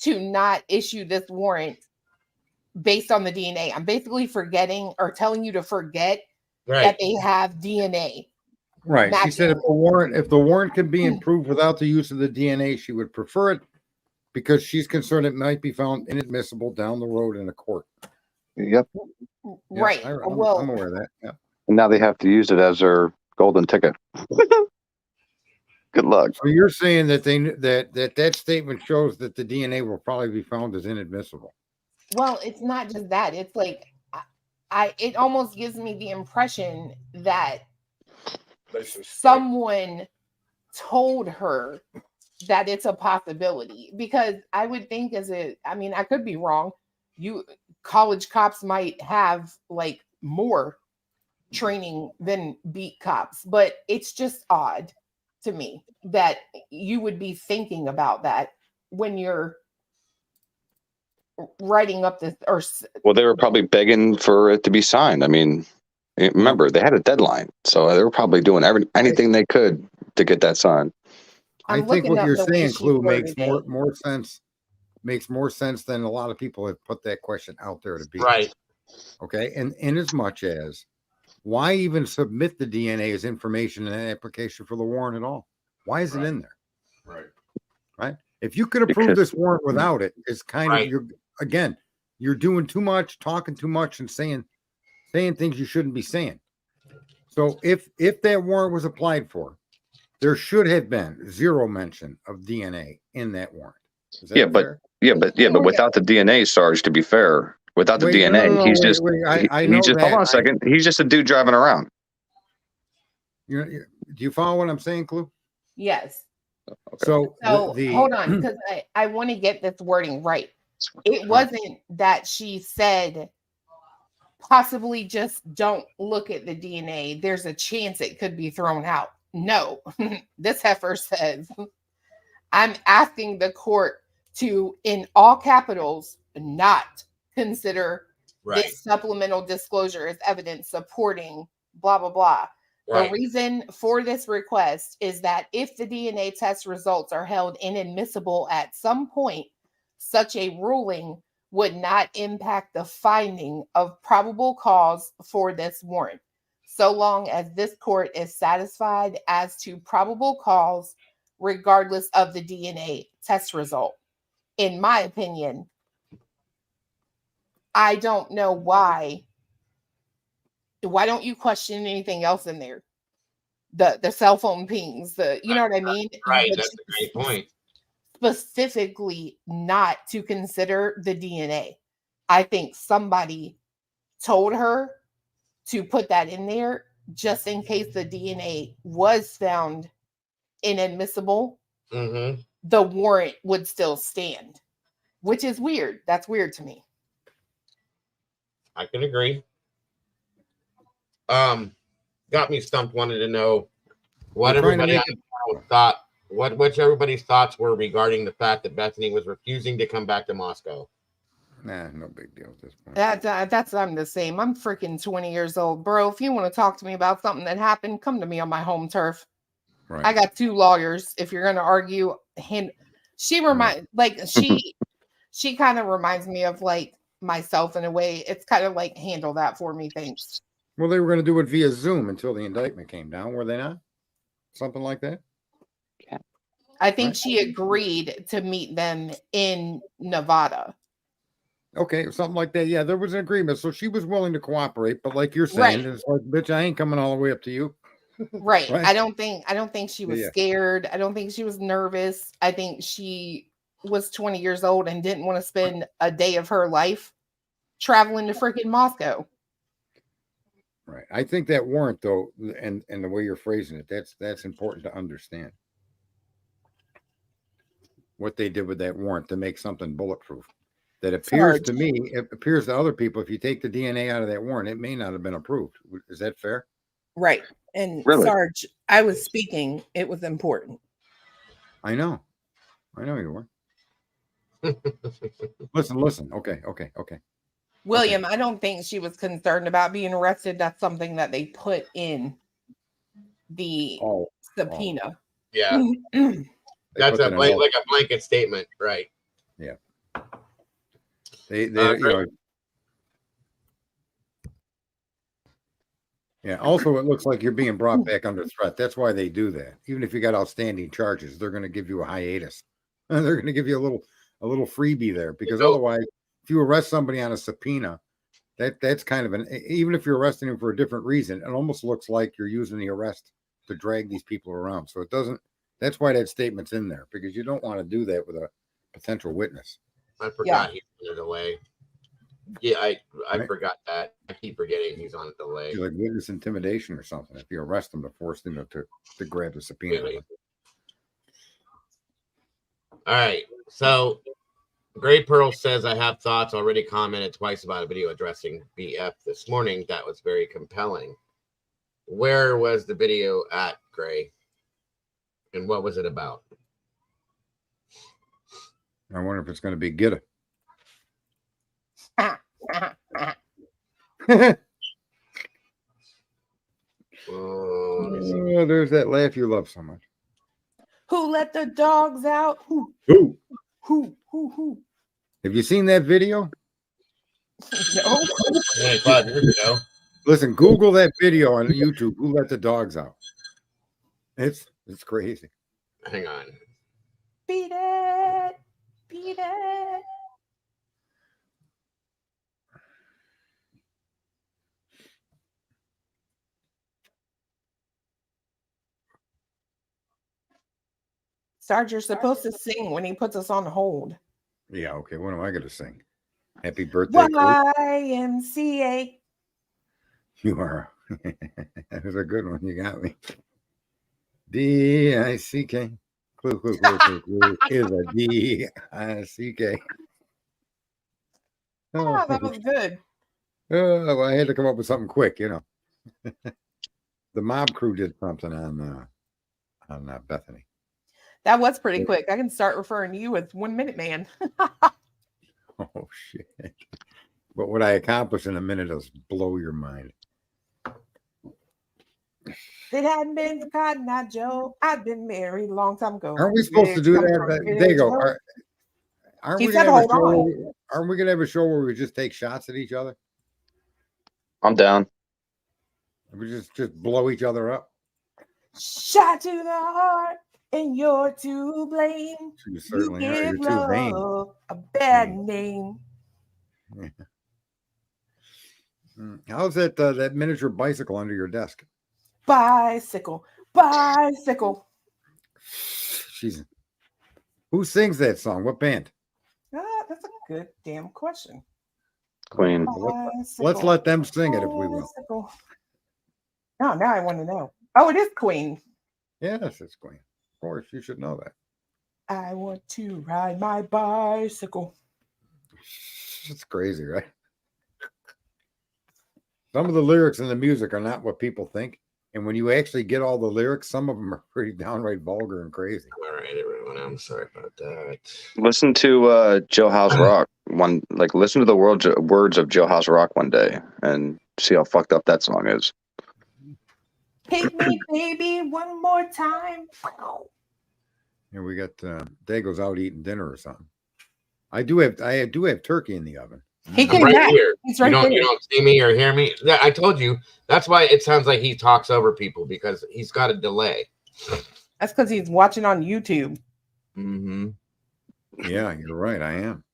to not issue this warrant based on the DNA. I'm basically forgetting or telling you to forget that they have DNA. Right. matching. She said if the warrant could be improved without the use of the DNA, she would prefer it because she's concerned it might be found inadmissible down the road in a court. Yep. Right. I'm Well, aware of that. Yeah. And now they have to use it as their golden ticket. Good luck. So you're saying that that statement shows that the DNA will probably be found as inadmissible. well, it's not just that. It's like it almost gives me the impression that someone told her that it's a possibility, because I would think I mean, I could be wrong. College cops might have like more training than beat cops, but it's just odd to me that you would be thinking about that when you're writing up this. Well, they were probably begging for it to be signed. I mean, remember, they had a deadline, so they were probably doing anything they could to get that signed. I I'm think looking what up you're the way saying, she Clue, makes worded it. more sense. Makes more sense than a lot of people have put that question out there to be. Right. Okay. And in as much as, why even submit the DNA as information in an application for the warrant at all? Why is it in there? Right. Right. If you could approve this warrant without it, it's kind Right. of, you're doing too much, talking too much, and saying things you shouldn't be saying. So if that warrant was applied for, there should have been zero mention of DNA in that warrant. Is that fair? But without the DNA, Sarge, to be fair, without the DNA, he's just hold on a second. He's just a dude driving around. Do you follow what I'm saying, Clue? Yes. Okay. So hold on, because I want to get this wording right. It wasn't that she said possibly just don't look at the DNA. There's a chance it could be thrown out. No, this heifer says, I'm asking the court to, in all capitals, not consider this supplemental disclosure as evidence supporting blah, blah, blah. Right. The reason for this request is that if the DNA test results are held inadmissible at some point, such a ruling would not impact the finding of probable cause for this warrant, so long as this court is satisfied as to probable cause, regardless of the DNA test result. In my opinion, I don't know why. Why don't you question anything else in there? The cell phone pings, you know what I mean? Right, that's a great point. Specifically not to consider the DNA. I think somebody told her to put that in there just in case the DNA was found inadmissible. Mm-hmm. The warrant would still stand, which is weird. That's weird to me. I can agree. Got me stumped. Wanted to know what everybody thought. What everybody's thoughts were regarding the fact that Bethany was refusing to come back to Moscow. Nah, no big deal at this point. That's I'm the same. I'm freaking 20 years old, bro. If you want to talk to me about something that happened, come to me on my home turf. Right. I got 2 lawyers. If you're gonna argue, she kind of reminds me of like myself in a way. It's kind of like, handle that for me, thanks. Well, they were going to do it via Zoom until the indictment came down, were they not? Something like that. I think she agreed to meet them in Nevada. Okay, something like that. Yeah, there was an agreement. So she was willing to cooperate, but like you're saying, it's like, bitch, I ain't coming all the way up to you. Right. I don't think she was scared. I don't think she was nervous. I think she was 20 years old and didn't want to spend a day of her life traveling to freaking Moscow. Right. I think that warrant, though, and the way you're phrasing it, that's important to understand. What they did with that warrant to make something bulletproof. That appears to me, it appears to other people, if you take the DNA out of that warrant, it may not have been approved. Is that fair? Right. And really? Sarge, I was speaking. It was important. I know you were. Listen. Okay. William, I don't think she was concerned about being arrested. That's something that they put in the subpoena. Yeah. That's like a blanket statement, right? Yeah. They you know. Yeah. Also, it looks like you're being brought back under threat. That's why they do that. Even if you got outstanding charges, they're going to give you a hiatus. They're going to give you a little freebie there, because otherwise, if you arrest somebody on a subpoena, that's kind of even if you're arresting him for a different reason, it almost looks like you're using the arrest to drag these people around. So it doesn't. That's why that statement's in there, because you don't want to do that with a potential witness. I forgot he's on a delay. Yeah, I forgot that. I keep forgetting he's on a delay. It's like witness intimidation or something. If you arrest them to force them to grab the subpoena. Really? All right. So Gray Pearl says, I have thoughts, already commented twice about a video addressing BF this morning. That was very compelling. Where was the video at, Gray? And what was it about? I wonder if it's going to be Gitta. Oh, there's that laugh you love so much. Who let the dogs out? Who? Have you seen that video? No. Hey, 5 years ago. Listen, Google that video on YouTube. Who let the dogs out? It's crazy. Hang on. Beat it. Beat it. Sarge, you're supposed to sing when he puts us on hold. Yeah, okay. What am I going to sing? Happy birthday, Coach. YMCA. You are. That was a good one. You got me. D-I-C-K. Clue is a D-I-C-K. Oh, that was good. Oh, well, I had to come up with something quick, you know. The mob crew did something on Bethany. That was pretty quick. I can start referring to you as 1 Minute Man. Oh, shit. But what I accomplished in a minute will blow your mind. If it hadn't been for Cotton Eye Joe, I'd been married a long time ago. Aren't we supposed to do that? There you go. Aren't we going to have a show where we just take shots at each other? I'm down. We just blow each other up. Shot to the heart, and you're to blame. You certainly are. You're too love vain. a bad name. Yeah. How's that miniature bicycle under your desk? Bicycle. Jeez. Who sings that song? What band? That's a good damn question. Queen. Let's let them sing it if we will. Bicycle. Oh, now I want to know. Oh, it is Queen. Yes, it's Queen. Of course, you should know that. I want to ride my bicycle. It's crazy, right? Some of the lyrics in the music are not what people think. And when you actually get all the lyrics, some of them are pretty downright vulgar and crazy. All right, everyone. I'm sorry about that. Listen to Jailhouse Rock listen to the words of Jailhouse Rock one day and see how fucked up that song is. Hit me, baby, one more time. Here we got Dago's out eating dinner or something. I do have turkey in the oven. He came right back. here. He's right there. You don't see me or hear me. I told you. That's why it sounds like he talks over people, because he's got a delay. That's because he's watching on YouTube. Mm-hmm. Yeah, you're right. I am.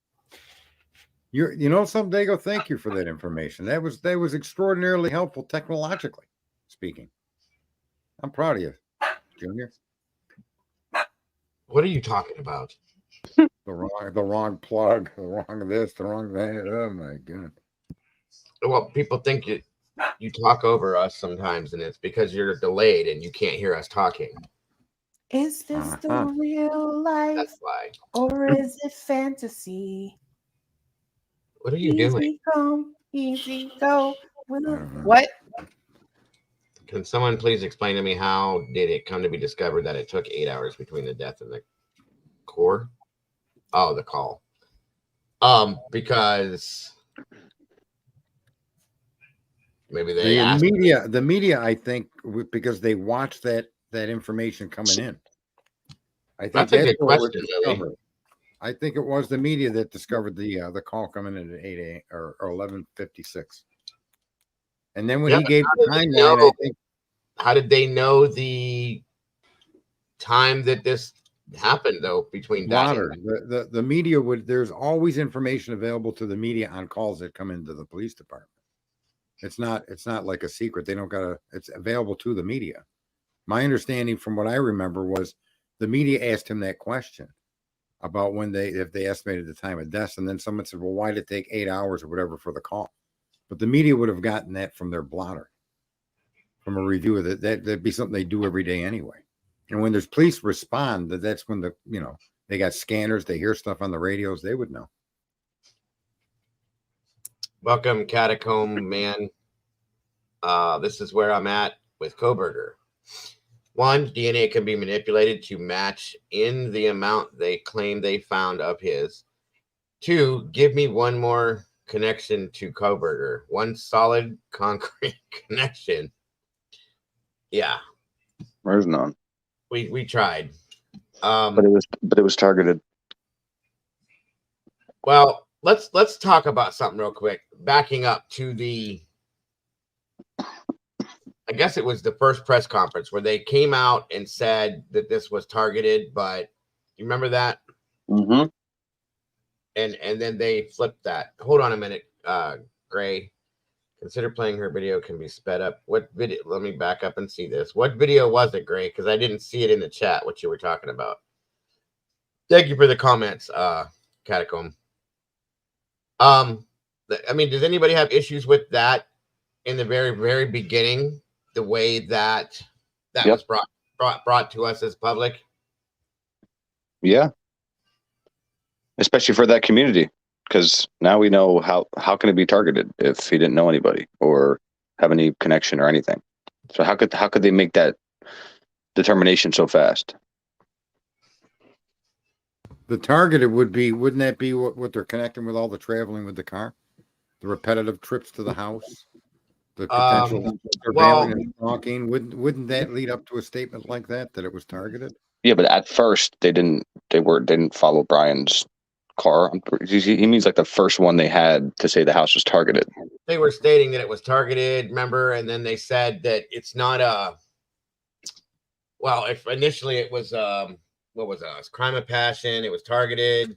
You know something, Dago? Thank you for that information. That was extraordinarily helpful technologically speaking. I'm proud of you, Junior. What are you talking about? The wrong plug, the wrong this, the wrong that. Oh my god. Well, people think you talk over us sometimes, and it's because you're delayed and you can't hear us talking. Is this the real life? That's why. Or is it fantasy? What are you Easy doing? come, easy go. What? Can someone please explain to me how did it come to be discovered that it took 8 hours between the death and the core? Oh, the call. Because maybe they asked the media, I think, because they watched that information coming in. I think that's a good question, Lily. I think it was the media that discovered the call coming in at 8 a.m. or 11:56. And then when he gave the timeline, I think. How did they know the time that this happened, though, between that? The media there's always information available to the media on calls that come into the police department. It's not like a secret. They don't it's available to the media. My understanding from what I remember was the media asked him that question about if they estimated the time of death, and then someone said, well, why did it take 8 hours or whatever for the call? But the media would have gotten that from their blotter, from a review of it. That'd be something they do every day anyway. And when there's police respond, that's when They got scanners. They hear stuff on the radios. They would know. Welcome, Catacomb Man. This is where I'm at with Kohberger. 1, DNA can be manipulated to match in the amount they claim they found of his. 2, give me one more connection to Kohberger. One solid, concrete connection. Yeah. There's none. We tried. But it was targeted. Well, let's talk about something real quick. Backing up to I guess it was the first press conference where they came out and said that this was targeted, but you remember that? Mm-hmm. And then they flipped that. Hold on a minute, Gray. Consider playing her video can be sped up. What video? Let me back up and see this. What video was it, Gray? Because I didn't see it in the chat, what you were talking about. Thank you for the comments, Catacomb. I mean, does anybody have issues with that in the very, very beginning? The way that was brought to us as public. Yeah. Especially for that community, because now we know how can it be targeted if he didn't know anybody or have any connection or anything. So how could they make that determination so fast? The targeted wouldn't that be what they're connecting with all the traveling with the car? The repetitive trips to the house? The potential surveilling and stalking, wouldn't that lead up to a statement like that it was targeted? Yeah, but at first they didn't follow Bryan's car. He means like the first one they had to say the house was targeted. They were stating that it was targeted, remember, and then they said that it's not if initially it was what was it? Crime of passion, it was targeted.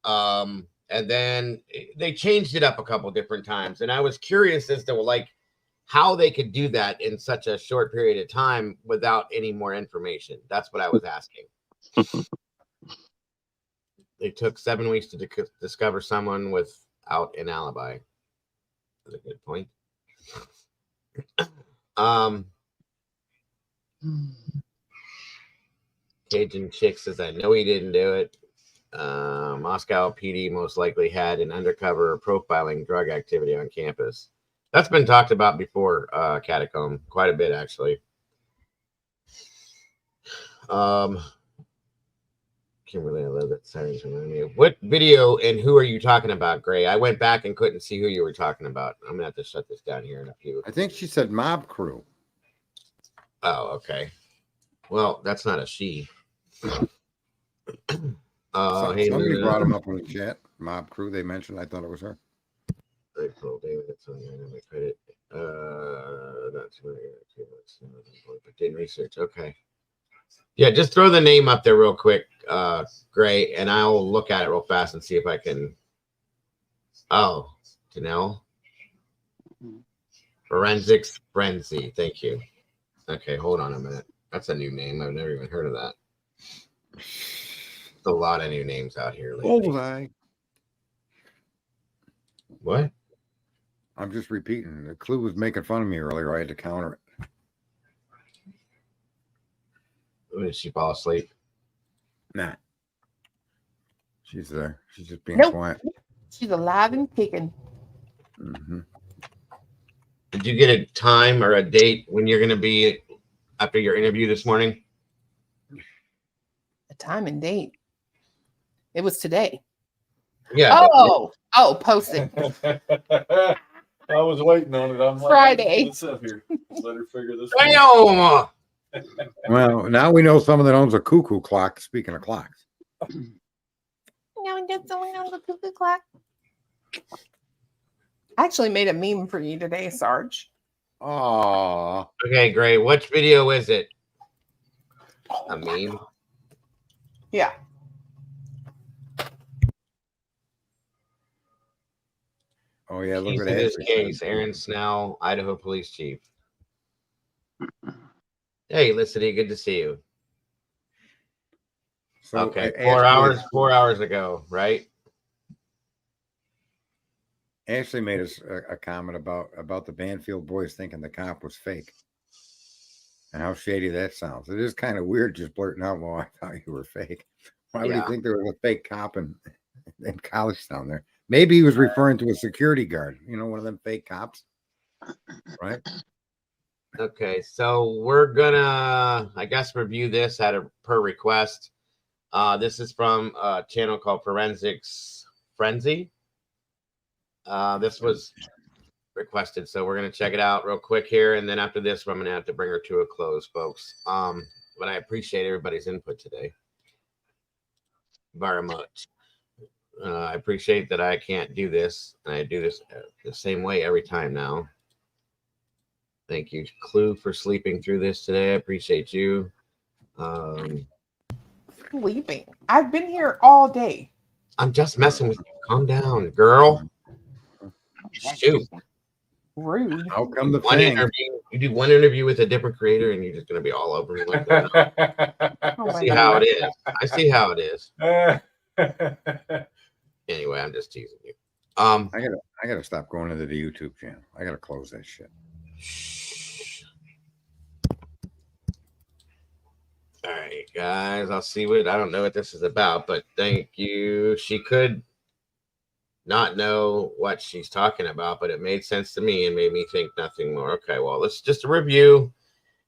And then they changed it up a couple different times, and I was curious as to like how they could do that in such a short period of time without any more information. That's what I was asking. They took 7 weeks to discover someone without an alibi. That's a good point. Cajun Chick says, I know he didn't do it. Moscow PD most likely had an undercover profiling drug activity on campus. That's been talked about before, Catacomb, quite a bit actually. Kimberly, I love that sirens remind me. What video and who are you talking about, Gray? I went back and couldn't see who you were talking about. I'm gonna have to shut this down here in a few. I think she said mob crew. Oh, okay. Well, that's not a she. Hey, Somebody Luna. brought him up in the chat. Mob crew, they mentioned. I thought it was her. David, that's on my credit. Not too much, but didn't research. Okay. Yeah, just throw the name up there real quick, Gray, and I'll look at it real fast and see if I can. Oh, Janelle. Forensics Frenzy. Thank you. Okay, hold on a minute. That's a new name. I've never even heard of that. There's a lot of new names out here lately. Bullseye. What? I'm just repeating. The Clue was making fun of me earlier. I had to counter it. Did she fall asleep? Nah. She's there. She's just being Nope. quiet. She's alive and kicking. Mm-hmm. Did you get a time or a date when you're going to be after your interview this morning? A time and date. It was today. Yeah. Posted. I was waiting on it. I'm like, Friday. What's up here? Let her figure this Damn! Well, now we know someone that owns a cuckoo clock. Speaking of clocks. Now we got someone on the cuckoo clock. I actually made a meme for you today, Sarge. Oh. Okay, Gray. Which video is it? A meme? Yeah. Oh yeah, look Keys at in this that. case, Aaron Snell, Idaho Police Chief. Hey, Felicity, good to see you. So Okay, Ashley 4 hours ago, right? Ashley made us a comment about the Banfield boys thinking the cop was fake. And how shady that sounds. It is kind of weird just blurting out, well, I thought you were fake. Why would Yeah. he think there was a fake cop in college down there? Maybe he was referring to a security guard, one of them fake cops, right? Okay, so we're gonna, I guess, review this per request. This is from a channel called Forensics Frenzy. This was requested, so we're gonna check it out real quick here, and then after this, I'm gonna have to bring her to a close, folks. But I appreciate everybody's input today very much. I appreciate that I can't do this, and I do this the same way every time now. Thank you, Clue, for sleeping through this today. I appreciate you. Sleeping. I've been here all day. I'm just messing with you. Calm down, girl. Shoot. Rude. How come the One thing? interview, you do one interview with a different creator, and you're just gonna be all over me like that. Oh I my see how God. it is. I see how it is. Anyway, I'm just teasing you. I gotta stop going into the YouTube channel. I gotta close that shit. All right, guys. I'll see what I don't know what this is about, but thank you. She could not know what she's talking about, but it made sense to me and made me think nothing more. Okay, well, let's just a review.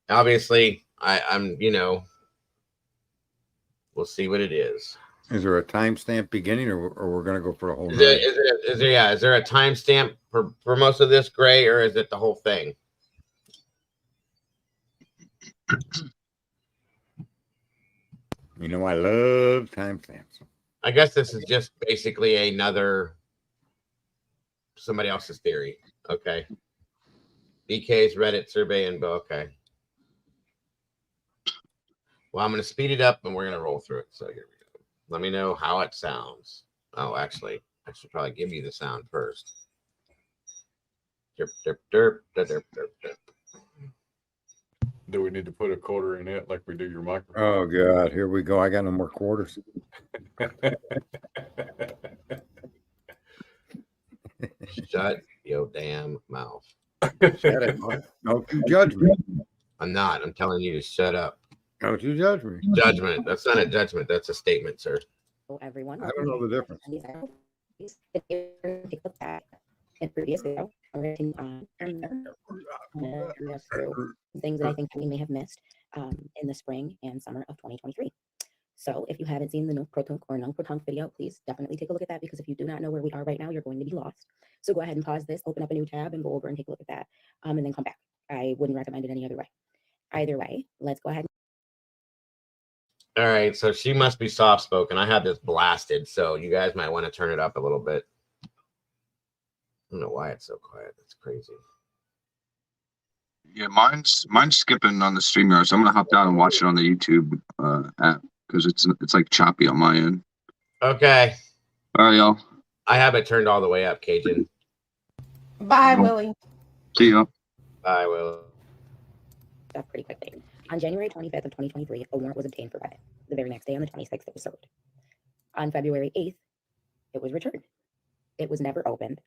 Obviously, I'm we'll see what it is. Is there a timestamp beginning, or we're gonna go for the whole? Is there a timestamp for most of this, Gray, or is it the whole thing? I love timestamps. I guess this is just basically somebody else's theory. Okay. BK's Reddit survey and okay. Well, I'm going to speed it up and we're going to roll through it. So here we go. Let me know how it sounds. Oh, actually, I should probably give you the sound first. Derp, derp, derp, derp, derp, derp, derp. Do we need to put a quarter in it like we do your microphone? Oh God, here we go. I got no more quarters. Shut your damn mouth. Shut it. Don't you judge me. I'm not. I'm telling you to shut up. Don't you judge me. Judgment. That's not a judgment. That's a statement, sir. Everyone, I don't know the difference. in previous video, I'm going to continue on through things that I think we may have missed in the spring and summer of 2023. So if you haven't seen the non-proton or non-proton video, please definitely take a look at that, because if you do not know where we are right now, you're going to be lost. So go ahead and pause this, open up a new tab, and go over and take a look at that, and then come back. I wouldn't recommend it any other way. Either way, let's go ahead. All right, so she must be soft spoken. I have this blasted, so you guys might want to turn it up a little bit. I don't know why it's so quiet. That's crazy. Yeah, mine's skipping on the StreamYard, so I'm gonna hop down and watch it on the YouTube app because it's like choppy on my end. Okay. All right, y'all. I have it turned all the way up, Cajun. Bye, Willie. See ya. I will. Stuff pretty quickly. On January 25th of 2023, a warrant was obtained for Bethany. The very next day, on the 26th, it was served. On February 8th, it was returned. It was never opened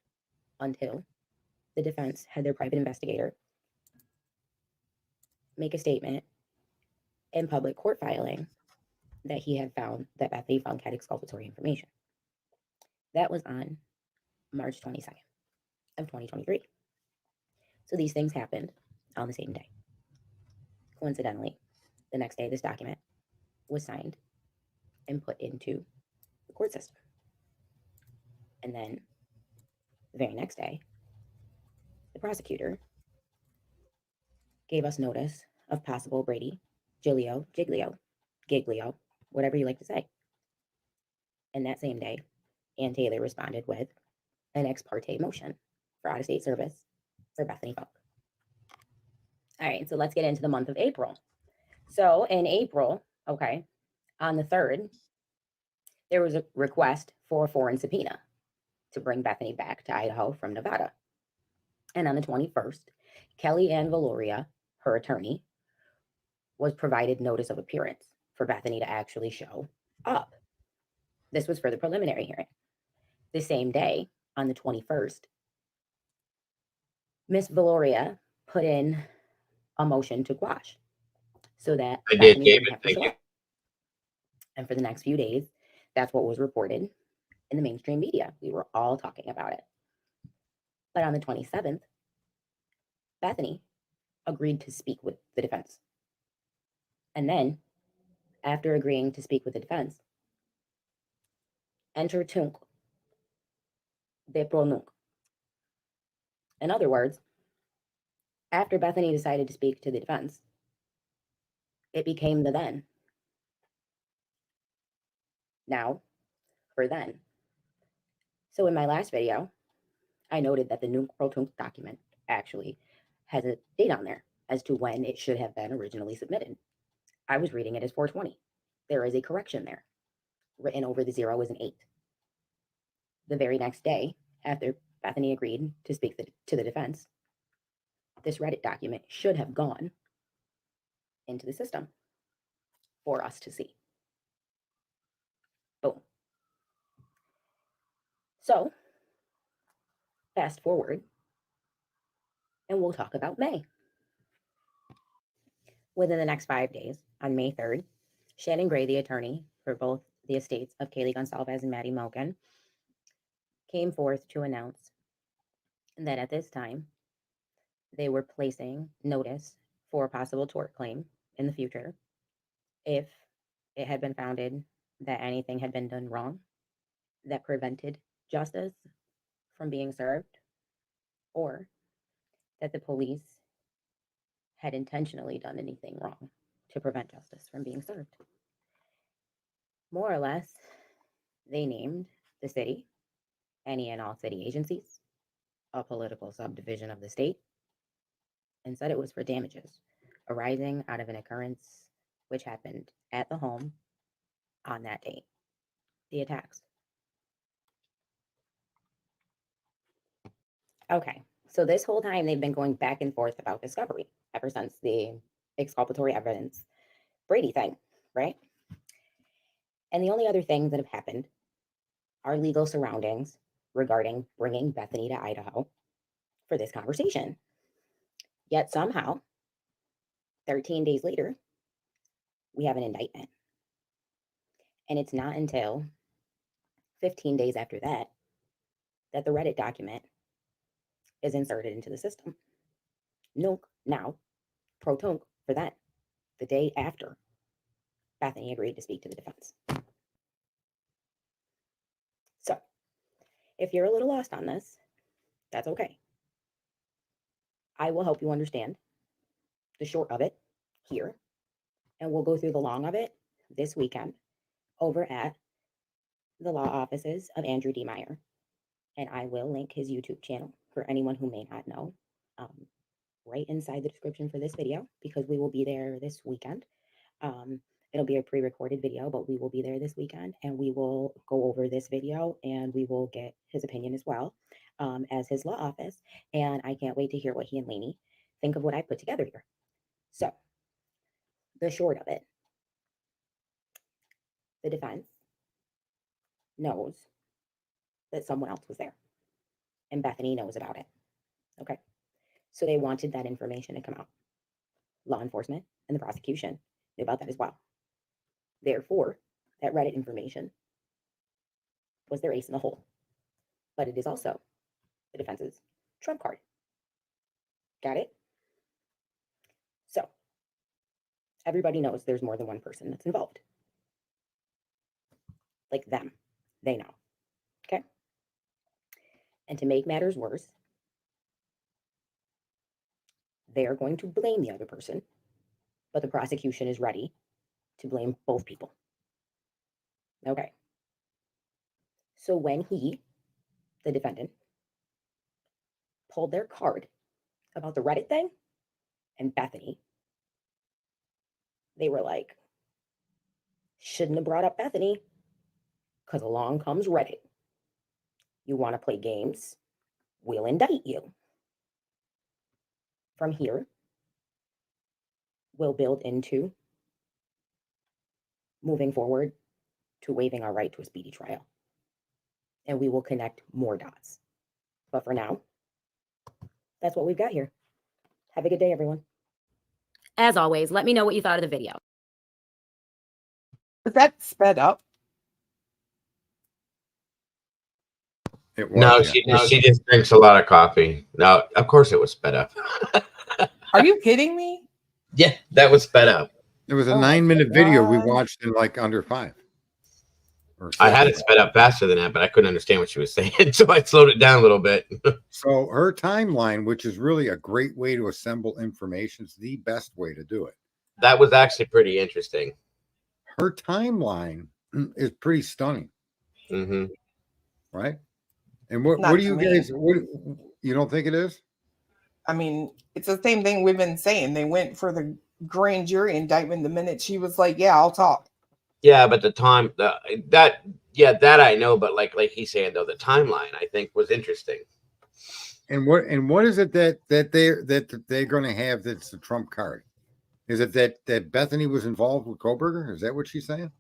until the defense had their private investigator make a statement in public court filing that he had found that Bethany found had exculpatory information. That was on March 22nd of 2023. So these things happened on the same day. Coincidentally, the next day, this document was signed and put into the court system. And then the very next day, the prosecutor gave us notice of possible Brady, Giglio, whatever you like to say. And that same day, Ann Taylor responded with an ex parte motion for out-of-state service for Bethany Funk. All right, so let's get into the month of April. So in April, okay, on the 3rd, there was a request for a foreign subpoena to bring Bethany back to Idaho from Nevada. And on the 21st, Kelly Ann Valoria, her attorney, was provided notice of appearance for Bethany to actually show up. This was for the preliminary hearing. The same day, on the 21st, Miss Valoria put in a motion to quash so that I did, David. Thank you. And for the next few days, that's what was reported in the mainstream media. We were all talking about it. But on the 27th, Bethany agreed to speak with the defense. And then, after agreeing to speak with the defense, enter tunc de pronunc. In other words, after Bethany decided to speak to the defense, it became the then. Now, for then. So in my last video, I noted that the nunc pro tunc document actually has a date on there as to when it should have been originally submitted. I was reading it as 420. There is a correction there. Written over the 0 is an 8. The very next day, after Bethany agreed to speak to the defense, this Reddit document should have gone into the system for us to see. Boom. So, fast forward, and we'll talk about May. Within the next 5 days, on May 3rd, Shannon Gray, the attorney for both the estates of Kaylee Gonsalves and Maddie Moken, came forth to announce that at this time, they were placing notice for a possible tort claim in the future if it had been founded that anything had been done wrong that prevented justice from being served, or that the police had intentionally done anything wrong to prevent justice from being served. More or less, they named the city, any and all city agencies, a political subdivision of the state, and said it was for damages arising out of an occurrence which happened at the home on that date, the attacks. Okay, so this whole time they've been going back and forth about discovery ever since the exculpatory evidence Brady thing, right? And the only other things that have happened are legal surroundings regarding bringing Bethany to Idaho for this conversation. Yet somehow, 13 days later, we have an indictment. And it's not until 15 days after that that the Reddit document is inserted into the system. Nunc now, pro tunc for that, the day after Bethany agreed to speak to the defense. So, if you're a little lost on this, that's okay. I will help you understand the short of it here, and we'll go through the long of it this weekend over at the law offices of Andrew D. Meyer. And I will link his YouTube channel for anyone who may not know, right inside the description for this video, because we will be there this weekend. It'll be a pre-recorded video, but we will be there this weekend, and we will go over this video, and we will get his opinion as well as his law office. And I can't wait to hear what he and Lainey think of what I put together here. So, the short of it, the defense knows that someone else was there, and Bethany knows about it. Okay, so they wanted that information to come out. Law enforcement and the prosecution knew about that as well. Therefore, that Reddit information was their ace in the hole. But it is also the defense's trump card. Got it? So, everybody knows there's more than one person that's involved. Like them. They know. Okay? And to make matters worse, they're going to blame the other person, but the prosecution is ready to blame both people. Okay. So when he, the defendant, pulled their card about the Reddit thing and Bethany, they were like, shouldn't have brought up Bethany, because along comes Reddit. You want to play games? We'll indict you. From here, we'll build into moving forward to waiving our right to a speedy trial. And we will connect more dots. But for now, that's what we've got here. Have a good day, everyone. As always, let me know what you thought of the video. Is that sped up? It was. No, yeah. she just drinks a lot of coffee. No, of course it was sped up. Are you kidding me? Yeah, that was sped up. It was a Oh my 9-minute video we God. watched in like under 5. Or I had 6. it sped up faster than that, but I couldn't understand what she was saying, so I slowed it down a little bit. So her timeline, which is really a great way to assemble information, is the best way to do it. That was actually pretty interesting. Her timeline is pretty stunning, Hmm. right? And what Not do you to me. guys? What you don't think it is? I mean, it's the same thing we've been saying. They went for the grand jury indictment the minute she was like, "Yeah, I'll talk." Yeah, but the time that I know, but like he's saying though, the timeline I think was interesting. And what is it that they're going to have that's the trump card? Is it that Bethany was involved with Kohberger? Is that what she's saying?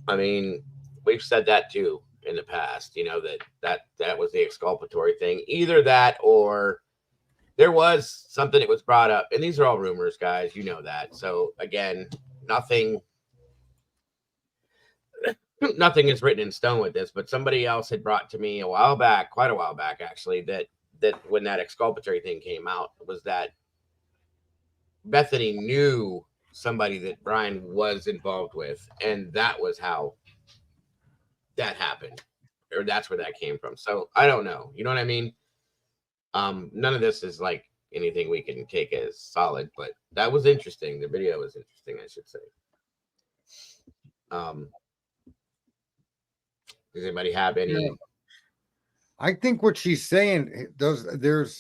I mean, we've said that too in the past. You know that was the exculpatory thing. Either that or there was something that was brought up, and these are all rumors, guys. You know that. So again, nothing is written in stone with this. But somebody else had brought to me quite a while back, actually, that when that exculpatory thing came out was that Bethany knew somebody that Bryan was involved with, and that was how that happened, or that's where that came from. So I don't know. You know what I mean? None of this is like anything we can take as solid, but that was interesting. The video was interesting, I should say. Does anybody have any? Yeah. I think what she's saying there's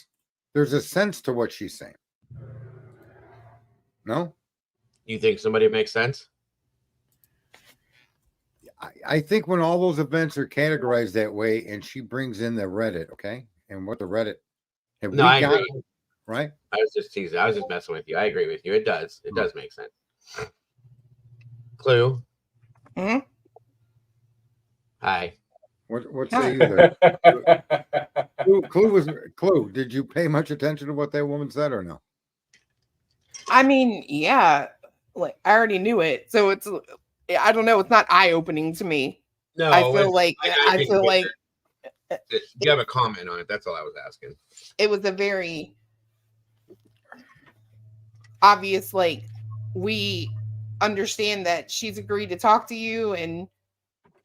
a sense to what she's saying. No? You think somebody makes sense? I think when all those events are categorized that way, and she brings in the Reddit, okay, and what the Reddit have No, we I got, agree. right? I was just teasing. I was just messing with you. I agree with you. It does make sense. Clue. Hmm? Hi. What say you there? Clue. Did you pay much attention to what that woman said or no? I mean, yeah, like I already knew it, so it's I don't know. It's not eye opening to me. No, I feel like you have a comment on it. That's all I was asking. it was a very obvious, like, we understand that she's agreed to talk to you, and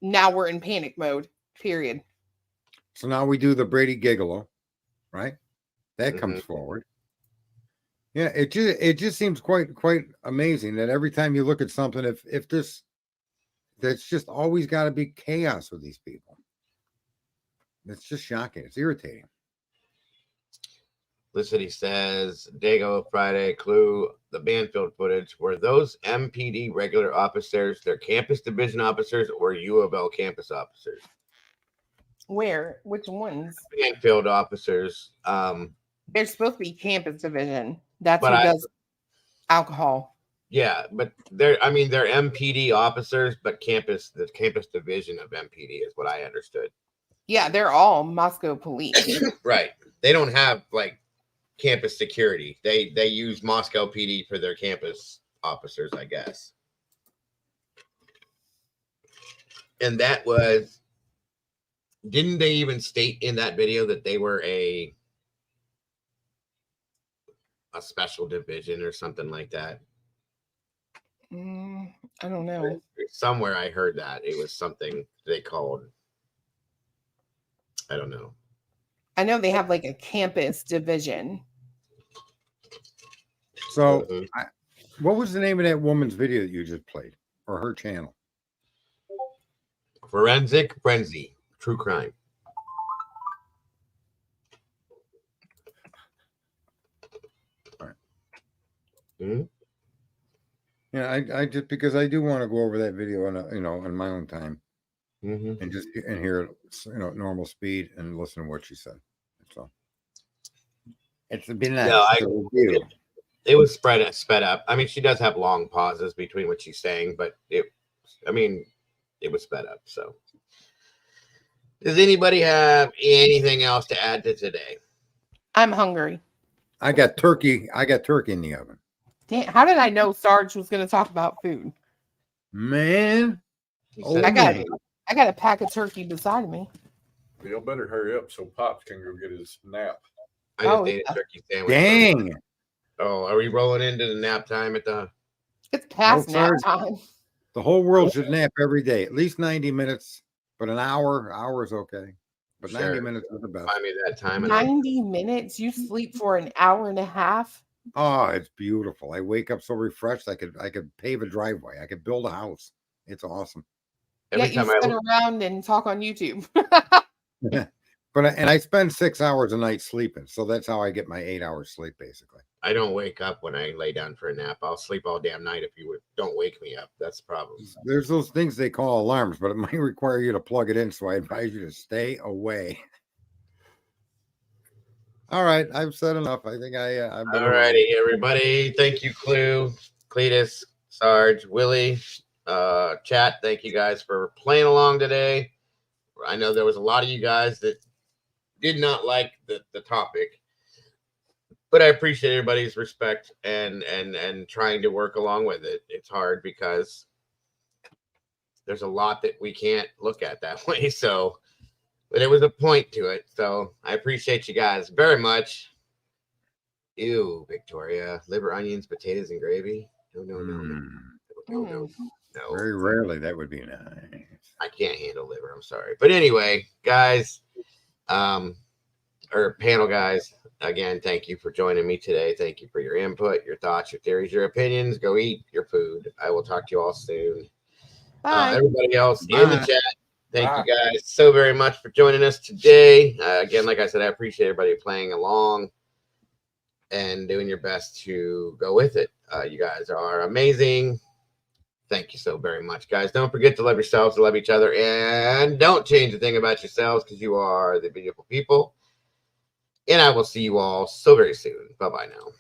now we're in panic mode. Period. So now we do the Brady Gigolo, right? That Mhm. comes forward. Yeah, it just seems quite amazing that every time you look at something, if this, that's just always got to be chaos with these people. It's just shocking. It's irritating. Listen, he says, Dago Friday, Clue, the Banfield footage. Were those MPD regular officers, their campus division officers, or U of L campus officers? Where? Which ones? Banfield officers. They're supposed to be campus division. That's But who does alcohol. Yeah, but they're MPD officers, but the campus division of MPD is what I understood. Yeah, they're all Moscow police. Right. They don't have like campus security. They use Moscow PD for their campus officers, I guess. And that was, didn't they even state in that video that they were a special division or something like that? I don't know. Somewhere I heard that it was something they called, I don't know. I know they have like a campus division. So, what was the name of that woman's video that you just played, or her channel? Forensic Frenzy, True Crime. All right. Mm-hmm. Yeah, I just, because I do want to go over that video on in my own time, Mm-hmm. and just hear it, at normal speed and listen to what she said. So it's been nice. No, to review. It was sped up. I mean, she does have long pauses between what she's saying, but it was sped up. So, does anybody have anything else to add to today? I'm hungry. I got turkey in the oven. Damn, how did I know Sarge was going to talk about food? Man. He Oh, said, I got man. I got a pack of turkey beside me. Y'all better hurry up so Pops can go get his nap. I just Oh, ate yeah. a turkey sandwich. Dang. Oh, are we rolling into the nap time at the? It's past No, nap sir. time. The whole world should nap every day, at least 90 minutes, but an hour is okay. But 90 Sure. minutes is the best. Find me that time. And I'll- 90 minutes? You sleep for an hour and a half? Oh, it's beautiful. I wake up so refreshed. I could pave a driveway. I could build a house. It's awesome. every Yet you time I sit around and talk on YouTube. And I spend 6 hours a night sleeping, so that's how I get my 8 hours sleep, basically. I don't wake up when I lay down for a nap. I'll sleep all damn night if you don't wake me up. That's the problem. There's those things they call alarms, but it might require you to plug it in, so I advise you to stay away. All right, I've said enough. I think I've been All righty, everybody. Thank you, Clue, Cletus, Sarge, Willie, chat. Thank you guys for playing along today. I know there was a lot of you guys that did not like the topic, but I appreciate everybody's respect and trying to work along with it. It's hard because there's a lot that we can't look at that way. So, but it was a point to it. So I appreciate you guys very much. Ew, Victoria. Liver, onions, potatoes, and gravy. No. Very rarely that would be nice. I can't handle liver. I'm sorry. But anyway, guys, or panel guys, again, thank you for joining me today. Thank you for your input, your thoughts, your theories, your opinions. Go eat your food. I will talk to you all soon. Bye. Everybody else in the Bye. chat, thank you guys so very much for joining us today. Again, like I said, I appreciate everybody playing along and doing your best to go with it. You guys are amazing. Thank you so very much, guys. Don't forget to love yourselves, to love each other, and don't change a thing about yourselves because you are the beautiful people. And I will see you all so very soon. Bye-bye now.